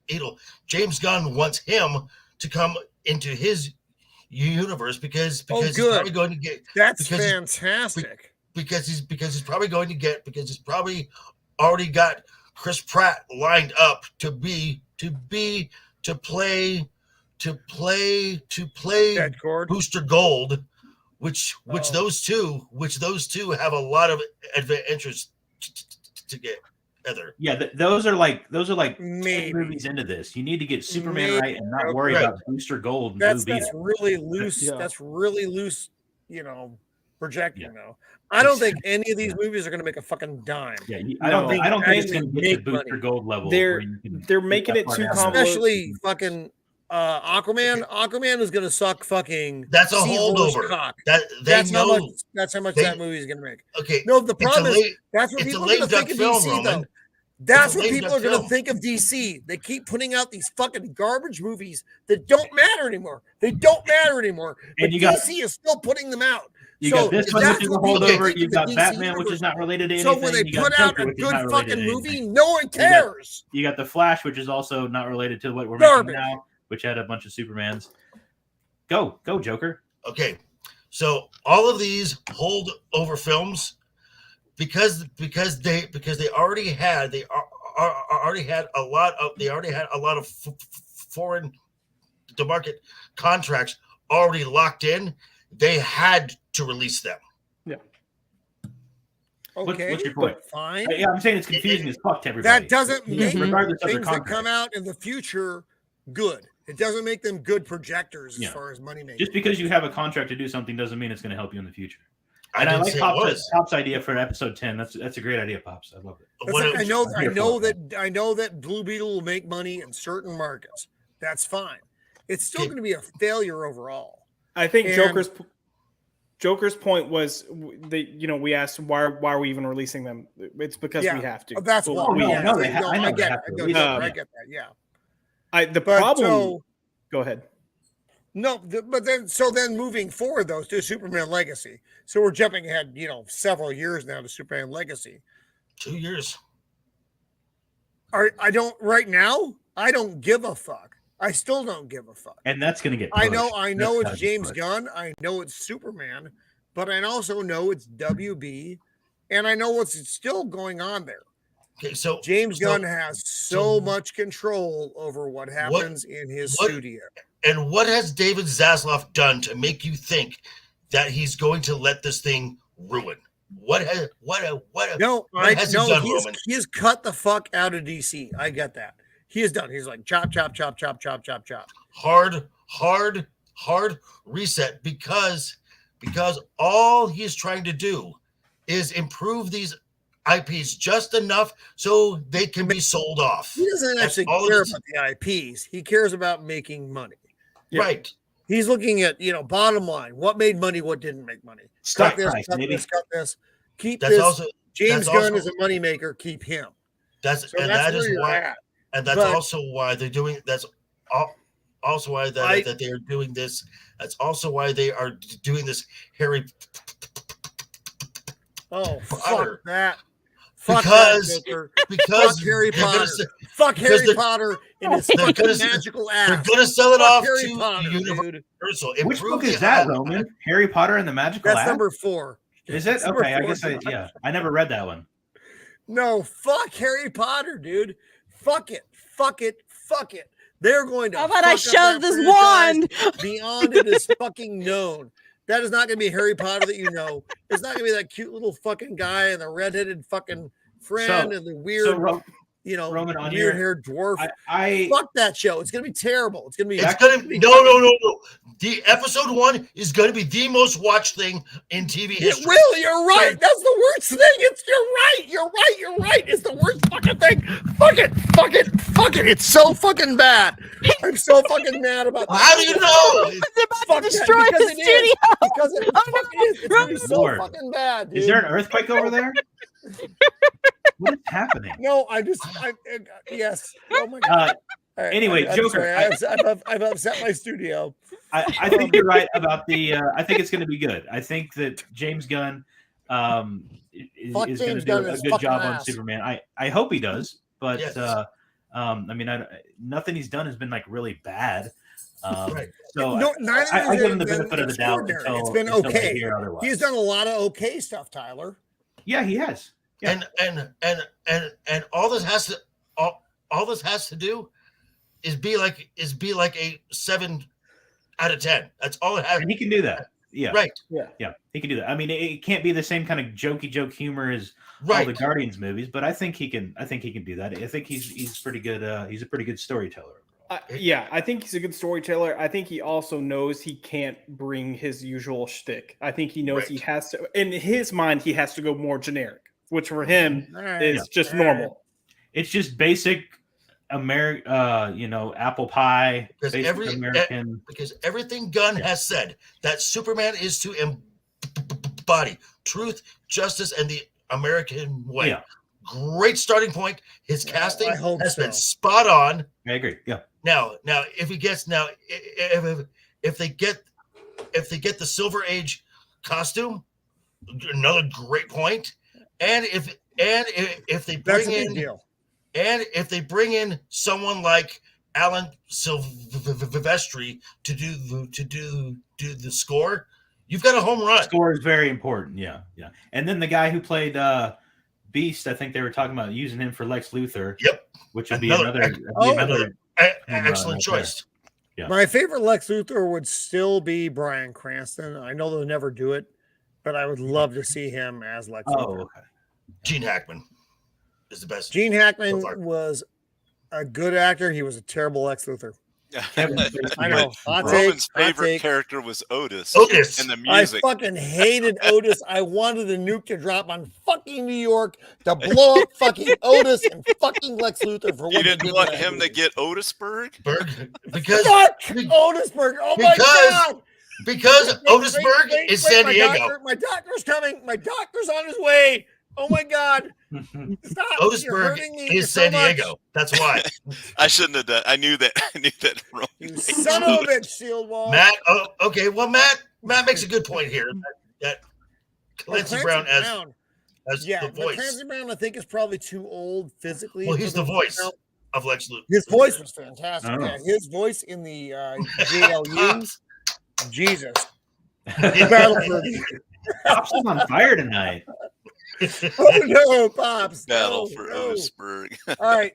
Beetle. James Gunn wants him to come into his universe because he's good. probably going to get That's because he's- fantastic. because he's probably going to get because he's probably already got Chris Pratt lined up to play Dead cord. Booster Gold, which those two have a lot of interest together. Yeah, those are like 10 Maybe. movies into this. You need to get Superman Maybe. right and not worry Right. about Booster Gold and That's Blue Beetle. really loose. Yeah. That's really loose. Projecting Yeah. though. I don't think any of these movies are going to make a fucking dime. Yeah, No, I don't think it's actually going to get to make Booster money. Gold level. They're where you can they're get making that it far too down. convoluted. Especially fucking Aquaman. Aquaman is going to suck fucking. That's a seahorse holdover. cock. That they That's know. how much They- that movie is going to make. Okay. No, the It's a problem is late. that's what It's a people are lame going to think duck of film, DC though. Roman. That's It's a what lame people duck are going to film. think of DC. They keep putting out these fucking garbage movies that don't matter anymore. They don't matter anymore. But And you got- DC is still putting them out. You So got this if one, that's which is a what people holdover. think You've of the got DC Batman, which universe, is not related to so anything. when they You got put out Joker, a which is good not related fucking to movie, anything. no one cares. You got The Flash, which is also not related to what we're Garbage. making now, which had a bunch of Supermans. Go, Joker. Okay, so all of these hold over films because they already had a lot of foreign to market contracts already locked in. They had to release them. Okay, what's your point? but fine. Yeah, I'm saying it's confusing as fuck to everybody. That doesn't make regardless of their things that contract. come out in the future good. It doesn't make them good projectors as Yeah. far as money making. Just because you have a contract to do something doesn't mean it's going to help you in the future. I And I didn't like say it was. Pop's idea for episode 10. That's a great idea, Pops. I love it. That's What like, it- I know here for I know that Blue Beetle will make money in certain markets. That's fine. It's still Okay. going to be a failure overall. I think And- Joker's point was we asked why are we even releasing them? It's because Yeah. we have to. That's Well, why. no, Yeah, no, they ha- I know I they get have it. to I release know, them, I yeah. get that. Yeah. The But problem. Go ahead. but then moving forward though to Superman Legacy. So we're jumping ahead, several years now to Superman Legacy. 2 years. I don't give a fuck. I still don't give a fuck. And that's going to get I pushed. know That's it's gotta be James pushed. Gunn. I know it's Superman, but I also know it's WB, and I know what's still going on there. Okay, so James so- Gunn has so much control over what happens in his what- studio. And what has David Zaslav done to make you think that he's going to let this thing ruin? What has No, what has he done, Roman? he has cut the fuck out of DC. I get that. He has done. He's like chop, chop, chop, chop, chop, chop, chop. hard reset because all he's trying to do is improve these IPs just enough so they can be sold off. He doesn't That's actually all it care is. about the IPs. He cares about making money. Yeah. Right. He's looking at bottom line. What made money? What didn't make money? Stock Cut this, price, cut maybe. this, cut this. Keep That's this. also James that's Gunn also- is a moneymaker. Keep him. that's So and that's that where is you're why at. and that's But- also why they're doing that's also why that they are doing this. That's also why they are doing this Harry Oh, Potter. fuck that. Fuck Because- that, Joker. because Fuck Harry they're gonna Potter. se- Fuck because Harry they're- Potter and his they're fucking gonna- magical they're ass. gonna sell it Fuck off Harry to Potter, Universal. dude. Which Improve book is the that, IP. Roman? Harry Potter and the Magical That's App? number 4. Is it? That's number Okay, I 4. guess I never read that one. No, fuck Harry Potter, dude. Fuck it. Fuck it. Fuck it. They're going to How about I fuck up shove that this franchise wand? beyond it is fucking known. That is not going to be Harry Potter that you know. It's not going to be that cute little fucking guy and the redheaded fucking friend and the weird Roman, on weird haired dwarf. Fuck that show. It's gonna be terrible. It's gonna be. No. The episode 1 is gonna be the most watched thing in TV history. It will. You're right. That's the worst thing. You're right. It's the worst fucking thing. Fuck it. It's so fucking bad. I'm so fucking mad about that. How do you know? They're about to destroy the studio. Because it fucking is. It's gonna be so fucking bad, dude. Is there an earthquake over there? What is happening? No, yes. Oh my god. Right, anyway, Joker, I've upset my studio. I think you're right about the. I think it's going to be good. I think that James Gunn is going to do a good job on Superman. I hope he does, but yes. I mean, nothing he's done has been like really bad. Right. So I give him the benefit of the doubt. It's been okay. He's done a lot of okay stuff, Tyler. Yeah, he has. Yeah. And all this has to do is be like a 7 out of 10. That's all it has. And he can do that. Yeah. Right. Yeah. He can do that. I mean, it can't be the same kind of jokey joke humor as all the Guardians movies, but I think he can do that. I think he's pretty good. He's a pretty good storyteller. I think he's a good storyteller. I think he also knows he can't bring his usual shtick. I think he knows he has to. In his mind, he has to go more generic, which for him is just normal. It's just basic apple pie. Because American. Because everything Gunn has said that Superman is to embody truth, justice, and the American way. Yeah. Great starting point. His casting has been spot on. I agree. Yeah. Now, if they get the Silver Age costume, another great point. And if they bring in someone like Alan Silvestri to do the score, you've got a home run. Score is very important. Yeah. And then the guy who played Beast, I think they were talking about using him for Lex Luthor. Yep. Which would be another excellent choice. Yeah. My favorite Lex Luthor would still be Bryan Cranston. I know they'll never do it, but I would love to see him as Lex Luthor. Okay. Gene Hackman is the best. Gene Hackman was a good actor. He was a terrible Lex Luthor. I know. Roman's favorite character was Otis. In the music. I fucking hated Otis. I wanted the nuke to drop on fucking New York to blow up fucking Otis and fucking Lex Luthor for what you didn't want him to get Otisburg? Because Otisburg. Oh my god. Because Otisburg is San Diego. My doctor's coming. My doctor's on his way. Oh my god. Stop. Otisburg is San Diego. That's why. I shouldn't have done. I knew that. You son of a bitch, Shield Wall. Matt. Oh, okay. Well, Matt makes a good point here. That Clancy Brown as the voice. Clancy Brown, I think, is probably too old physically. Well, he's the voice of Lex Luthor. His voice was fantastic. Yeah, his voice in the JLU. Jesus. Pops is on fire tonight. Oh no, Pops! Battle for Otisburg. All right.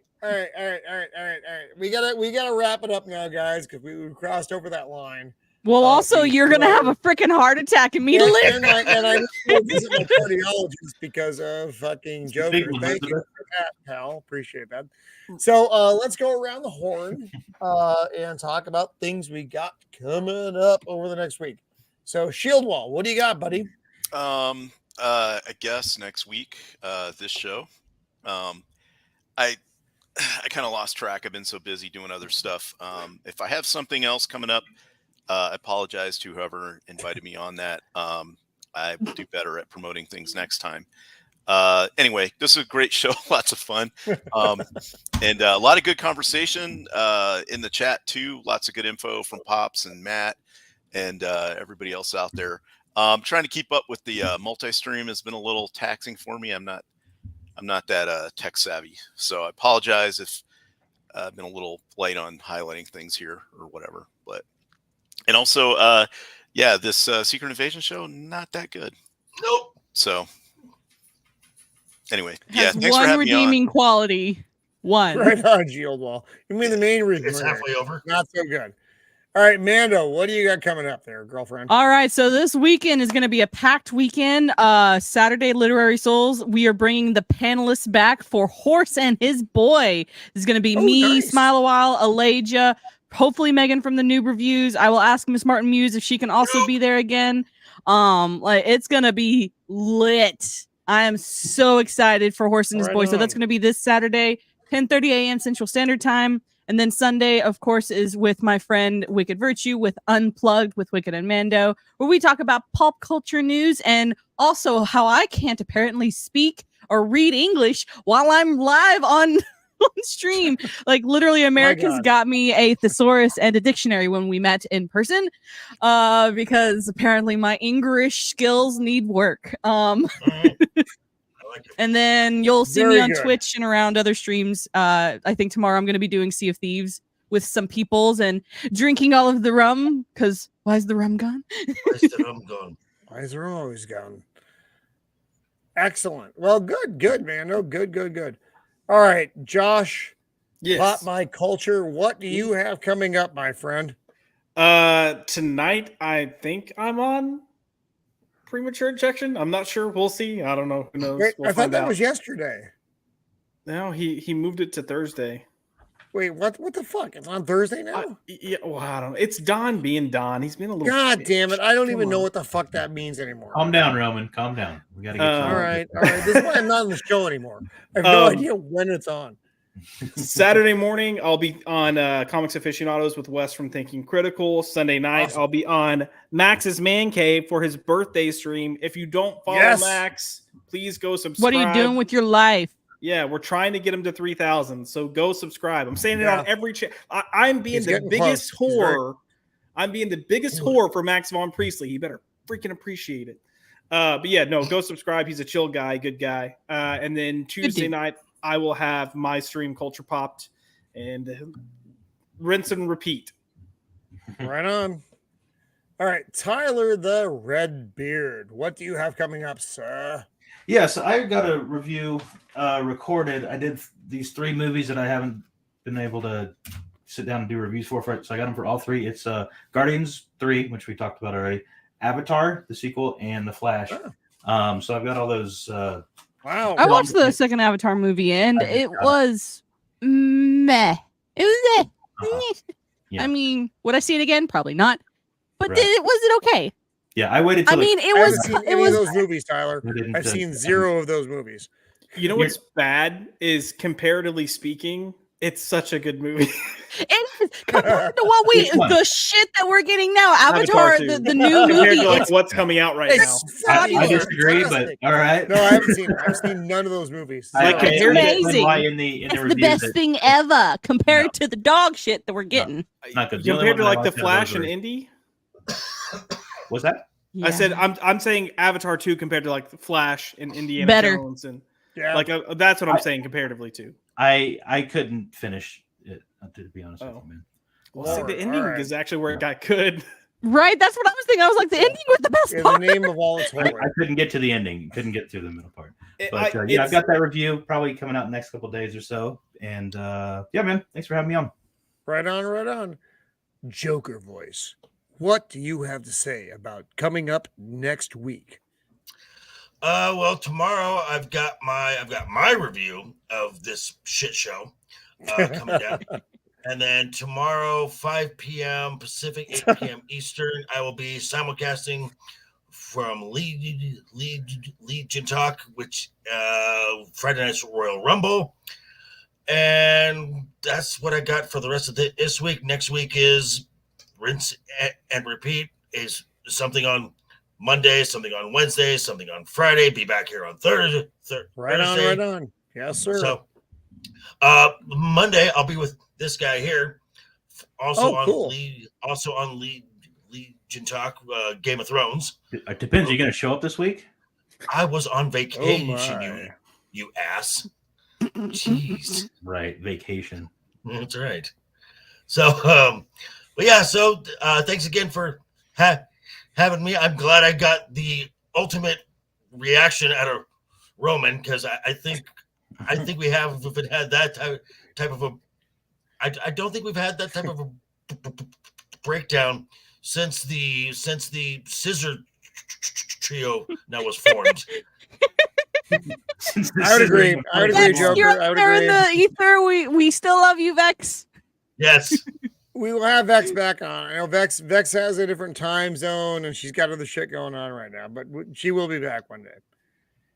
We gotta wrap it up now, guys, because we crossed over that line. Well, also, you're gonna have a freaking heart attack immediately. And I visit my cardiologist because of fucking Joker. Thank you for that, pal. Appreciate that. So let's go around the horn and talk about things we got coming up over the next week. So, Shield Wall, what do you got, buddy? I guess next week, this show. I kind of lost track. I've been so busy doing other stuff. If I have something else coming up, I apologize to whoever invited me on that. I will do better at promoting things next time. Anyway, this is a great show. Lots of fun. And a lot of good conversation in the chat too. Lots of good info from Pops and Matt and everybody else out there. Trying to keep up with the multi-stream has been a little taxing for me. I'm not that tech savvy, so I apologize if I've been a little light on highlighting things here or whatever. And also, this Secret Invasion show, not that good. Nope. So anyway, has thanks for having me on. One redeeming quality. One. Right on, Shield Wall. You mean the main reason it's halfway over? Not so good. All right, Mando, what do you got coming up there, girlfriend? All right, so this weekend is going to be a packed weekend. Saturday Literary Souls. We are bringing the panelists back for Horse and His Boy. This is going to be me, nice. Smile a While, Elijah, hopefully Megan from the Noob Reviews. I will ask Miss Martin Muse if she can also be there again. It's going to be lit. I am so excited for Horse and His Boy. So that's going to be this Saturday, 10:30 a.m. Central Standard Time. And then Sunday, of course, is with my friend Wicked Virtue with Unplugged with Wicked and Mando, where we talk about pop culture news and also how I can't apparently speak or read English while I'm live on stream. Like literally, America's got me a thesaurus and a dictionary when we met in person, because apparently my English skills need work. And then you'll see me on Twitch and around other streams. I think tomorrow I'm going to be doing Sea of Thieves with some peoples and drinking all of the rum. Because why is the rum gone? Why is the rum gone? Why is the rum always gone? Excellent. Well, good, man. Oh, good. All right, Josh. Yes. Pop My Culture. What do you have coming up, my friend? Tonight, I think I'm on premature injection. I'm not sure. We'll see. I don't know. Who knows? Wait, we'll I thought that out. was yesterday. No, he moved it to Thursday. Wait, what the fuck? It's on Thursday now? Yeah, well, I don't know. It's Don being Don. He's been a little God bitch. damn it. I don't even know what the fuck that means anymore. Calm down, Roman. Calm down. We got to get All right. This is why I'm not on the show anymore. I have no idea when it's on. Saturday morning, I'll be on Comics Aficionados with Wes from Thinking Critical. Sunday night, Awesome. I'll be on Max's Man Cave for his birthday stream. If you don't follow Max, please go subscribe. What are you doing with your life? Yeah, we're trying to get him to 3,000. So go subscribe. I'm saying it on every channel. I'm being the biggest whore. I'm being the biggest whore for Max Von Priestley. He better freaking appreciate it. But yeah, no, go subscribe. He's a chill guy, good guy. And then Tuesday night, I will have my stream Culture Popped and rinse and repeat. Right on. All right, Tyler the Red Beard. What do you have coming up, sir? Yes, I got a review recorded. I did these 3 movies that I haven't been able to sit down and do reviews for. So I got them for all 3. It's Guardians 3, which we talked about already, Avatar, the sequel, and The Flash. Oh. So I've got all those. Wow. I watched the second Avatar movie and it was meh. It was Yeah. I mean, would I see it again? Probably not. But was it okay? Yeah, I waited till I mean, I haven't seen any of those movies, Tyler. I've seen 0 of those movies. You know what's bad is, comparatively speaking, it's such a good movie. It is compared to the shit that we're getting now. Avatar the new movie. To like what's coming out right now. I disagree, but all right. No, I haven't seen it. I've seen none of those movies. It's amazing. It's the best thing ever compared to the dog shit that we're getting. Not good. Compared to like The Flash and Indy. What's that? Yeah. I said I'm saying Avatar 2 compared to like The Flash and Indiana Jones and like that's what I'm saying comparatively to. I couldn't finish it, to be honest with you, man. Well, see, the ending is actually where it got good. Right, that's what I was thinking. I was like, the ending was the best part. The name of all its horror. I couldn't get to the ending. Couldn't get through the middle part. But I've got that review probably coming out in the next couple of days or so. And yeah, man, thanks for having me on. Right on. Joker voice. What do you have to say about coming up next week? Well, tomorrow I've got my review of this shit show coming down. And then tomorrow, 5 p.m. Pacific, 8 p.m. Eastern, I will be simulcasting from Legion Talk, which Friday Night's Royal Rumble. And that's what I got for the rest of this week. Next week is rinse and repeat. Is something on Monday, something on Wednesday, something on Friday. Be back here on Thursday. Right on. Yes, sir. So Monday I'll be with this guy here. Also on Legion Talk, Game of Thrones. It depends. Are you going to show up this week? I was on vacation, you ass. Jeez. Right, vacation. That's right. So, but yeah. So, thanks again for having me. I'm glad I got the ultimate reaction out of Roman, because I think we haven't had that type of a. I don't think we've had that type of a breakdown since the scissor trio now was formed. I would agree. I would agree, Vex, Joker. you're I would there in agree. the ether. We still love you, Vex. Yes. We will have Vex back on. I know Vex has a different time zone and she's got other shit going on right now, but she will be back one day.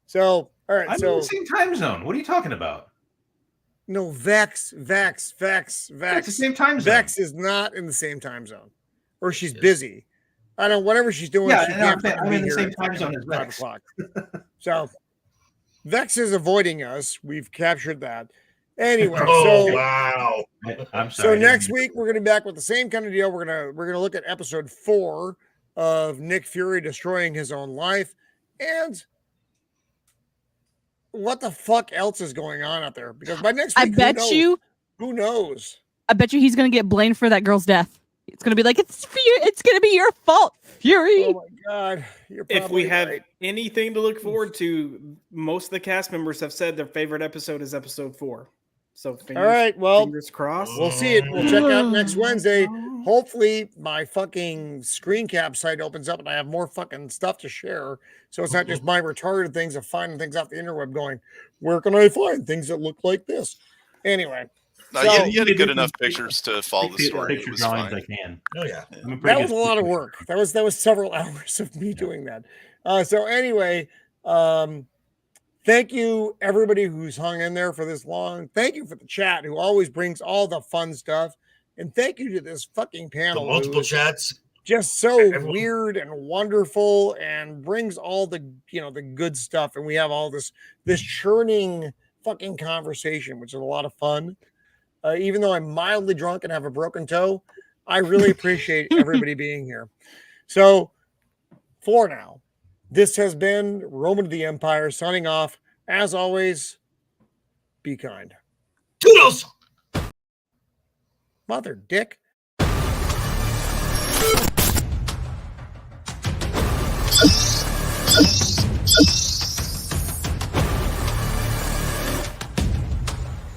So, all right. I'm in the same time zone. What are you talking about? No, Vex. Yeah, it's the same time zone. Vex is not in the same time zone, or she's busy. I don't. Whatever she's doing. Yeah, she no, can't I'm be in the here same at time zone as 5 Vex. o'clock. So, Vex is avoiding us. We've captured that. Anyway, Oh so wow. I'm so sorry. next week we're gonna be back with the same kind of deal. We're gonna look at episode 4 of Nick Fury destroying his own life, and what the fuck else is going on out there? Because by next week, who knows? I bet you he's gonna get blamed for that girl's death. It's gonna be like it's gonna be your fault, Fury. Oh my god! You're If we have right. anything to look forward to, most of the cast members have said their favorite episode is episode 4. So All right, well, fingers crossed. we'll see it. We'll check out next Wednesday. Hopefully, my fucking screen cap site opens up and I have more fucking stuff to share. So it's not just my retarded things of finding things off the interweb going, where can I find things that look like this? Anyway. No, So- you had good enough pictures to follow the story. It Picture was drawings fine. I can. Oh yeah. I'm a pretty That was good a lot of picture. work. That was several hours of me doing that. So anyway, thank you everybody who's hung in there for this long. Thank you for the chat who always brings all the fun stuff, and thank you to this fucking The panel multiple who's chats. just so Everyone. weird and wonderful and brings all the the good stuff, and we have all this churning fucking conversation, which is a lot of fun. Even though I'm mildly drunk and have a broken toe, I really appreciate everybody being here. So for now, this has been Roman of the Empire signing off. As always, be kind. Toodles. Mother dick. You